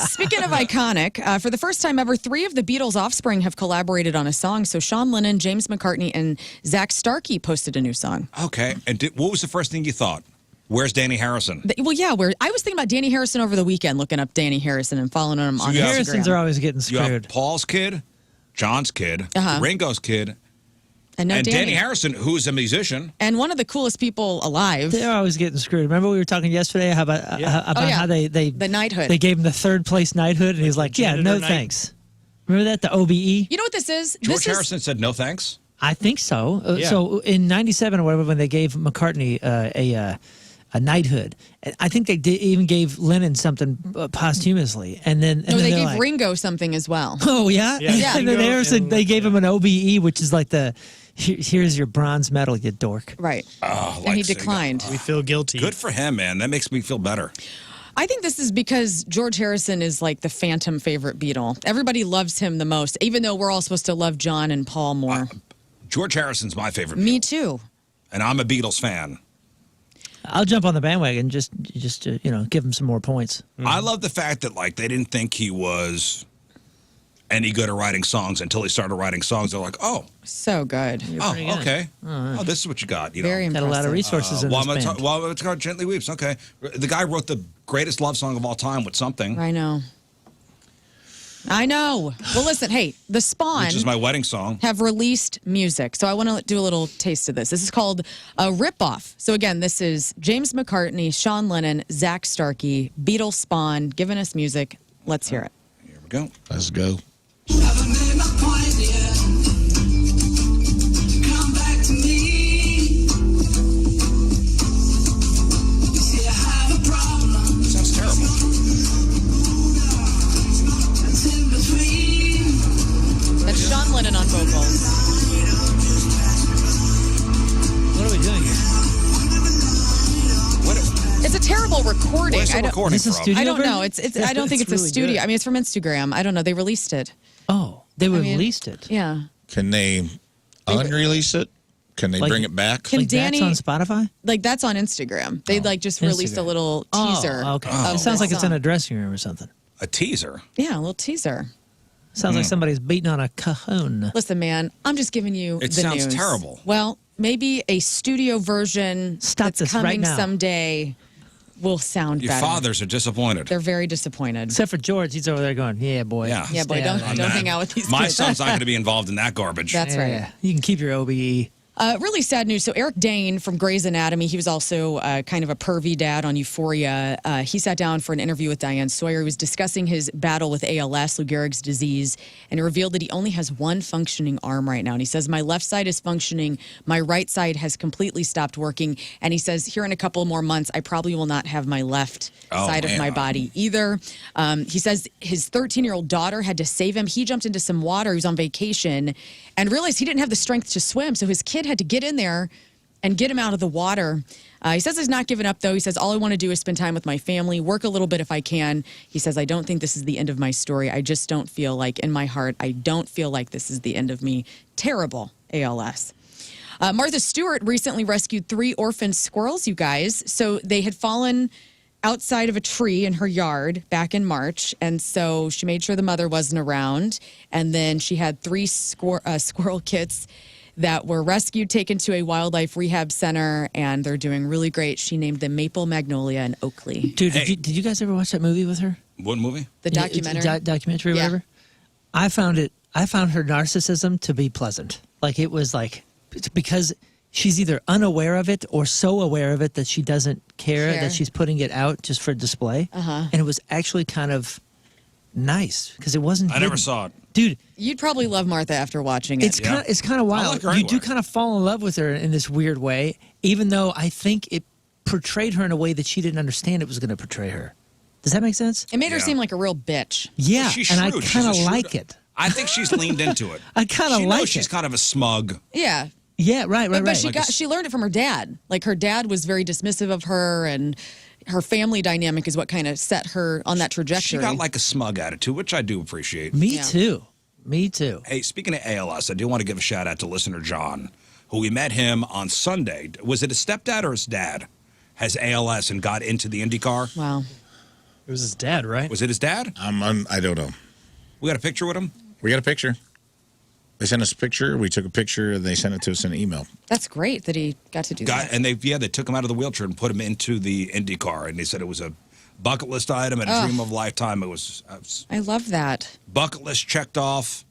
Speaking of iconic, for the first time ever, 3 of the Beatles' offspring have collaborated on a song. So Sean Lennon, James McCartney, and Zach Starkey posted a new song. Okay. And what was the first thing you thought? Where's Danny Harrison? Well, yeah, I was thinking about Danny Harrison over the weekend, looking up Danny Harrison and following him on you have- Harrisons Instagram. are always getting You have screwed. Paul's kid, John's kid, Ringo's kid, and no and Danny. Danny Harrison, who's a musician. And one of the coolest people alive. They're always getting screwed. Remember we were talking yesterday about how they The knighthood. They gave him the 3rd place knighthood, and he's like, "Yeah, no janitor knight. thanks." Remember that, the OBE? You know what this is? George This Harrison said no thanks. I think so. Yeah. So in '97 or whatever, when they gave McCartney a knighthood, I think they even gave Lennon something posthumously, and then No, they they're gave like, Ringo something as well. Oh yeah, Yeah. And then Ringo Harrison, and they gave him an OBE, which is like the here's your bronze medal, you dork. Right. Oh, And he like, declined. We feel guilty. Good for him, man. That makes me feel better. I think this is because George Harrison is like the phantom favorite Beatle. Everybody loves him the most, even though we're all supposed to love John and Paul more. George Harrison's my favorite. Me Beatle, too. and I'm a Beatles fan. I'll jump on the bandwagon, just give him some more points. I love the fact that like they didn't think he was any good at writing songs until he started writing songs. They're like, oh, So good. pretty good. okay. Oh, this is what you got. You Very know. Got a lot of impressive. resources in this band. While it's called Gently Weeps. Okay, the guy wrote the greatest love song of all time with something, I know. Well, listen, hey, the Spawn which is my wedding song. have released music. So I want to do a little taste of this. This is called a ripoff. So again, this is James McCartney, Sean Lennon, Zach Starkey, Beatles Spawn giving us music. Let's hear it. Here we go. Let's go. Haven't made my point yet. terrible recording. Where's the I don't, recording Is this from? studio I don't know. version? It's. I don't think it's a really studio. good. I mean, it's from Instagram. I don't know. They released it. Oh, they mean, released it. Yeah. Can they unrelease it? Can they Like- bring it back? Can Like Danny- that's on Spotify? Like that's on Instagram. They like just released a Instagram. little teaser. Oh, okay. of It sounds the like it's in song. a dressing room or something. A teaser. Yeah, a little teaser. Sounds like somebody's beating on a cajon. Listen, man, I'm just giving you It the sounds news. terrible. Well, maybe a studio version Stop that's this right coming now. someday will sound Your better. fathers are disappointed. They're very disappointed. Except for George, he's over there going, "Yeah, boy. Yeah. Yeah, boy, Stay out of don't that." hang out with these My kids. son's not going to be involved in that garbage. That's right. Yeah, you can keep your OBE. Really sad news. So Eric Dane from Grey's Anatomy, he was also kind of a pervy dad on Euphoria. He sat down for an interview with Diane Sawyer. He was discussing his battle with ALS, Lou Gehrig's disease, and he revealed that he only has one functioning arm right now. And he says, my left side is functioning. My right side has completely stopped working. And he says, here in a couple more months, I probably will not have my left side of man. my body either. He says his 13-year-old daughter had to save him. He jumped into some water. He was on vacation and realized he didn't have the strength to swim. So his kid had to get in there and get him out of the water. He says he's not giving up, though. He says, all I want to do is spend time with my family, work a little bit if I can. He says, I don't think this is the end of my story. I just don't feel like, in my heart, I don't feel like this is the end of me. Terrible ALS. Martha Stewart recently rescued 3 orphaned squirrels, you guys. So they had fallen outside of a tree in her yard back in March. And so she made sure the mother wasn't around. And then she had 3 squirrel kits that were rescued, taken to a wildlife rehab center, and they're doing really great. She named them Maple, Magnolia, and Oakley. Dude, Hey. did you guys ever watch that movie with her? What movie? The documentary. Documentary, Yeah. whatever. I found her narcissism to be pleasant. Like it was like, it's because she's either unaware of it or so aware of it that she doesn't care Care. that she's putting it out just for display. And it was actually kind of nice because it wasn't. I never hidden. saw it. Dude, You'd probably love Martha after watching it. it's kind of wild. like her You do anyway. kind of fall in love with her in this weird way, even though I think it portrayed her in a way that she didn't understand it was going to portray her. Does that make sense? It made her Yeah. seem like a real bitch. Yeah, She's and I shrewd. She's kind a of shrewd- like it. I think she's leaned into it. I kinda She knows like she's it. kind of a smug. Yeah. Yeah, right. But she Like got she learned it from her dad. Like her dad was very dismissive of her, and her family dynamic is what kind of set her on that She trajectory. got like a smug attitude, which I do appreciate. Me Yeah. too. Me too. Hey, speaking of ALS, I do want to give a shout out to listener John, who we met him on Sunday. Was it his stepdad or his dad? Has ALS and got into the IndyCar? Wow. It was his dad, right? Was it his dad? I don't know. We got a picture with him. We got a picture. They sent us a picture. We took a picture. And they sent it to us in an email. That's great that he got to do that. And they took him out of the wheelchair and put him into the IndyCar, and they said it was a bucket list item and a dream of a lifetime. It was I love that. bucket list checked off,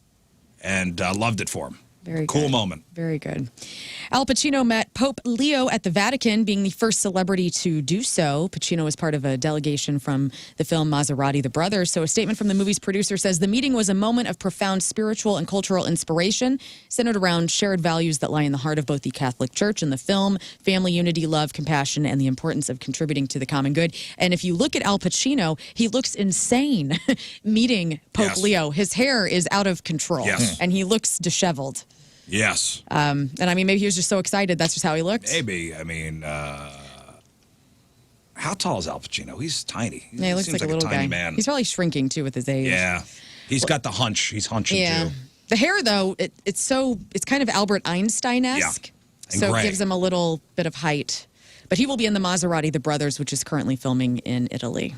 and loved it for him. Very cool good. moment. Very good. Al Pacino met Pope Leo at the Vatican, being the first celebrity to do so. Pacino was part of a delegation from the film Maserati, The Brothers. So a statement from the movie's producer says the meeting was a moment of profound spiritual and cultural inspiration, centered around shared values that lie in the heart of both the Catholic Church and the film: family, unity, love, compassion, and the importance of contributing to the common good. And if you look at Al Pacino, he looks insane meeting Pope Yes. Leo. His hair is out of control, Yes. and he looks disheveled. Yes. And I mean, maybe he was just so excited. That's just how he looked. Maybe. I mean, how tall is Al Pacino? He's tiny. Yeah, he looks seems like a little tiny guy. man. He's probably shrinking too with his age. Yeah. He's got the hunch. He's hunching Yeah. too. The hair, though, it's kind of Albert Einstein-esque. Yeah. And So gray. it gives him a little bit of height. But he will be in the Maserati, The Brothers, which is currently filming in Italy.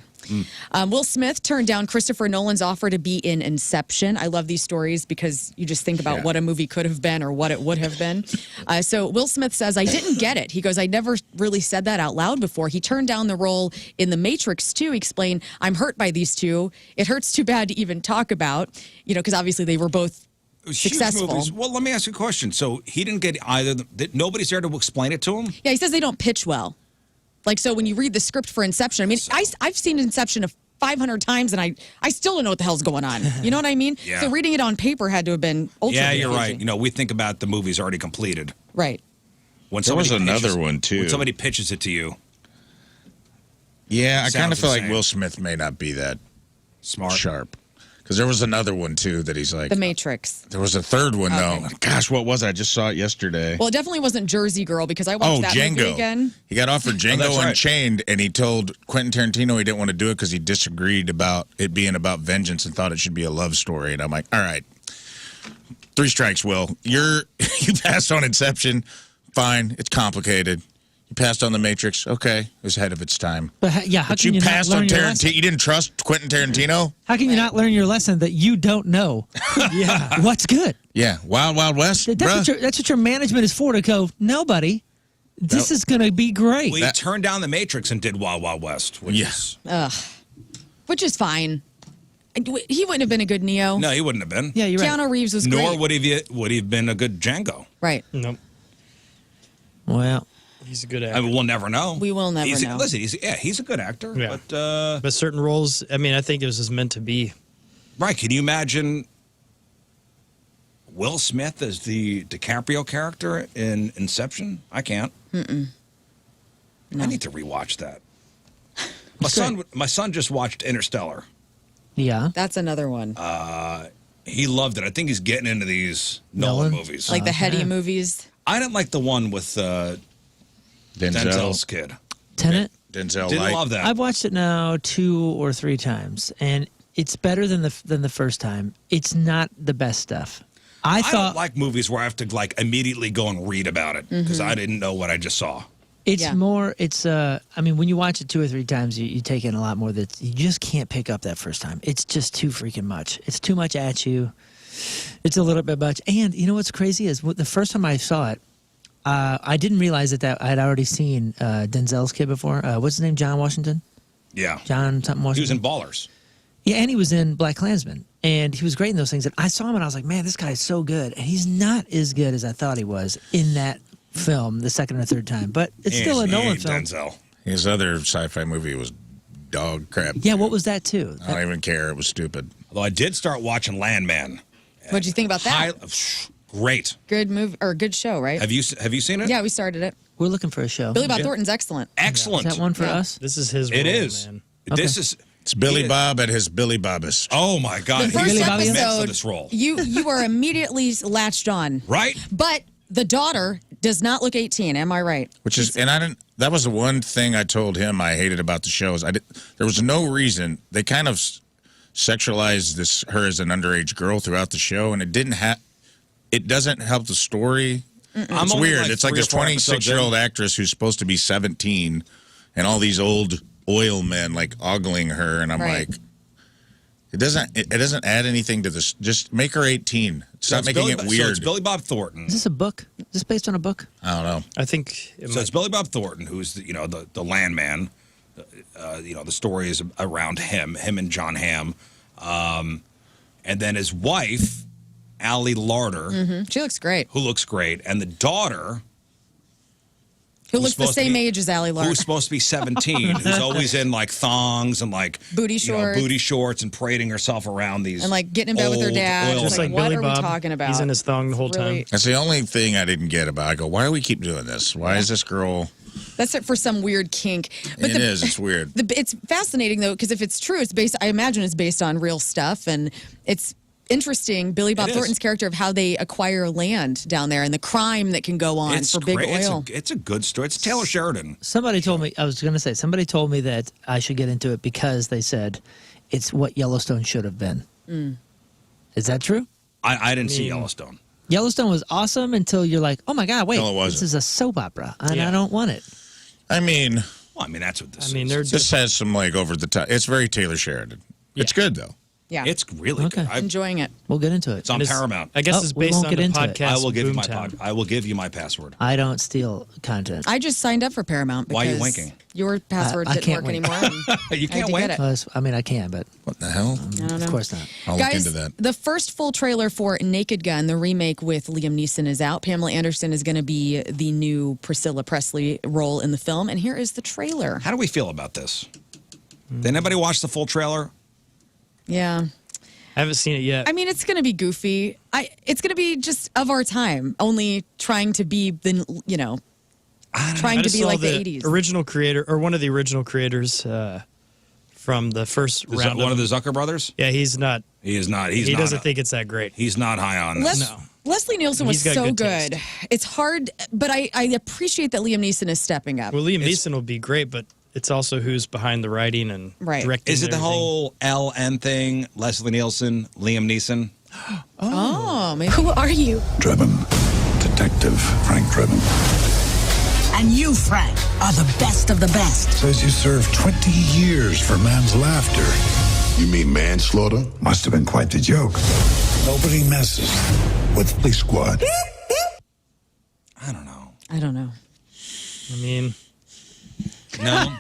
Will Smith turned down Christopher Nolan's offer to be in Inception. I love these stories because you just think about what a movie could have been or what it would have been. So Will Smith says, I didn't get it. He goes, I never really said that out loud before. He turned down the role in The Matrix, too. He explained, I'm hurt by these two. It hurts too bad to even talk about, because obviously they were both Huge successful. movies. Well, let me ask you a question. So he didn't get either. Nobody's there to explain it to him? Yeah, he says they don't pitch well. Like, so when you read the script for Inception, I mean, I've seen Inception 500 times, and I still don't know what the hell's going on. You know what I mean? Yeah. So reading it on paper had to have been ultra Yeah, you're confusing. right. We think about the movies already completed. Right. When There was somebody another pitches- one, too. When somebody pitches it to you, Yeah, I kind Sounds of feel the like same. Will Smith may not be that smart. sharp. Because there was another one, too, that he's like. The Matrix. There was a third one, though. Gosh, what was it? I just saw it yesterday. Well, it definitely wasn't Jersey Girl because I watched that Django. movie again. He got offered Django Unchained, and he told Quentin Tarantino he didn't want to do it because he disagreed about it being about vengeance and thought it should be a love story. And I'm like, all right, 3 strikes, Will. You passed on Inception. Fine. It's complicated. You passed on The Matrix. Okay. It was ahead of its time. But how But can you you not passed on learn your lesson? Tarantino. You didn't trust Quentin Tarantino? How can you not learn your lesson that you don't know? What's good? Yeah. Wild, Wild West, That's what your management is for, to go, nobody, this is going to be great. We turned down The Matrix and did Wild Wild West. Which Which is fine. He wouldn't have been a good Neo. No, he wouldn't have been. Yeah, you're right. Keanu Reeves was Nor great. would he have been a good Django. Right. Nope. Well, He's a good actor. I mean, we'll never know. We will never know. Listen, he's a good actor. Yeah. But certain roles, I mean, I think it was just meant to be. right, can you imagine Will Smith as the DiCaprio character in Inception? I can't. No. I need to rewatch that. My son just watched Interstellar. yeah. That's another one. He loved it. I think he's getting into these Nolan movies. like the heady movies. I didn't like the one with Denzel's kid. Tenet? Denzel Didn't Light. love that. I've watched it now 2 or 3 times, and it's better than the first time. It's not the best stuff. I don't thought like movies where I have to like immediately go and read about it because I didn't know what I just saw. it's Yeah. more. It's I mean, when you watch it 2 or 3 times, you take in a lot more that you just can't pick up that first time. It's just too freaking much. It's too much at you. It's a little bit much. And you know what's crazy is the first time I saw it, I didn't realize that I had already seen Denzel's kid before. What's his name? John Washington? Yeah. John something He was Washington? in Ballers. Yeah, and he was in Black Klansman. And he was great in those things. And I saw him and I was like, man, this guy is so good. And he's not as good as I thought he was in that film the second or third time. But it's still a He Nolan ain't film. Denzel. His other sci-fi movie was dog crap. Yeah, what was that too? I don't even care. It was stupid. Although I did start watching Landman. What'd you think about that? Great. Good movie or good show, right? Have you seen it? Yeah, we started it. We're looking for a show. Billy Bob Thornton's excellent. Excellent. Is that one for Yeah. us? This is his It role, is. man. This is. It's Billy He- Bob at his Billy Bobbest. Oh my God! The first He's Bobby immense in episode, this role, you are immediately latched on. right? But the daughter does not look 18. Am I right? Which is, and I didn't. That was the one thing I told him I hated about the show is there was no reason they kind of sexualized her as an underage girl throughout the show, and it didn't have. It doesn't help the story. It's only weird. like It's like 3 or this 4 episodes 26-year-old actress who's supposed to be 17, and all these old oil men like ogling her, and I'm Right. like, it doesn't add anything to this. Just make her 18. Stop it's making Billy, it So weird. it's Billy Bob Thornton. Is this a book? Is this based on a book? I don't know. I think it So might, it's Billy Bob Thornton, who's the landman. The story is around him and John Hamm, and then his wife, Allie Larder, She looks great. who looks great, and the daughter, Who who's looks the supposed to same be- age as Allie Lark. who's supposed to be 17, who's always in like thongs and like Booty shorts. booty shorts, and parading herself around these And like getting in bed with her old dad. oil It's just like, like what Billy are Bob. we talking about? He's in his thong the whole Really- time. That's the only thing I didn't get about. I go, why do we keep doing this? Why is this girl? That's it for some weird kink. But It is. It's weird. It's fascinating though, because if it's true, it's based. I imagine it's based on real stuff, and it's interesting. Billy Bob It is. Thornton's character of how they acquire land down there and the crime that can go on It's for big great. oil. It's a good story. It's Taylor Sheridan. Somebody told me, I was going to say, somebody told me that I should get into it because they said it's what Yellowstone should have been. Is that true? I didn't see Yellowstone. Yellowstone was awesome until you're like, oh my God, wait, No, it wasn't. this is a soap opera and Yeah. I don't want it. I mean, Well, I mean that's what this I mean, is. they're this just has some like over the top. It's very Taylor Sheridan. It's good though. Yeah, It's really Okay. good. enjoying it. We'll get into it. It's on it's- Paramount. I guess Oh, it's we based won't on get the into it. podcast. I will give you my Boomtown. I will give you my password. I don't steal content. I just signed up for Paramount because Why are you winking? your password I didn't can't work wink. anymore. and You I had can't to win. get it. I mean, I can, but What the hell? I don't know. of course not. I'll look Guys, into that. the first full trailer for Naked Gun, the remake with Liam Neeson, is out. Pamela Anderson is going to be the new Priscilla Presley role in the film, and here is the trailer. How do we feel about this? Did anybody watch the full trailer? Yeah. I haven't seen it yet. I mean, it's going to be goofy. It's going to be just of our time, only trying to be trying I to just be saw like the 80s. original creator or one of the original creators from the first round. One of the Zucker brothers? Yeah, he's not. He is not. He doesn't think it's that great. He's not high on this. No. Leslie Nielsen was He's got so good good. taste. It's hard, but I appreciate that Liam Neeson is stepping up. Well, Liam Neeson will be great, but it's also who's behind the writing and Right. directing. Is it and the everything. whole LN thing? Leslie Nielsen, Liam Neeson? Oh, maybe. Who are you? Drebin. Detective Frank Drebin. And you, Frank, are the best of the best. Says you served 20 years for man's laughter. You mean manslaughter? Must have been quite the joke. Nobody messes with Police Squad. I don't know. I don't know. I mean, No.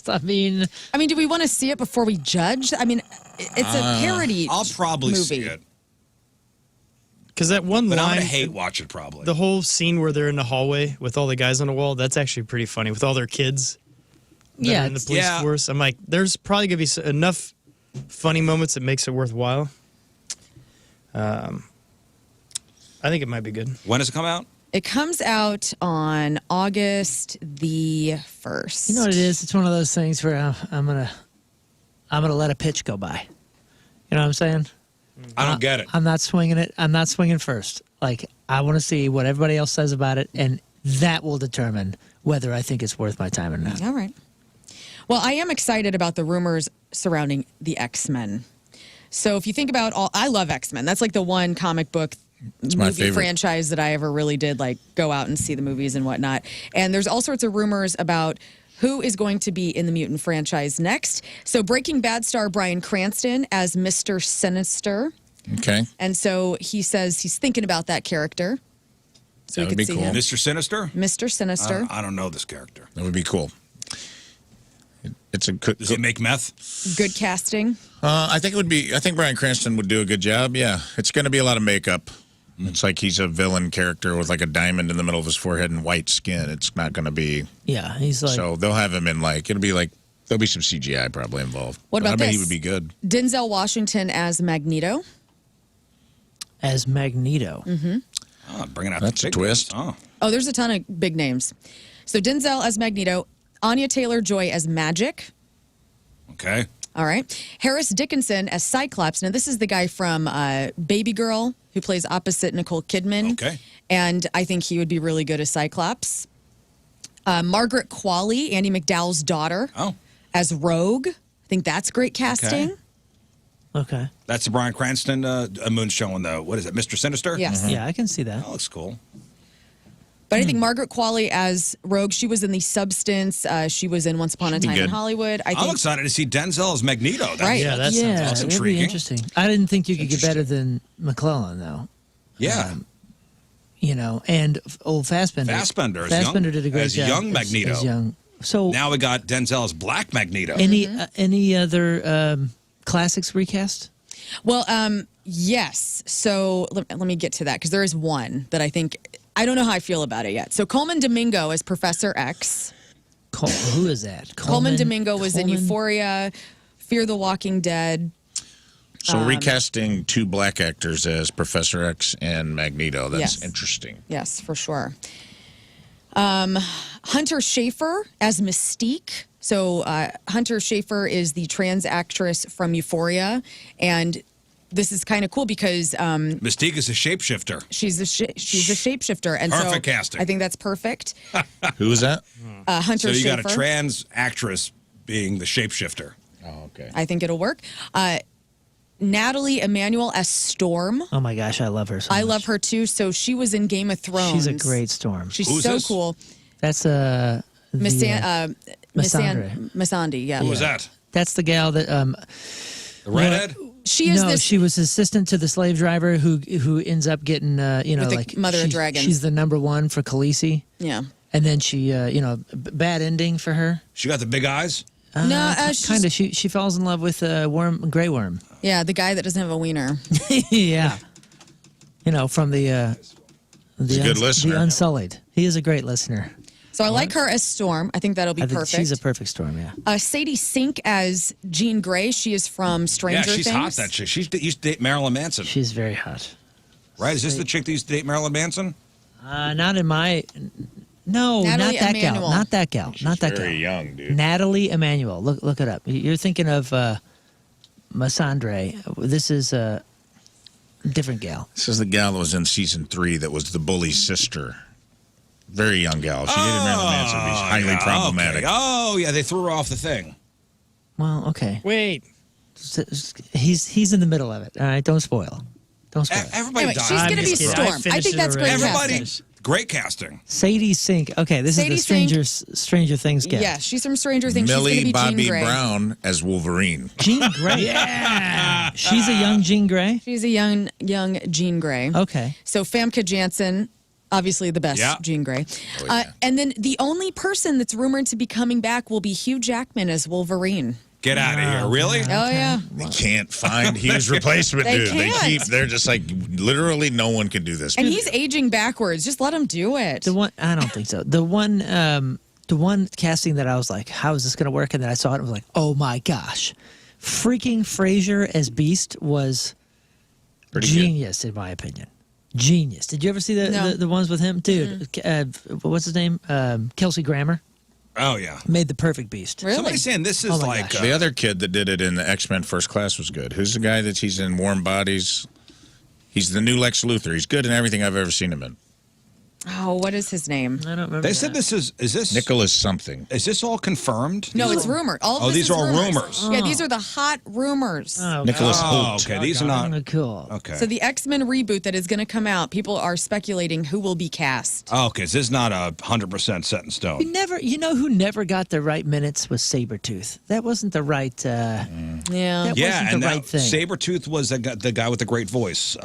I mean, do we want to see it before we judge? I mean, it's a parody. I'll probably movie. see it. because that one But I'm line, going to hate watch it probably. the whole scene where they're in the hallway with all the guys on the wall, that's actually pretty funny with all their kids. that Yeah, are in the it's- police Yeah. force. I'm like, there's probably gonna be enough funny moments that makes it worthwhile. I think it might be good. When does it come out? It comes out on August the 1st. you know what it is? It's one of those things where I'm gonna let a pitch go by. You know what I'm saying? I don't get it. I'm not swinging it. I'm not swinging first. Like, I want to see what everybody else says about it, and that will determine whether I think it's worth my time or not. All right. Well, I am excited about the rumors surrounding the X-Men. So if you think about I love X-Men. That's like the one comic book my movie favorite. franchise that I ever really did like go out and see the movies and whatnot. And there's all sorts of rumors about who is going to be in the Mutant franchise next. So Breaking Bad star Bryan Cranston as Mr. Sinister. Okay. And so he says he's thinking about that character. So That we would could be see cool. him. Mr. Sinister? Mr. Sinister. I don't know this character. That would be cool. It's a good. Does he make meth? Good casting. I think it would be. I think Bryan Cranston would do a good job. Yeah, it's going to be a lot of makeup. It's like he's a villain character with like a diamond in the middle of his forehead and white skin. It's not going to be. Yeah, he's like, So they'll have him in like it'll be like there'll be some CGI probably involved. What But about I bet he this? would be good. Denzel Washington as Magneto. as Magneto. Oh, bringing out That's the a big twist. ones. Oh. Oh, there's a ton of big names. So Denzel as Magneto, Anya Taylor-Joy as Magic. Okay. All right. Harris Dickinson as Cyclops. Now, this is the guy from Baby Girl who plays opposite Nicole Kidman. Okay. And I think he would be really good as Cyclops. Margaret Qualley, Andy McDowell's daughter, Oh. as Rogue. I think that's great casting. Okay. That's the Bryan Cranston Moon showing the, what is it, Mr. Sinister? Yes. Yeah, I can see that. That looks cool. But I think Margaret Qualley as Rogue, she was in The Substance. She was in Once Upon a She'd be Time in good. Hollywood. I I'm think excited to see Denzel as Magneto. That's, Right. Yeah, that sounds Yeah, that's it'd be intriguing. interesting. I didn't think you could get better than McClellan, though. Yeah. You know, and old Fassbender. Fassbender as Fassbender young- did a great as job. young Magneto. As young. So, Now we got Denzel as Black Magneto. any other classics recast? Well, yes. So let me get to that because there is one that I think I don't know how I feel about it yet. So Coleman Domingo as Professor X. Who is that? Coleman Domingo was in Coleman? Euphoria, Fear the Walking Dead. So recasting two black actors as Professor X and Magneto. That's Yes. interesting. Yes, for sure. Hunter Schafer as Mystique. So Hunter Schafer is the trans actress from Euphoria, and this is kind of cool because Mystique is a shapeshifter. she's a shapeshifter, and Perfect so casting. I think that's perfect. Who is that? Hunter So you got a Schafer. trans actress being the shapeshifter. Oh, okay. I think it'll work. Natalie Emanuel as Storm. Oh my gosh, I love her. So I much. love her too. So she was in Game of Thrones. She's a great Storm. She's Who's so this? cool. That's Missandei. Missandei. Yeah. Who was that? That's the gal that The redhead? She is no, this. she was assistant to the slave driver who ends up getting you know With the like mother of she's- dragons. She's the number one for Khaleesi, yeah. and then she you know bad ending for her. She got the big eyes? No, she's- kind of. She falls in love with Grey Worm. Yeah, the guy that doesn't have a wiener. Yeah, you know from the a good listener. the Unsullied. He is a great listener. So I like her as Storm. I think that'll be I think perfect. she's a perfect Storm. Yeah. Sadie Sink as Jean Grey. She is from Stranger Yeah, she's Things. hot, that chick. She used to date Marilyn Manson, She's very hot. right? Is this the chick that used to date Marilyn Manson? Not in my No, Natalie not that gal. Emanuel. Not that gal. Not that Very gal. young, dude. Natalie Emanuel. Look it up. You're thinking of Masandre. This is a different gal. This is the gal that was in season 3 that was the bully's sister. Very young gal. She didn't remember Manson. He's highly problematic. Okay. Oh, yeah, they threw her off the thing. Well, okay. Wait. He's in the middle of it. All right, don't spoil. Don't spoil. Everybody Anyway, died. she's going to be just kidding. Storm. I I finished think it that's great already. Everybody, casting. great casting. Sadie Sink. Okay, this Sadie is the Sink. Stranger Things gal. Yeah, she's from Stranger Things. she's Millie going to be Bobby Jean Grey. Brown as Wolverine. Jean Grey. Yeah. She's a young Jean Grey. She's a young Jean Grey. Okay. So Famke Janssen, obviously the best Yeah. Jean Grey. Oh, yeah. And then the only person that's rumored to be coming back will be Hugh Jackman as Wolverine. Get out of here. Really? Oh, yeah. They can't find Hugh's replacement, They dude. can't. They're just like, literally no one can do this. And he's aging backwards. Just let him do it. The one I don't think so. The one casting that I was like, how is this going to work? And then I saw it and was like, oh my gosh, freaking Frasier as Beast was Pretty good. genius in my opinion. Genius. Did you ever see No. the ones with him, dude? What's his name? Kelsey Grammer Oh, yeah. made the perfect Beast. Really? Somebody's saying this is Oh, my like... gosh. The other kid that did it in the X-Men First Class was good. Who's the guy that he's in Warm Bodies? He's the new Lex Luthor. He's good in everything I've ever seen him in. Oh, what is his name? I don't remember. They said this is this... Nicholas something. Is this all confirmed? No, These it's are- rumored. All of Oh, this these is are all rumors. rumors. Yeah, these are the hot rumors. Oh, Nicholas Oh, Holt. okay. These are not... cool. Okay. So the X-Men reboot that is going to come out, people are speculating who will be cast. Oh, okay. So this is not 100% set in stone. You know who never got the right minutes was Sabretooth. That wasn't the right. Yeah. That Yeah, wasn't and the right thing. Sabretooth was the guy with the great voice.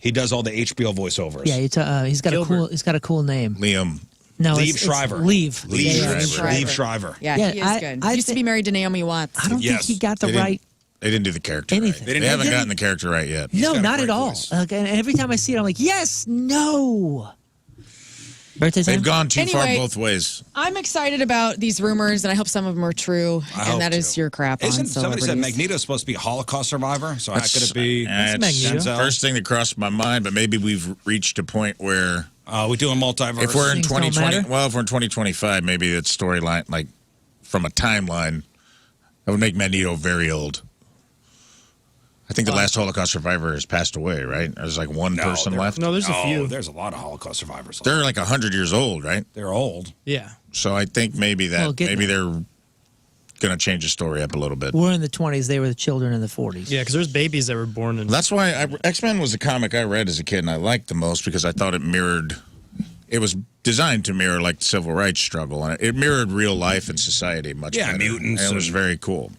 He does all the HBO voiceovers. Yeah, he's got Gilbert. he's got a cool name. Liam. No, Liev it's Schreiber. Liev. Liev Yeah, Schreiber. yeah. Liev Schreiber. Yeah, Yeah, he is good. I Used to be married to Naomi Watts. I don't Yes. think he got the They didn't- right. They didn't do the character Anything. right. They They haven't didn't- gotten the character right yet. No, got a not at great all. voice. And every time I see it, I'm like, yes, no. Birthday time? They've gone too far Anyway. both ways. I'm excited about these rumors, and I hope some of them are true. I hope And that is so. your crap Isn't on somebody said celebrities. Magneto's supposed to be a Holocaust survivor? So how could it be? That's Magneto. the first thing that crossed my mind, but maybe we've reached a point where We doing multiverse? if we're in Things don't 2020, matter? well, if we're in 2025, maybe that storyline, like from a timeline, that would make Magneto very old. I think the last Holocaust survivor has passed away, right? There's like one No, person there- left. No, there's a few. There's a lot of Holocaust survivors. They're like 100 years old, right? They're old. Yeah. So I think maybe Well, maybe they're going to change the story up a little bit. We're in the 20s. They were the children in the 40s. Yeah, because there's babies that were born in. That's why X-Men was the comic I read as a kid and I liked the most because I thought it was designed to mirror like the civil rights struggle and it mirrored real life and society much Yeah, better. mutants And it was and- very cool.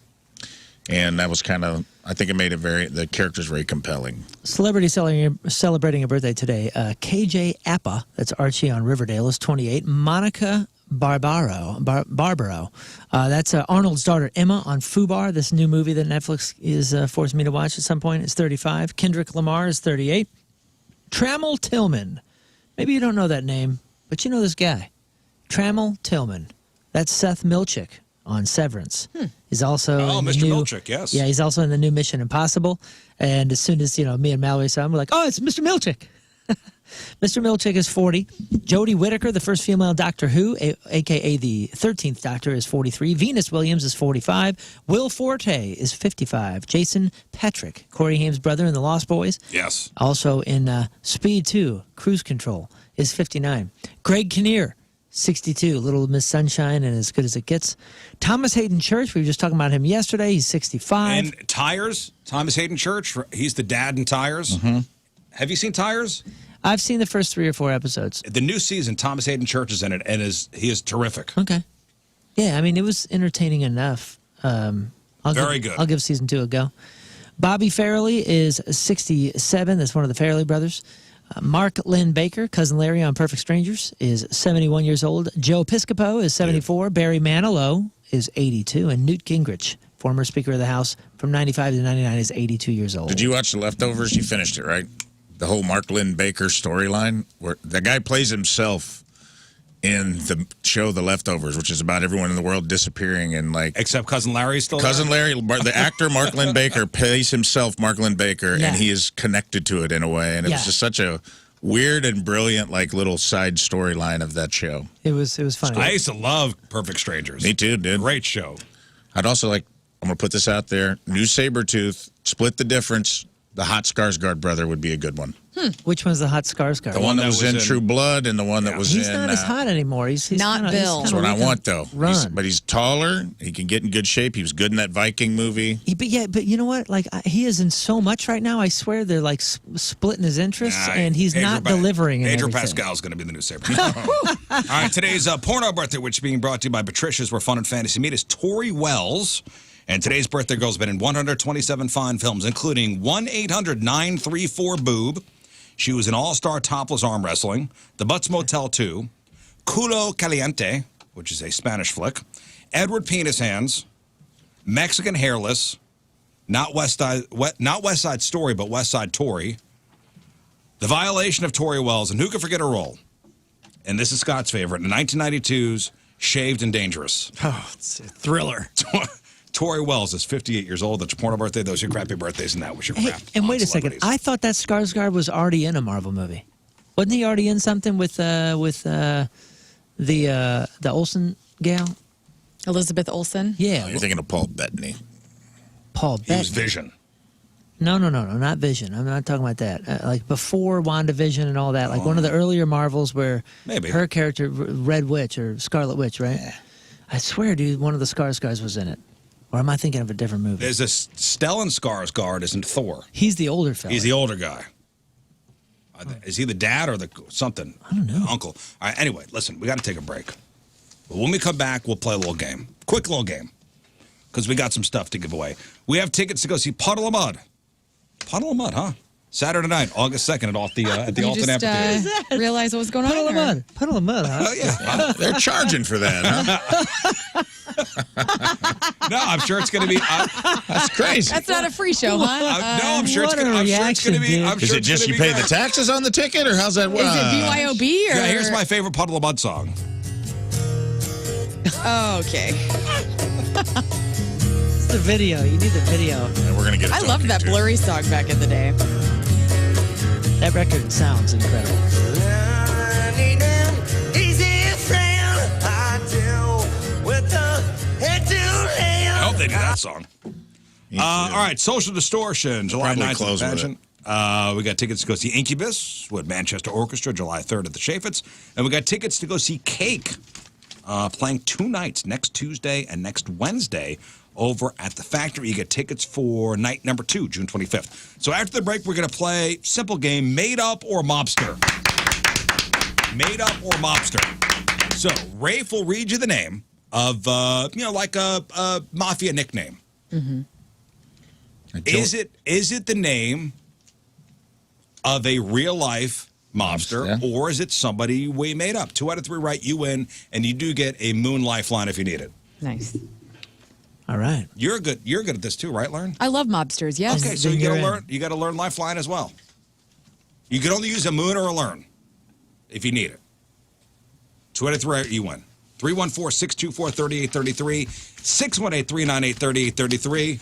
And that was kind of, I think it made the characters very compelling. Celebrity celebrating a birthday today. KJ Appa, that's Archie on Riverdale, is 28. Monica Barbaro, that's Arnold's daughter Emma on Fubar, this new movie that Netflix is forcing me to watch at some point, is 35. Kendrick Lamar is 38. Trammell Tillman. Maybe you don't know that name, but you know this guy. Trammell Tillman. That's Seth Milchick on Severance. He's also in the Mr. new, Milchick, yes. Yeah, he's also in the new Mission Impossible. And as soon as, me and Mallory saw him, we're like, oh, it's Mr. Milchick. Mr. Milchick is 40. Jodie Whittaker, the first female Doctor Who, a.k.a. the 13th Doctor, is 43. Venus Williams is 45. Will Forte is 55. Jason Patrick, Corey Haim's brother in The Lost Boys, Yes. also in Speed 2, Cruise Control, is 59. Greg Kinnear, 62, Little Miss Sunshine and As Good as It Gets. Thomas Hayden Church, we were just talking about him yesterday, he's 65. And Tires, Thomas Hayden Church, he's the dad in Tires. Have you seen Tires? I've seen the first 3 or 4 episodes. The new season, Thomas Hayden Church is in it, and he is terrific. Okay. Yeah, I mean, it was entertaining enough. Very good. I'll give season 2 a go. Bobby Farrelly is 67. That's one of the Farrelly brothers. Mark Lynn Baker, Cousin Larry on Perfect Strangers, is 71 years old. Joe Piscopo is 74. Barry Manilow is 82. And Newt Gingrich, former Speaker of the House from 95 to 99, is 82 years old. Did you watch The Leftovers? You finished it, right? The whole Mark Lynn Baker storyline where the guy plays himself in the show The Leftovers, which is about everyone in the world disappearing and like Except Cousin Larry's still Cousin there? Larry, the actor Mark Lynn Baker plays himself, Mark Lynn Baker, Yeah. and he is connected to it in a way. And it Yeah. was just such a weird and brilliant, like little side storyline of that show. It was funny. I used to love Perfect Strangers. Me too, dude. Great show. I'd also like, I'm going to put this out there, new Sabretooth, split the difference. The hot Skarsgård brother would be a good one. Which one's the hot Skarsgård? The one that was in True Blood and the one that was He's in... not as hot anymore. He's Not kinda, Bill. He's That's what I looking want, though. Run. But he's taller. He can get in good shape. He was good in that Viking movie. But you know what? Like he is in so much right now. I swear they're like splitting his interests, and he's not delivering. Adrian Pascal's going to be the new Saber. All right, today's porno birthday, which is being brought to you by Patricia's, where fun and fantasy meet, is Tori Wells. And today's birthday girl's been in 127 fine films, including 1-800-934-BOOB. She was in All-Star Topless Arm Wrestling, The Butts Motel 2, Culo Caliente, which is a Spanish flick, Edward Penis Hands, Mexican Hairless, not West Side Story, but West Side Tory, The Violation of Tori Wells, and who could forget her role? And this is Scott's favorite, in 1992's Shaved and Dangerous. Oh, it's a thriller. Tori Wells is 58 years old. That's your porno birthday. Those are your crappy birthdays, and that was your crap. And wait a second. I thought that Skarsgård was already in a Marvel movie. Wasn't he already in something with the Olsen gal? Elizabeth Olsen? Yeah. Oh, you're thinking of Paul Bettany. Paul Bettany. He was Vision. No, not Vision. I'm not talking about that. Like before WandaVision and all that. Like one of the earlier Marvels where her character, Red Witch or Scarlet Witch, right? Yeah. I swear, dude, one of the Skarsgårds was in it. Or am I thinking of a different movie? There's a Stellan Skarsgård isn't Thor. He's the older fella. He's the older guy. Is he the dad or the something? I don't know. Uncle. All right, anyway, listen, we got to take a break. But when we come back, we'll play a little game. Quick little game. Because we got some stuff to give away. We have tickets to go see Puddle of Mud. Puddle of Mud, huh? Saturday night, August 2nd at the Alton Amphitheater. Realize what was going Puddle on of Mud. Puddle of Mud, huh? Oh, yeah. They're charging for that, huh? No, I'm sure it's going to be. That's crazy. That's not a free show, huh? No, I'm sure it's going to be. Is it just you pay the taxes on the ticket, or how's that work? Is it BYOB? Or? Yeah, here's my favorite Puddle of Mud song. Oh, okay. It's the video. You need the video. And we're going to get I loved that Blurry song back in the day. That record sounds incredible. I hope they do that song. All right, Social Distortion, July 9th at the Pageant. We got tickets to go see Incubus with Manchester Orchestra, July 3rd at the Chaffetz. And we got tickets to go see Cake playing 2 nights, next Tuesday and next Wednesday, over at the Factory. You get tickets for night number 2, June 25th. So after the break, we're going to play simple game, Made Up or Mobster. Made Up or Mobster. So Rafe will read you the name of, like a mafia nickname. Mm-hmm. Is it the name of a real life mobster, or is it somebody we made up? 2 out of 3 right, you win, and you do get a Moon Lifeline if you need it. Nice. All right. You're good at this too, right, Lern? I love mobsters, yes. Okay, so you got to learn Lifeline as well. You can only use a Moon or a Lern if you need it. 2 out of 3 right, you win. 314-624-3833, 618-398-3833.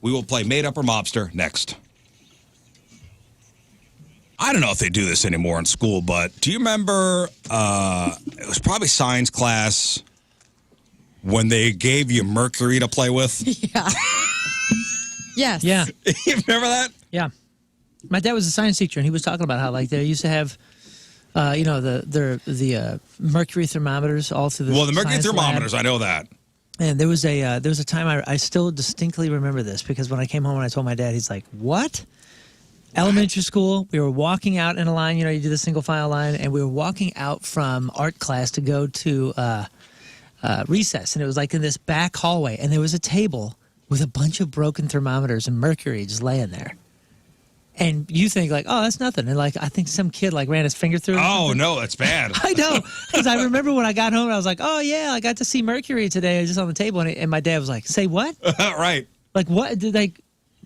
We will play Made Up or Mobster next. I don't know if they do this anymore in school, but do you remember, it was probably science class when they gave you mercury to play with? Yeah. Yes. Yeah. You remember that? Yeah. My dad was a science teacher, and he was talking about how like they used to have, the mercury thermometers all through the Well, the mercury science thermometers, lab. I know that. And there was a time I still distinctly remember this because when I came home and I told my dad, he's like, "What?" Elementary school, we were walking out in a line. You do the single file line, and we were walking out from art class to go to recess, and it was like in this back hallway, and there was a table with a bunch of broken thermometers and mercury just laying there. And you think like, oh, that's nothing. And like, I think some kid like ran his finger through it. Oh, no, that's bad. I know. Because I remember when I got home, I was like, oh, yeah, I got to see mercury today just on the table. And my dad was like, say what? Right. Like, what?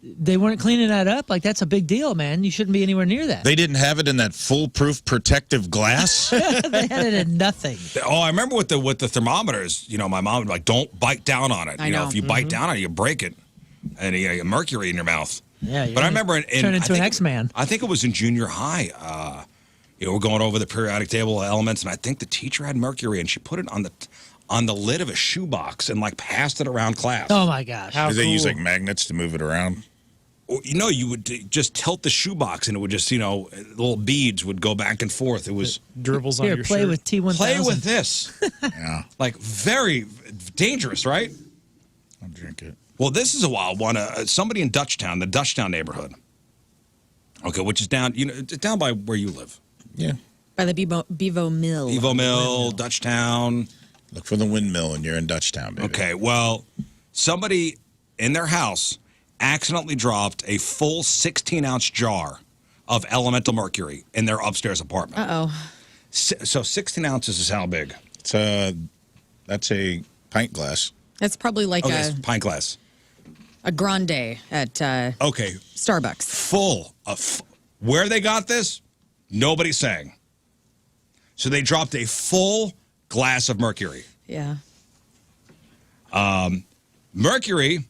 They weren't cleaning that up? Like, that's a big deal, man. You shouldn't be anywhere near that. They didn't have it in that foolproof protective glass? They had it in nothing. Oh, I remember with the thermometers, my mom would be like, don't bite down on it. I know. If you bite down on it, you break it. And you get mercury in your mouth. Yeah, but I remember turn into an X-Man. I think it was in junior high. we're going over the periodic table of elements, and I think the teacher had mercury, and she put it on the lid of a shoebox and like passed it around class. Oh my gosh! Do they use like magnets to move it around? Or, you would just tilt the shoebox, and it would just, little beads would go back and forth. It was Dribbles on Here, your play shirt. with T1000. play with this. Yeah, Like very dangerous, right? I'll drink it. Well, this is a wild one. Somebody in Dutchtown, the Dutchtown neighborhood. Okay, which is down, down by where you live. Yeah. By the Bevo Mill. Evo Mill, Dutchtown. Look for the windmill, and you're in Dutchtown, baby. Okay, well, somebody in their house accidentally dropped a full 16-ounce jar of elemental mercury in their upstairs apartment. Uh-oh. So 16 ounces is how big? It's that's a pint glass. That's probably like Okay, pint glass. a grande at Okay, Starbucks. full of. Where they got this, nobody's saying. So they dropped a full glass of mercury. Yeah. Mercury,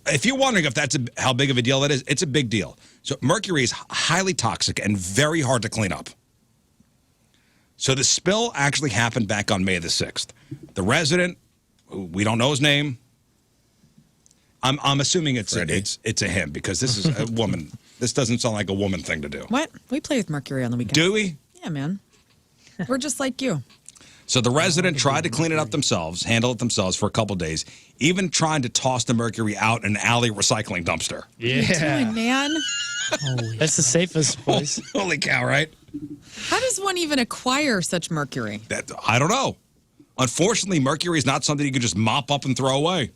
if you're wondering if that's how big of a deal that is, it's a big deal. So mercury is highly toxic and very hard to clean up. So the spill actually happened back on May the 6th. The resident, who we don't know his name, I'm assuming it's a him because this is a woman. This doesn't sound like a woman thing to do. What? We play with mercury on the weekend. Do we? Yeah, man. We're just like you. So the resident tried to clean it up themselves, handle it themselves for a couple days, even trying to toss the mercury out in an alley recycling dumpster. Doing, man. That's the safest place. Holy cow, right? How does one even acquire such mercury? I don't know. Unfortunately, mercury is not something you can just mop up and throw away.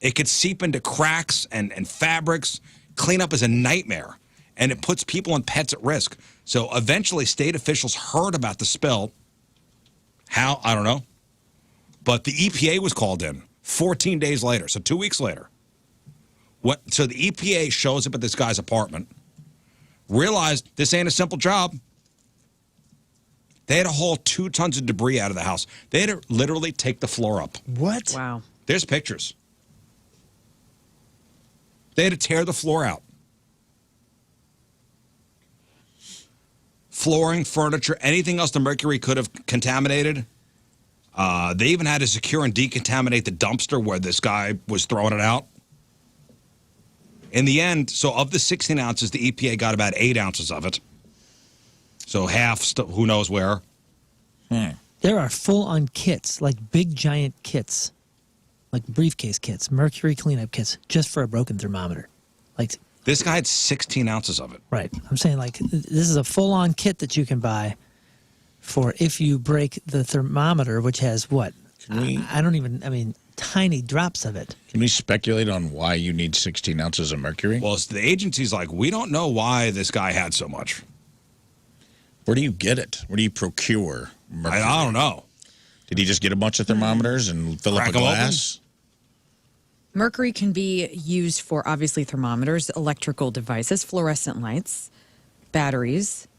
It could seep into cracks and fabrics. Cleanup is a nightmare, and it puts people and pets at risk. So eventually, state officials heard about the spill. How? I don't know. But the EPA was called in 14 days later, so 2 weeks later. So the EPA shows up at this guy's apartment, realized this ain't a simple job. They had to haul 2 tons of debris out of the house. They had to literally take the floor up. What? Wow. There's pictures. They had to tear the floor out. Flooring, furniture, anything else the mercury could have contaminated. They even had to secure and decontaminate the dumpster where this guy was throwing it out. In the end, so of the 16 ounces, the EPA got about 8 ounces of it. So half, who knows where. There are full-on kits, like big giant kits, like briefcase kits, mercury cleanup kits, just for a broken thermometer. Like This guy had 16 ounces of it. Right. I'm saying, like, this is a full-on kit that you can buy for if you break the thermometer, which has what? I mean, tiny drops of it. Can we speculate on why you need 16 ounces of mercury? Well, the agency's like, we don't know why this guy had so much. Where do you get it? Where do you procure mercury? I don't know. Did he just get a bunch of thermometers and fill up a Crack 'em open? glass? Mercury can be used for, obviously, thermometers, electrical devices, fluorescent lights, batteries.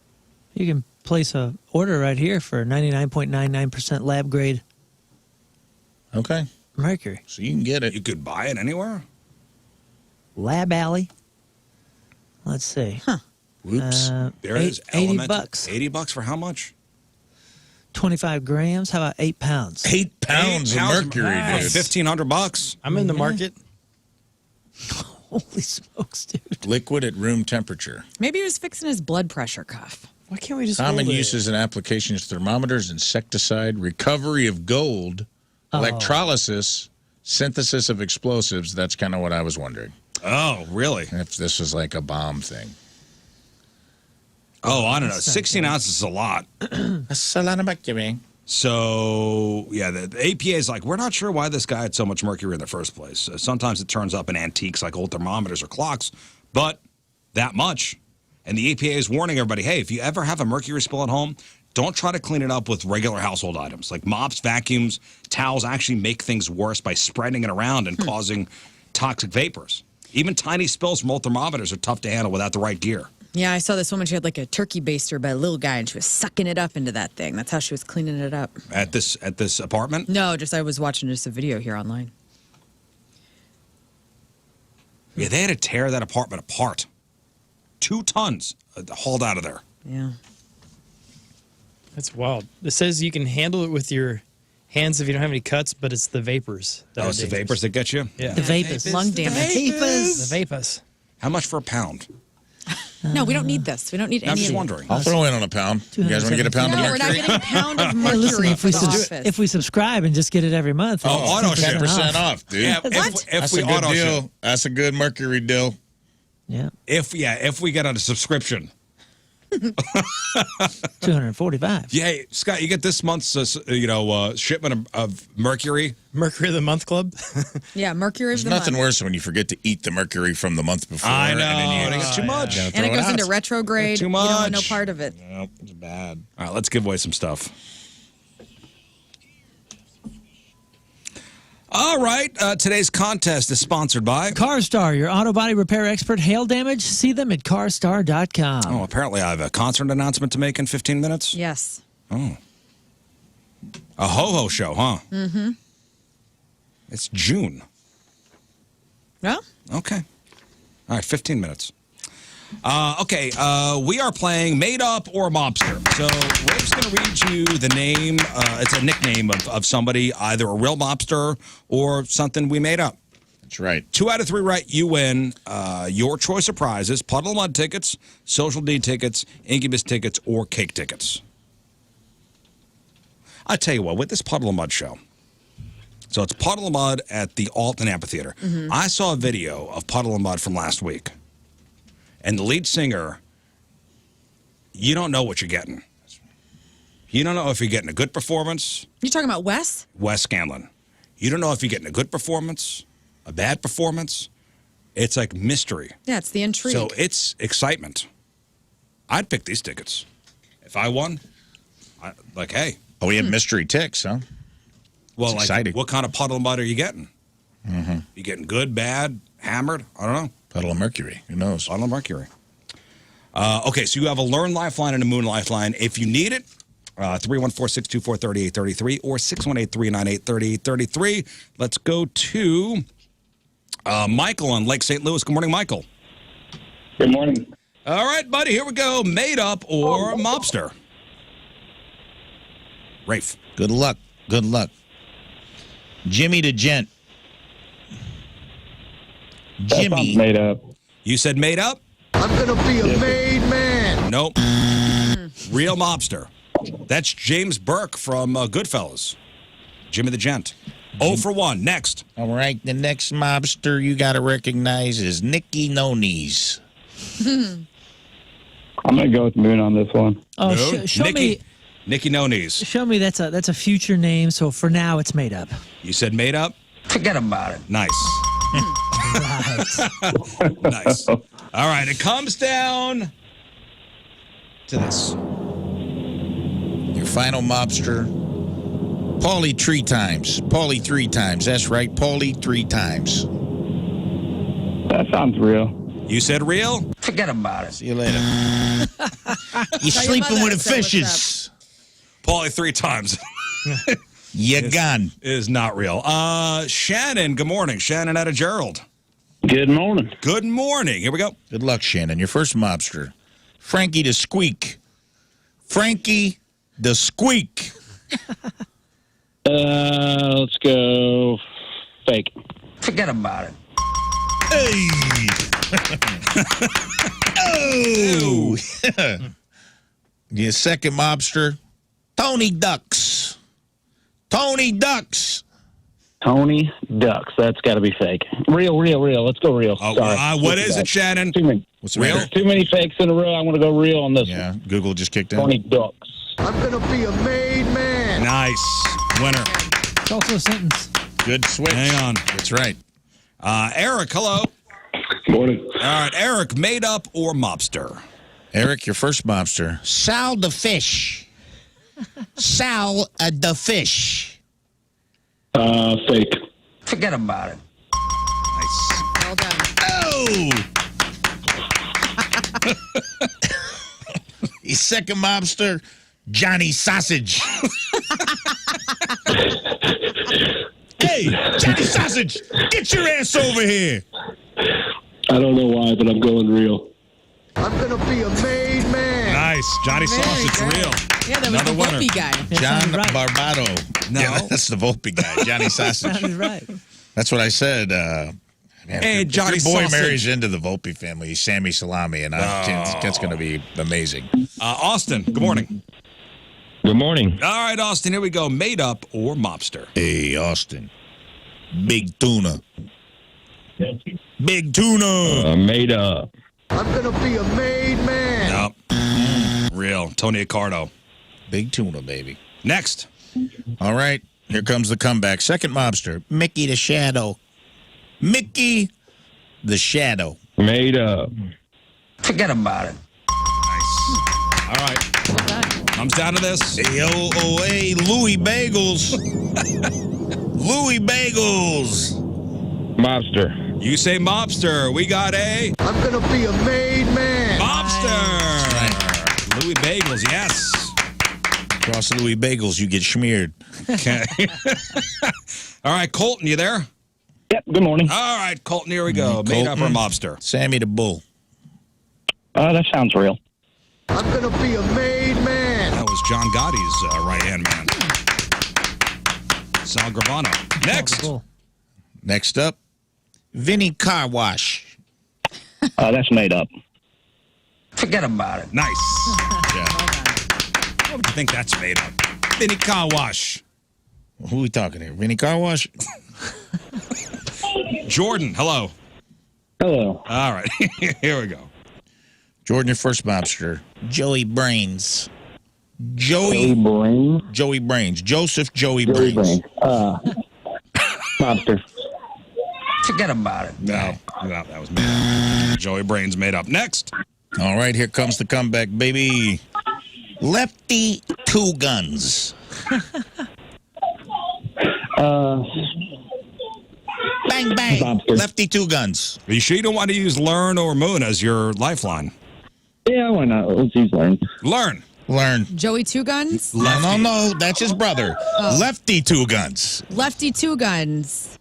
You can place a order right here for 99.99% lab grade Okay. mercury. So you can get it. You could buy it anywhere? Lab Alley. Let's see. Whoops. There it is. $80 bucks. $80 for how much? 25 grams. How about 8 pounds? 8 pounds of mercury, For dude. $1,500. I'm in the market. Holy smokes, dude. Liquid at room temperature. Maybe he was fixing his blood pressure cuff. Why can't we just Common hold it? uses and applications: thermometers, insecticide, recovery of gold, electrolysis, synthesis of explosives. That's kind of what I was wondering. Oh, really? If this was like a bomb thing. Oh, I don't know. 16 ounces is a lot. That's a lot of mercury. So, yeah, the APA is like, we're not sure why this guy had so much mercury in the first place. Sometimes it turns up in antiques like old thermometers or clocks, but that much. And the EPA is warning everybody, hey, if you ever have a mercury spill at home, don't try to clean it up with regular household items. Like mops, vacuums, towels actually make things worse by spreading it around and causing toxic vapors. Even tiny spills from old thermometers are tough to handle without the right gear. Yeah, I saw this woman. She had like a turkey baster by a little guy, and she was sucking it up into that thing. That's how she was cleaning it up. At this apartment? No, just I was watching just a video here online. Yeah, they had to tear that apartment apart. 2 tons hauled out of there. Yeah. That's wild. It says you can handle it with your hands if you don't have any cuts, but it's the vapors. Oh, it's the vapors that get you? Yeah. The vapors. Lung damage. The vapors. How much for a pound? No, we don't need this. We don't need I'm any just of it. wondering. I'll throw in on a pound. You guys want to get a pound No, of we're not mercury? getting a pound of Hey, mercury listen, for the office. if we subscribe and just get it every month, Oh, auto it's ship. 10% off, dude. Yeah, What? if That's we a good auto deal. ship. That's a good mercury deal. Yeah, If we get on a subscription. 245. Yeah, Scott, you get this month's shipment of mercury. Mercury of the Month Club. Yeah, mercury is There's the nothing month. worse than when you forget to eat the mercury from the month before. I know. And then It's too much. gotta And it throw goes out. into retrograde. Too You don't want no much. part of it. Nope, it's bad. All right, let's give away some stuff. All right, today's contest is sponsored by. CarStar, your auto body repair expert. Hail damage? See them at carstar.com. Oh, apparently I have a concert announcement to make in 15 minutes. Yes. A ho-ho show, huh? Mm-hmm. It's June. Well, Okay. All right, 15 minutes. We are playing Made Up or Mobster. So Rafe's going to read you the name. It's a nickname of somebody, either a real mobster or something we made up. That's right. 2 out of 3 right, you win your choice of prizes: Puddle of Mud tickets, Social D tickets, Incubus tickets, or cake tickets. I tell you what, with this Puddle of Mud show, so it's Puddle of Mud at the Alton Amphitheater. I saw a video of Puddle of Mud from last week, and the lead singer, you don't know what you're getting. You don't know if you're getting a good performance, you talking about Wes? Wes Scanlon. You don't know if you're getting a good performance, a bad performance. It's like mystery. Yeah, it's the intrigue. So it's excitement. I'd pick these tickets. If I won, hey. Oh, we have mystery ticks, huh? Well, It's exciting. what kind of Puddle of Mud are you getting? You getting good, bad, hammered? I don't know. Puddle of mercury. Who knows? Puddle of mercury. Okay, so you have a Lern lifeline and a Moon lifeline. If you need it, 314-624-3833 or 618-398-3833. Let's go to Michael on Lake St. Louis. Good morning, Michael. Good morning. All right, buddy, here we go. Made up or mobster? Rafe. Good luck. Good luck. Jimmy the Gent. That sounds Jimmy. made up. You said made up? I'm gonna be a made man. Nope. Real mobster. That's James Burke from Goodfellas. Jimmy the Gent. 0 for 1. Next. All right, the next mobster you got to recognize is Nicky No Knees. I'm going to go with Moon on this one. Oh, No. show me. Nicky No Knees. Show me that's a future name. So for now, it's made up. You said made up? Forget about it. Nice. Right. Nice. All right, it comes down to this. Your final mobster, Paulie 3 times. Paulie 3 times. That's right, Paulie 3 times. That sounds real. You said real? Forget about it. See you later. You're Tell your sleeping mother with I the said what's fishes. Probably 3 times. You're gone. Is not real. Shannon, good morning. Shannon out of Gerald. Good morning. Good morning. Here we go. Good luck, Shannon. Your first mobster, Frankie the Squeak. Frankie the Squeak. Let's go fake. Forget about it. Hey. Oh. Your second mobster, Tony Ducks. Tony Ducks. Tony Ducks. That's got to be fake. Real. Let's go real. Oh, Sorry. what is it, Shannon? Too many. What's the Real? matter? Too many fakes in a row. I'm going to go real on this Yeah, one. Google just kicked in. Tony Ducks. I'm gonna be a made man. Nice. Winner. It's also a sentence. Good switch. Hang on. That's right. Eric, hello. Morning. All right, Eric, made up or mobster? Eric, your first mobster, Sal the Fish. Sal the Fish. Fake. Forget about it. Nice. Well done. Oh! Your second mobster, Johnny Sausage. Hey, Johnny Sausage, get your ass over here. I don't know why, but I'm going real. I'm gonna be a made man. Nice. Nice. Johnny Very Sauce, it's good. real. Yeah, that was Another the winner. Volpi guy. John sounds right. Barbado. No. Yeah, that's the Volpi guy, Johnny Sausage. Sounded right. That's what I said. Man, Hey, if Johnny your boy Sausage. marries into the Volpi family, he's Sammy Salami, and that's going to be amazing. Austin, good morning. Good morning. All right, Austin, here we go. Made up or mobster? Hey, Austin. Big tuna. Big tuna. Made up. I'm gonna be a made man. No. Real. Tony Accardo. Big tuna, baby. Next. All right, here comes the comeback. Second mobster, Mickey the Shadow. Mickey the Shadow. Made up. Forget about it. Nice. All right. Comes down to this. Hey, Louis Bagels. Louis Bagels. Mobster. You say mobster. We got a I'm gonna be a made man. mobster. Right. Louis Bagels, yes. Cross Louis Bagels, you get smeared. Okay. All right, Colton, you there? Yep, good morning. All right, Colton, here we go. Made up or Colton. mobster? Sammy the Bull. That sounds real. I'm gonna be a made man. That was John Gotti's right-hand man. Sal Gravano. Next. Cool. Next up, Vinny Car Wash. That's made up. Forget about it. Nice. Yeah. What would you think that's made up? Vinny Car Wash. Who are we talking here? Vinny Car Wash? Jordan, hello. Hello. All right, here we go. Jordan, your first mobster. Joey Brains. Joey Brains. Joey Brains. Joseph Joey Joey Brains. Brains. Mobster. Forget about it. No, that was made up. Joey Brains made up. Next. All right, here comes the comeback, baby. Lefty Two Guns. Bang, bang. Mobster. Lefty Two Guns. Are you sure you don't want to use Lern or Moon as your lifeline? Yeah, why not? Let's use Lern. Lern. Learn. Joey Two Guns? No, that's his brother. Oh. Lefty Two Guns. Lefty Two Guns.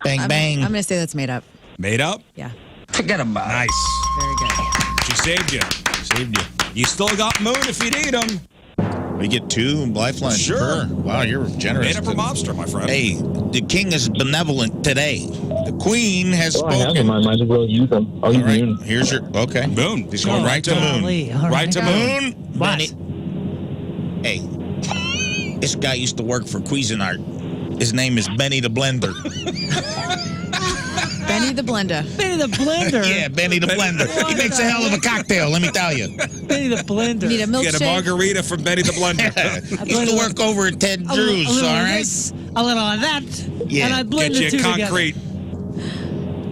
Bang, bang. I'm going to say that's made up. Made up? Yeah. Forget about it. Nice. Very good. She saved you. Saved you. You still got Moon if you need him. We get 2 lifelines. Sure. Per. Wow, you're generous. Made up or mobster, my friend. Hey, the king is benevolent today. The queen has Well, I have spoken. them. I might as well use them. I'll All use right, Moon. here's your okay. Moon. He's going Oh, right to Moon. golly. All Right to Moon. What? Benny. Hey, this guy used to work for Cuisinart. His name is Benny the Blender. Benny the Blender. Benny the Blender. Yeah, Benny the Blender. He makes a hell of a cocktail, let me tell you. Benny the Blender. Need a milkshake. Get a margarita from Benny the Blender. He used to work over at Ted Drew's, a little all of right? this, a little of that, Yeah, and I blend Get the you two concrete. together.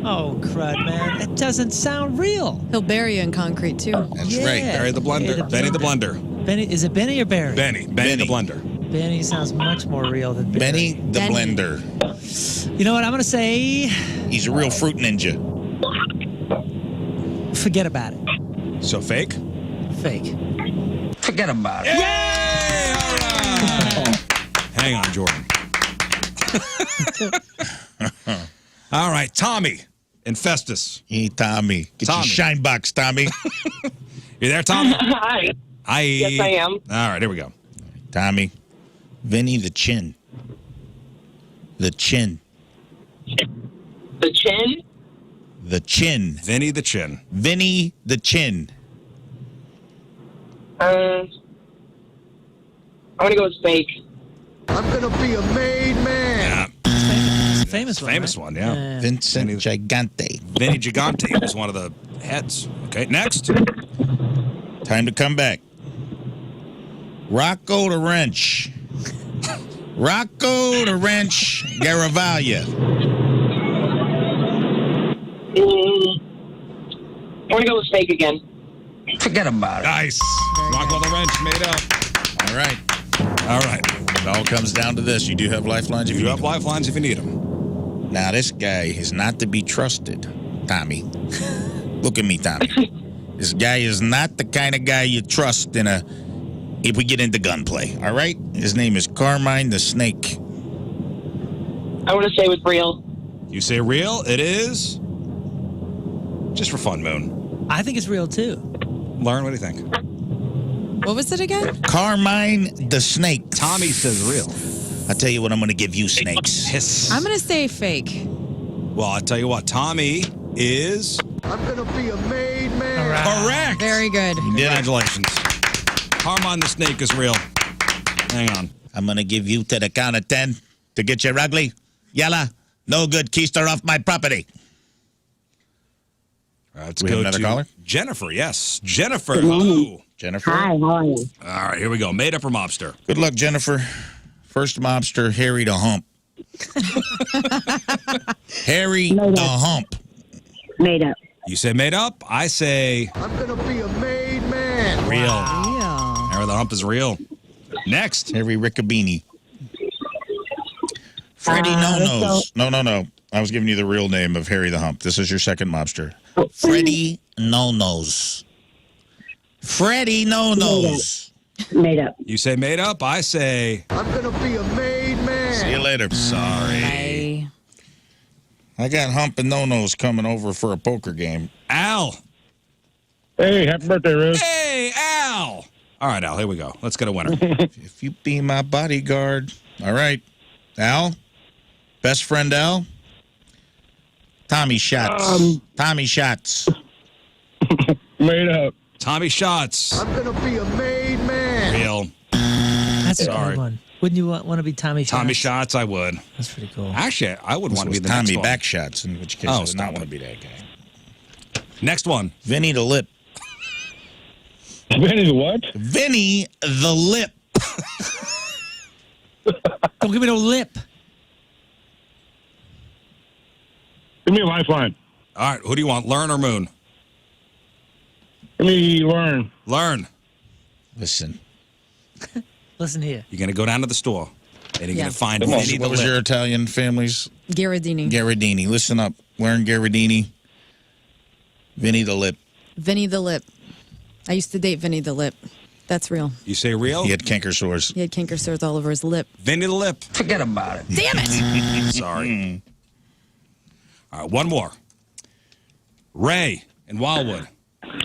Oh, crud, man. It doesn't sound real. He'll bury you in concrete, too. That's Yeah. right. Barry the Blender. Benny the Blender. Benny, is it Benny or Barry? Benny the Blender. Benny sounds much more real than Barry. Benny the Benny. Blender. You know what? I'm going to say He's a real fruit ninja. forget about it. So fake? Fake. Forget about it. Yay! All right. Hang on, Jordan. All right, Tommy and Festus. Hey, Tommy. Get Tommy. your shine box, Tommy. You there, Tommy? Hi. Hi. Yes, I am. All right, here we go. Tommy. Vinny the Chin. The Chin. The chin? The Chin. Vinny the Chin. Vinny the Chin. I'm gonna go with fake. I'm gonna be a made man. Yeah. It's a famous one. Famous right? one, yeah. Vincent Gigante. Vinny Gigante was one of the heads. Okay, next. Time to come back. Rocco the Wrench. Rocco the Wrench Garavaglia. I'm gonna go with fake again. Forget about it. Nice. Rockwell the Wrench made up. All right. All right. It all comes down to this. You do have lifelines if You you have need them. lifelines if you need them. Now, this guy is not to be trusted, Tommy. Look at me, Tommy. This guy is not the kind of guy you trust if we get into gunplay, all right? His name is Carmine the Snake. I want to say with real. You say real? It is. Just for fun, Moon. I think it's real, too. Learn, what do you think? What was it again? Carmine the snake. Tommy says real. I'll tell you what I'm going to give you, snakes. Hiss. I'm going to say fake. Well, I'll tell you what. Tommy is I'm gonna be a made man. correct. Very good. Congratulations. Carmine the snake is real. Hang on. I'm going to give you to the count of 10 to get your ugly. Yalla. No good. Keister off my property. Let's We have go another to caller? Jennifer. Yes. Jennifer. Hello. Jennifer. Hi, how are you? All right, here we go. Made up or mobster? Good luck, Jennifer. First mobster, Harry the Hump. Harry the Hump. Made up. You say made up. I say I'm gonna be a made man. real. Yeah. Harry the Hump is real. Next. Harry Riccabini. Freddie No-Nos. No. I was giving you the real name of Harry the Hump. This is your second mobster. Freddie No-Nos. Freddie No-Nos. Made up. You say made up. I say I'm gonna be a made man. See you later. sorry. I got Hump and No-Nos coming over for a poker game. Al. Hey, happy birthday, Rizz. Hey, Al. All right, Al. Here we go. Let's get a winner. If you be my bodyguard. All right. Al? Best friend Al? Tommy Shots. Tommy Shots. Made up. Tommy Shots. I'm gonna be a made man. Real. That's a Sorry. good one. Wouldn't you want to be Tommy Shots? Tommy Shots. I would. That's pretty cool. Actually, I would want to be the Tommy next one. Backshots, in which case Oh, I would stop not it. want to be that guy. Next one. Vinny the Lip. Vinny the what? Vinny the Lip. Don't give me no lip. Give me a lifeline. All right. Who do you want? Lern or Moon? Give me Lern. Lern. Listen. Listen here. You're going to go down to the store and you're Yeah. going to find Come on, Vinny the what was Lip. your Italian family's? Garradini. Garradini. Listen up. Learn Garradini. Vinny the Lip. Vinny the Lip. I used to date Vinny the Lip. That's real. You say real? He had canker sores. He had canker sores all over his lip. Vinny the Lip. Forget about it. Damn it! Sorry. All right, one more. Ray in Wildwood.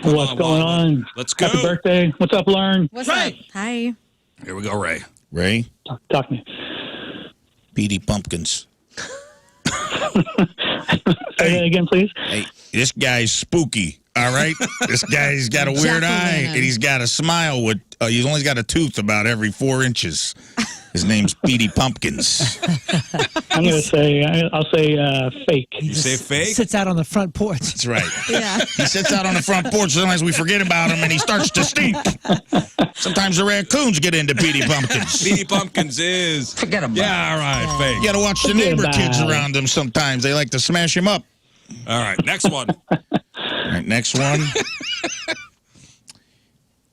What's going on? Let's go. Happy birthday. What's up, Lern? What's up? Hi. Here we go, Ray. Ray. Talk to me. Petey Pumpkins. Say that again, please. Hey, this guy's spooky. All right, this guy's got a weird eye, and he's got a smile with. He's only got a tooth about every 4 inches. His name's Petey Pumpkins. I'm gonna say. I'll say fake. You say fake? Sits out on the front porch. That's right. Yeah. He sits out on the front porch. Sometimes we forget about him, and he starts to stink. Sometimes the raccoons get into Petey Pumpkins. Petey Pumpkins is. Forget about it. Yeah, all right, fake. You got to watch the neighbor kids around him. Sometimes they like to smash him up. All right, next one. All right, next one.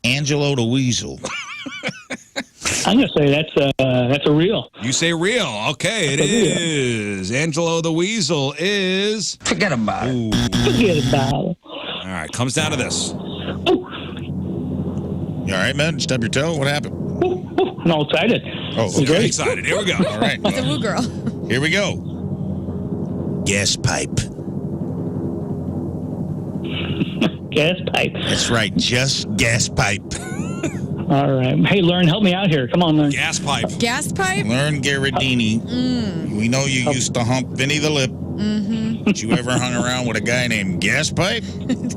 Angelo the Weasel. I'm gonna say that's a real. You say real. Okay, it is. Angelo the Weasel is. Forget about it. Forget about it. All right, comes down to this. You all right, man? Stub your toe? What happened? I'm all excited. Oh, Very okay. excited. Here we go. All right. The woo girl. Here we go. Gas pipe. Gas pipe. That's right, just gas pipe. All right. Hey, Lern, help me out here. Come on, Lern. Gas pipe. Gas pipe? Learn Garradini. We know you used to hump Vinny the Lip. Mm-hmm. But you ever hung around with a guy named Gas Pipe?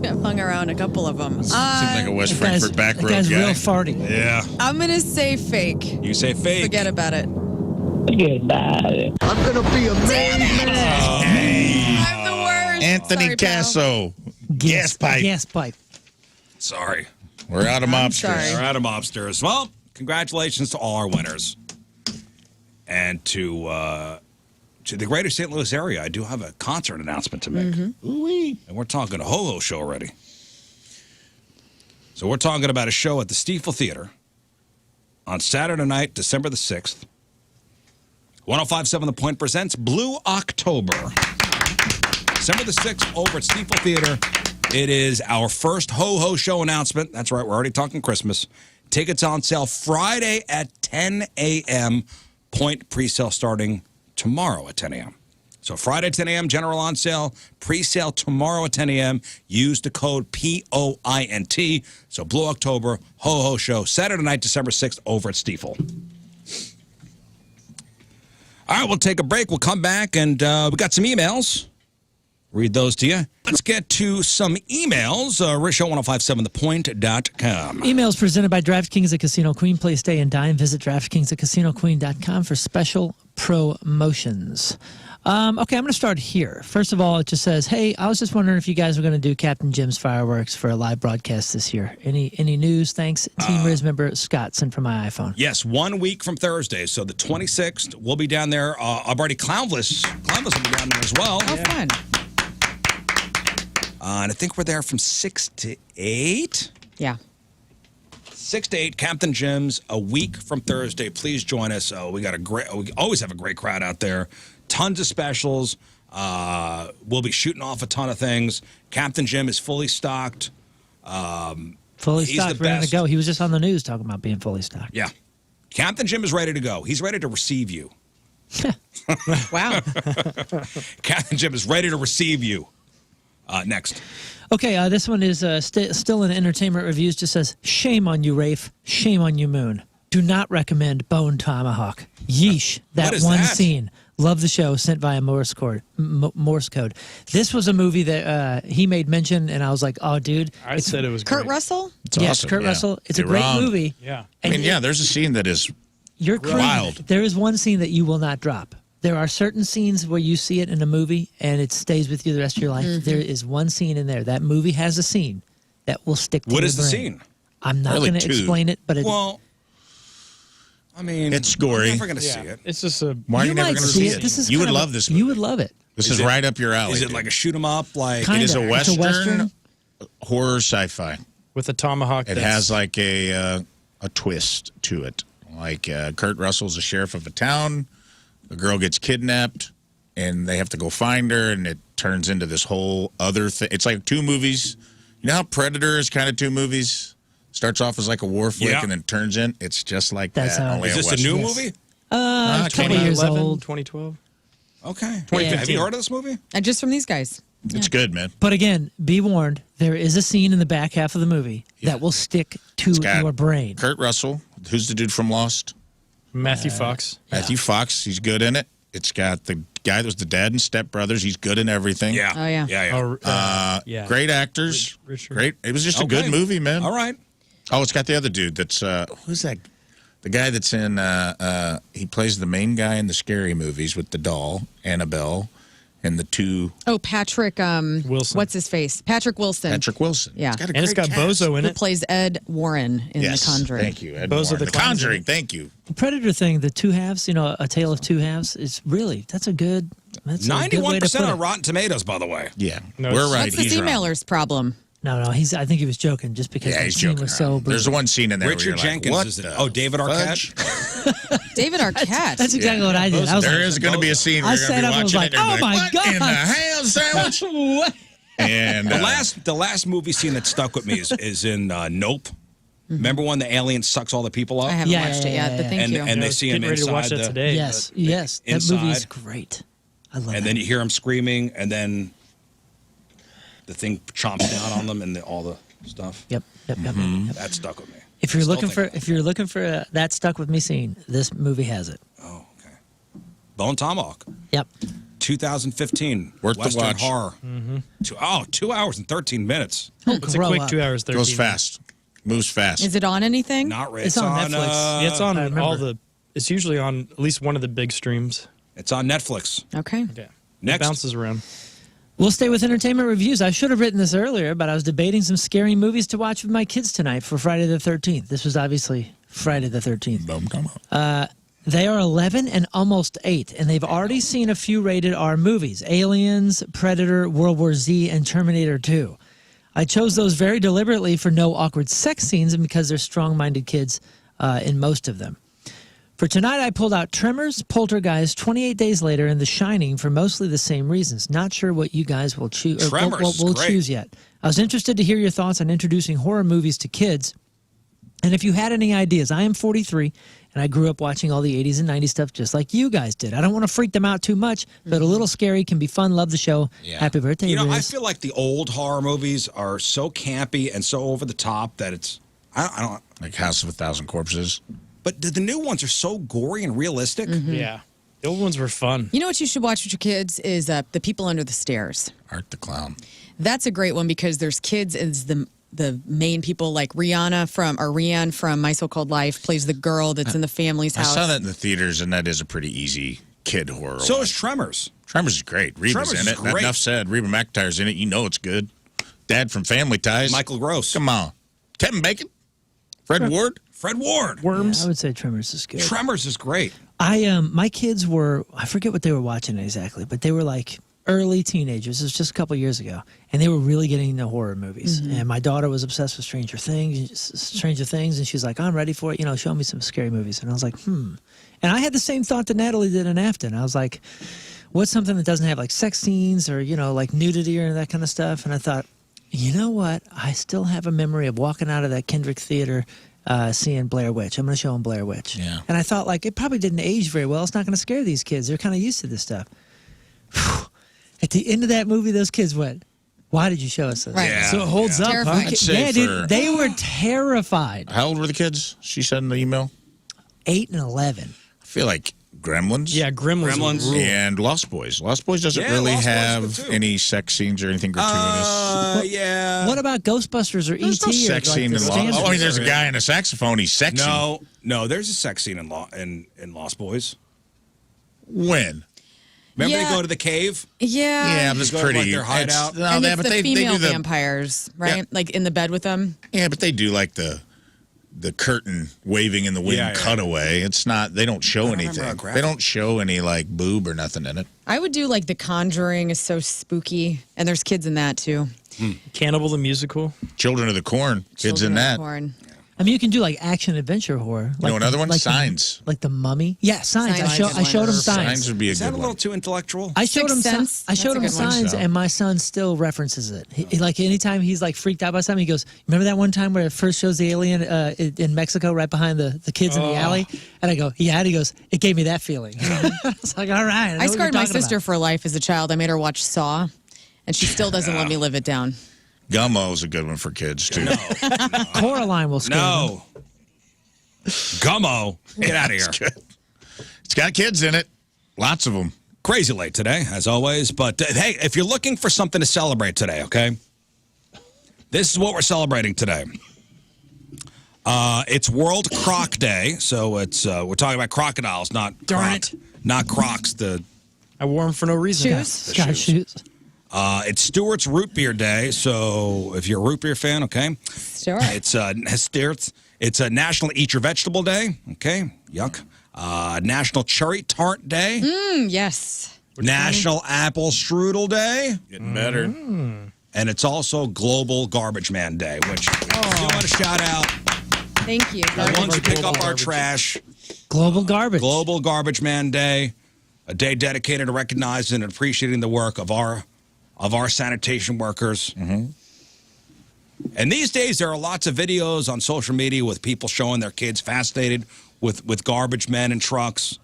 I've hung around a couple of them. Seems like a West That Frankfurt back that road guy's guy. real farty. Yeah. I'm going to say fake. You say fake. Forget about it. Forget about it. I'm gonna be a made man. I'm the worst. Anthony Sorry, pal. Casso. Gas Pipe. Gas pipe. Sorry. We're out of I'm mobsters. sorry. We're out of mobsters. Well, congratulations to all our winners. And to the greater St. Louis area, I do have a concert announcement to make. Ooh-wee. And we're talking a ho-ho show already. So we're talking about a show at the Stiefel Theater on Saturday night, December the 6th. 105.7 The Point presents Blue October. December the 6th over at Stiefel Theater. It is our first ho-ho show announcement. That's right, we're already talking Christmas. Tickets on sale Friday at 10 a.m. Point pre-sale starting tomorrow at 10 a.m. So Friday 10 a.m. general on sale, pre-sale tomorrow at 10 a.m. Use the code POINT. So Blue October Ho Ho Show Saturday night, December 6th over at Stiefel. All right, we'll take a break. We'll come back and we got some emails. Read those to you. Let's get to some emails. Risho1057thepoint.com. Emails presented by DraftKings at Casino Queen. Play, stay, and dine. Visit DraftKings at CasinoQueen.com for special promotions. Okay, I'm going to start here. First of all, it just says, hey, I was just wondering if you guys were going to do Captain Jim's fireworks for a live broadcast this year. Any news? Thanks. Team Rizz member Scott sent from my iPhone. Yes, 1 week from Thursday. So the 26th, we'll be down there. I've already Clownless. Clownless will be down there as well. Oh, fun. And I think we're there from 6 to 8. Yeah. 6 to 8, Captain Jim's, a week from Thursday. Please join us. We always have a great crowd out there. Tons of specials. We'll be shooting off a ton of things. Captain Jim is fully stocked. Fully He's stocked, the ready to best. go. He was just on the news talking about being fully stocked. Yeah. Captain Jim is ready to go. He's ready to receive you. Wow. Captain Jim is ready to receive you. Next. Okay, this one is still in entertainment reviews. Just says, shame on you, Rafe. Shame on you, Moon. Do not recommend Bone Tomahawk. Yeesh. That What is one that? scene. Love the show. Sent via Morse code. Morse code. This was a movie that he made mention, and I was like, oh, dude. I said it was Kurt great. Russell? It's Yes, awesome. Kurt yeah. Russell. It's You're a great wrong. movie. Yeah. I mean, yeah, there's a scene that is You're crazy. Wild. There is one scene that you will not drop. There are certain scenes where you see it in a movie and it stays with you the rest of your life. Mm-hmm. There is one scene in there. That movie has a scene that will stick to What your is the brain. scene? I'm not Really going to two. explain it, but it, Well, I mean, It's gory. I'm never going to see it. It's just a. Why are you you never might going to see see it. it? This is You would kind of love this You movie. would love it. This Is is it- right up your alley. Is it dude. like a shoot 'em up? Like Kind It is a It's a Western, Western. horror sci-fi. with a tomahawk. It has like a twist to it. Like Kurt Russell's a sheriff of a town. The girl gets kidnapped, and they have to go find her, and it turns into this whole other thing. It's like two movies. You know how Predator is kind of two movies? Starts off as like a war flick Yeah. and then turns in. It's just like That's that. how- only Is this a Western. new Yes. movie? it came 20 out. years 2011, old. 2012. Okay. Yeah. Have you heard of this movie? Just from these guys. It's good, man. But again, be warned, there is a scene in the back half of the movie that will stick to got your brain. Kurt Russell, who's the dude from Lost? Matthew Fox. Matthew Fox, he's good in it. It's got the guy that was the dad in Step Brothers. He's good in everything. Yeah. Oh, yeah. Yeah, yeah. Yeah. Great actors. Richard. Great. It was just a Okay. good movie, man. All right. Oh, it's got the other dude that's who's that? The guy that's in he plays the main guy in the scary movies with the doll, Annabelle, and the two Oh, Patrick, Wilson. what's his face? Patrick Wilson. Patrick Wilson. Yeah. It's got a And it's great got cast. Bozo in Who it. plays Ed Warren in Yes, The Conjuring. Thank you, Ed Bozo Warren. the The Clown's in Conjuring. it. Thank you. The Predator thing, the two halves, A Tale of Two Halves, is really, that's a good way to 91% put on it. Rotten Tomatoes, by the way. Yeah, No, we're it's- right. That's the He's wrong. emailer's problem. No, I think he was joking just because Yeah, the he's scene joking. was so around. There's brutal. one scene in there. Richard where you're Jenkins like, what is the- the oh, David Arquette? fudge? David Arquette. That's exactly what I did. I was There like, is going to be a scene where I you're going sat to up be and was watching like, it. And oh you're my like, what in the God. ham sandwich? What? And The last movie scene that stuck with me is in Nope. Remember when the alien sucks all the people up? I haven't Yeah, watched it yeah, yet, but yeah. thank and you. and I they was see him getting ready to watch inside that the, today. Yes, the- yes. That inside. movie is great. I love and it. then you hear him screaming, and then the thing chomps down on them and all the stuff. Yep. That stuck with me. If you're Still looking think for, that stuck with me scene, this movie has it. Oh, okay. Bone Tomahawk, Yep. 2015, Worth the Western watch. horror. 2 hours and 13 minutes. It's a Grow quick up. 2 hours, 13 goes fast. Moves fast. Is it on anything? Not really. It's on Netflix. Yeah, it's on I remember. all the. It's usually on at least one of the big streams. It's on Netflix. Okay. Yeah. Next. It bounces around. We'll stay with entertainment reviews. I should have written this earlier, but I was debating some scary movies to watch with my kids tonight for Friday the 13th. This was obviously Friday the 13th. Boom, come on. They are 11 and almost 8, and they've already seen a few rated R movies: Aliens, Predator, World War Z, and Terminator 2. I chose those very deliberately for no awkward sex scenes and because they're strong-minded kids in most of them. For tonight, I pulled out Tremors, Poltergeist, 28 Days Later, and The Shining for mostly the same reasons. Not sure what you guys will choose. Tremors is will great. choose yet. I was interested to hear your thoughts on introducing horror movies to kids. And if you had any ideas, I am 43, And I grew up watching all the 80s and 90s stuff just like you guys did. I don't want to freak them out too much, but a little scary can be fun. Love the show. Yeah. Happy birthday, You know, I Rizz. feel like the old horror movies are so campy and so over the top that it's I don't. Like House of a Thousand Corpses. But the new ones are so gory and realistic. Yeah. The old ones were fun. You know what you should watch with your kids is The People Under the Stairs. Art the Clown. That's a great one because there's kids as the main people, like Rihanna from My So-Called Life plays the girl that's in the family's I house. saw that in the theaters, and that is a pretty easy kid horror. So one. is Tremors. Tremors is great. Reba's Tremors in is it. great. Enough said. Reba McEntire's in it. You know it's good. Dad from Family Ties. Michael Gross. Come on. Kevin Bacon. Fred Ward. Fred Ward. Worms. I would say Tremors is good. Tremors is great. My kids were, I forget what they were watching exactly, but they were like early teenagers. It was just a couple years ago, and they were really getting into horror movies. And my daughter was obsessed with Stranger Things, and she's like, "I'm ready for it. You know, show me some scary movies." And I was like, And I had the same thought that Natalie did in Afton. I was like, "What's something that doesn't have like sex scenes or like nudity or that kind of stuff?" And I thought, you know what? I still have a memory of walking out of that Kendrick Theater. Seeing Blair Witch. I'm going to show them Blair Witch. Yeah. And I thought, like, it probably didn't age very well. It's not going to scare these kids. They're kind of used to this stuff. At the end of that movie, those kids went, "Why did you show us this?" Right. Yeah. So it holds up. Terrifying. Huh? I'd say Yeah, for- dude, they were terrified. How old were the kids? She said in the email. 8 and 11. I feel like Gremlins. Yeah, Gremlins. Gremlins. And Lost Boys. Lost Boys doesn't Yeah, really Lost Boys have is good, too. any sex scenes or anything gratuitous. Yeah. What about Ghostbusters or There's E.T.? no sex or, like, scene the in Lost. standard? Oh, I mean, there's a guy in a saxophone. He's sexy. No, there's a sex scene in Lost Boys. When? Remember Yeah. they go to the cave? Yeah, that's go to, pretty. like, their hideout? No, And yeah, it's but the they female do the vampires, right? Yeah. Like in the bed with them. Yeah, but they do like the curtain waving in the wind Yeah. cutaway. It's not. They don't show remember anything. how graphic. They don't show any like boob or nothing in it. I would do like The Conjuring is so spooky, and there's kids in that too. Cannibal the Musical. Children of the Corn. Kids Children in of the that. Corn. I mean, you can do like action adventure horror. You know another one? Signs. Like the Mummy. Yeah, Signs. Signs I showed him is one. Signs. Would be a Is that good a little one. too intellectual? I showed Sixth him. Sense? I showed him That's a good one. Signs, So. and my son still references it. He, like anytime he's like freaked out by something, he goes, "Remember that one time where it first shows the alien in Mexico, right behind the kids in the alley?" And I go, "Yeah." And he goes, "It gave me that feeling." I was like, "All right." I scarred my sister for life as a child. I made her watch Saw, and she still doesn't let me live it down. Gummo's a good one for kids too. Coraline will scare them. No. Gummo. Get out of here. It's got kids in it. Lots of them. Crazy late today, as always. But hey, if you're looking for something to celebrate today, okay? This is what we're celebrating today. It's World Croc Day, so it's we're talking about crocodiles, not Darn croc, not Crocs. I wore them for no reason. Shoes? Sky shoes. It's Stewart's Root Beer Day, so if you're a root beer fan, okay? Sure. It's a National Eat Your Vegetable Day, okay? Yuck. National Cherry Tart Day. Yes. National Apple Strudel Day. Getting better. And it's also Global Garbage Man Day, which we do want to shout out. Thank you. The ones who pick up our trash. Global garbage. Global Garbage Man Day, a day dedicated to recognizing and appreciating the work of our sanitation workers. And these days, there are lots of videos on social media with people showing their kids fascinated with garbage men and trucks,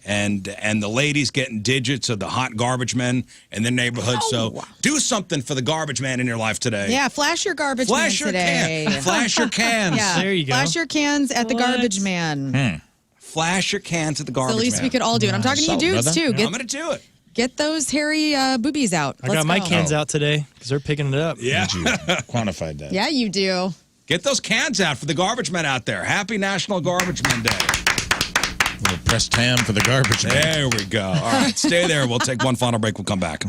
and the ladies getting digits of the hot garbage men in their neighborhood. So do something for the garbage man in your life today. Yeah, flash your garbage Flash man your today. can. Flash your cans. Yeah, There you go. Flash your cans at the What? garbage man. Flash your cans at the It's garbage the least man. we could all do. And I'm talking to you Salt, dudes brother. too. I'm going to do it. Get those hairy boobies out. I Let's got my go. cans out today because they're picking it up. Yeah. You quantified that. Yeah, you do. Get those cans out for the garbage men out there. Happy National Garbage Men Day. A little pressed ham for the garbage man. There we go. All right, stay there. We'll take one final break. We'll come back.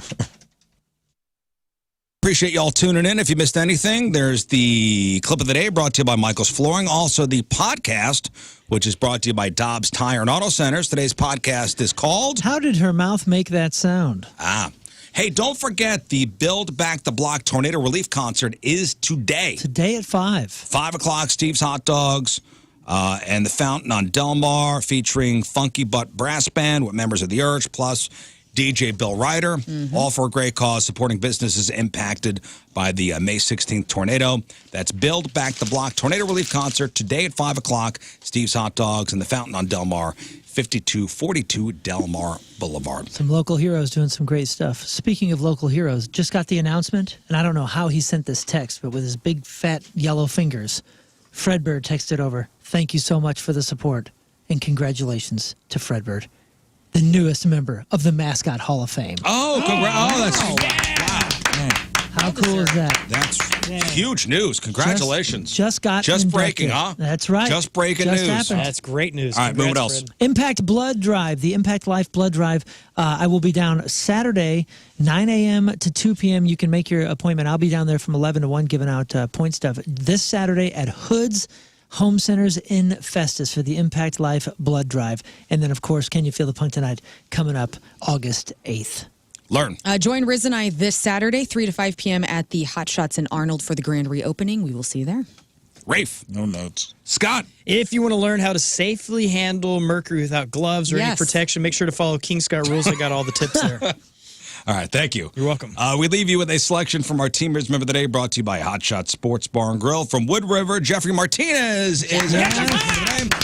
Appreciate y'all tuning in. If you missed anything, there's the clip of the day brought to you by Michael's Flooring. Also, the podcast, which is brought to you by Dobbs Tire and Auto Centers. Today's podcast is called... How did her mouth make that sound? Hey, don't forget the Build Back the Block Tornado Relief Concert is today. Today at 5. 5 o'clock, Steve's Hot Dogs and the Fountain on Del Mar, featuring Funky Butt Brass Band with members of the Urge, plus DJ Bill Ryder, all for a great cause, supporting businesses impacted by the May 16th tornado. That's Build Back the Block Tornado Relief Concert today at 5 o'clock. Steve's Hot Dogs in the Fountain on Del Mar, 5242 Del Mar Boulevard. Some local heroes doing some great stuff. Speaking of local heroes, just got the announcement, and I don't know how he sent this text, but with his big, fat, yellow fingers, Fredbird texted over, "Thank you so much for the support, and congratulations to Fredbird, the newest member of the Mascot Hall of Fame." Oh, that's wow. How cool is that? That's huge news. Congratulations. Just breaking, inducted. huh? That's right. Just breaking Just news. happened. That's great news. All right, Congrats, what else? Fred. Impact Blood Drive, the Impact Life Blood Drive. I will be down Saturday, 9 a.m. to 2 p.m. You can make your appointment. I'll be down there from 11 to 1 giving out point stuff. This Saturday at Hood's Home Centers in Festus for the Impact Life Blood Drive. And then, of course, Can You Feel the Punk Tonight coming up August 8th. Learn. Join Rizz and I this Saturday, 3 to 5 p.m. at the Hot Shots in Arnold for the grand reopening. We will see you there. Rafe. No notes. Scott. If you want to learn how to safely handle mercury without gloves or any protection, make sure to follow King Scott Rules. I got all the tips there. All right, thank you. You're welcome. We leave you with a selection from our Teamers Member of the Day, brought to you by Hot Shot Sports Bar and Grill from Wood River. Jeffrey Martinez is our Teamers Member of the Day.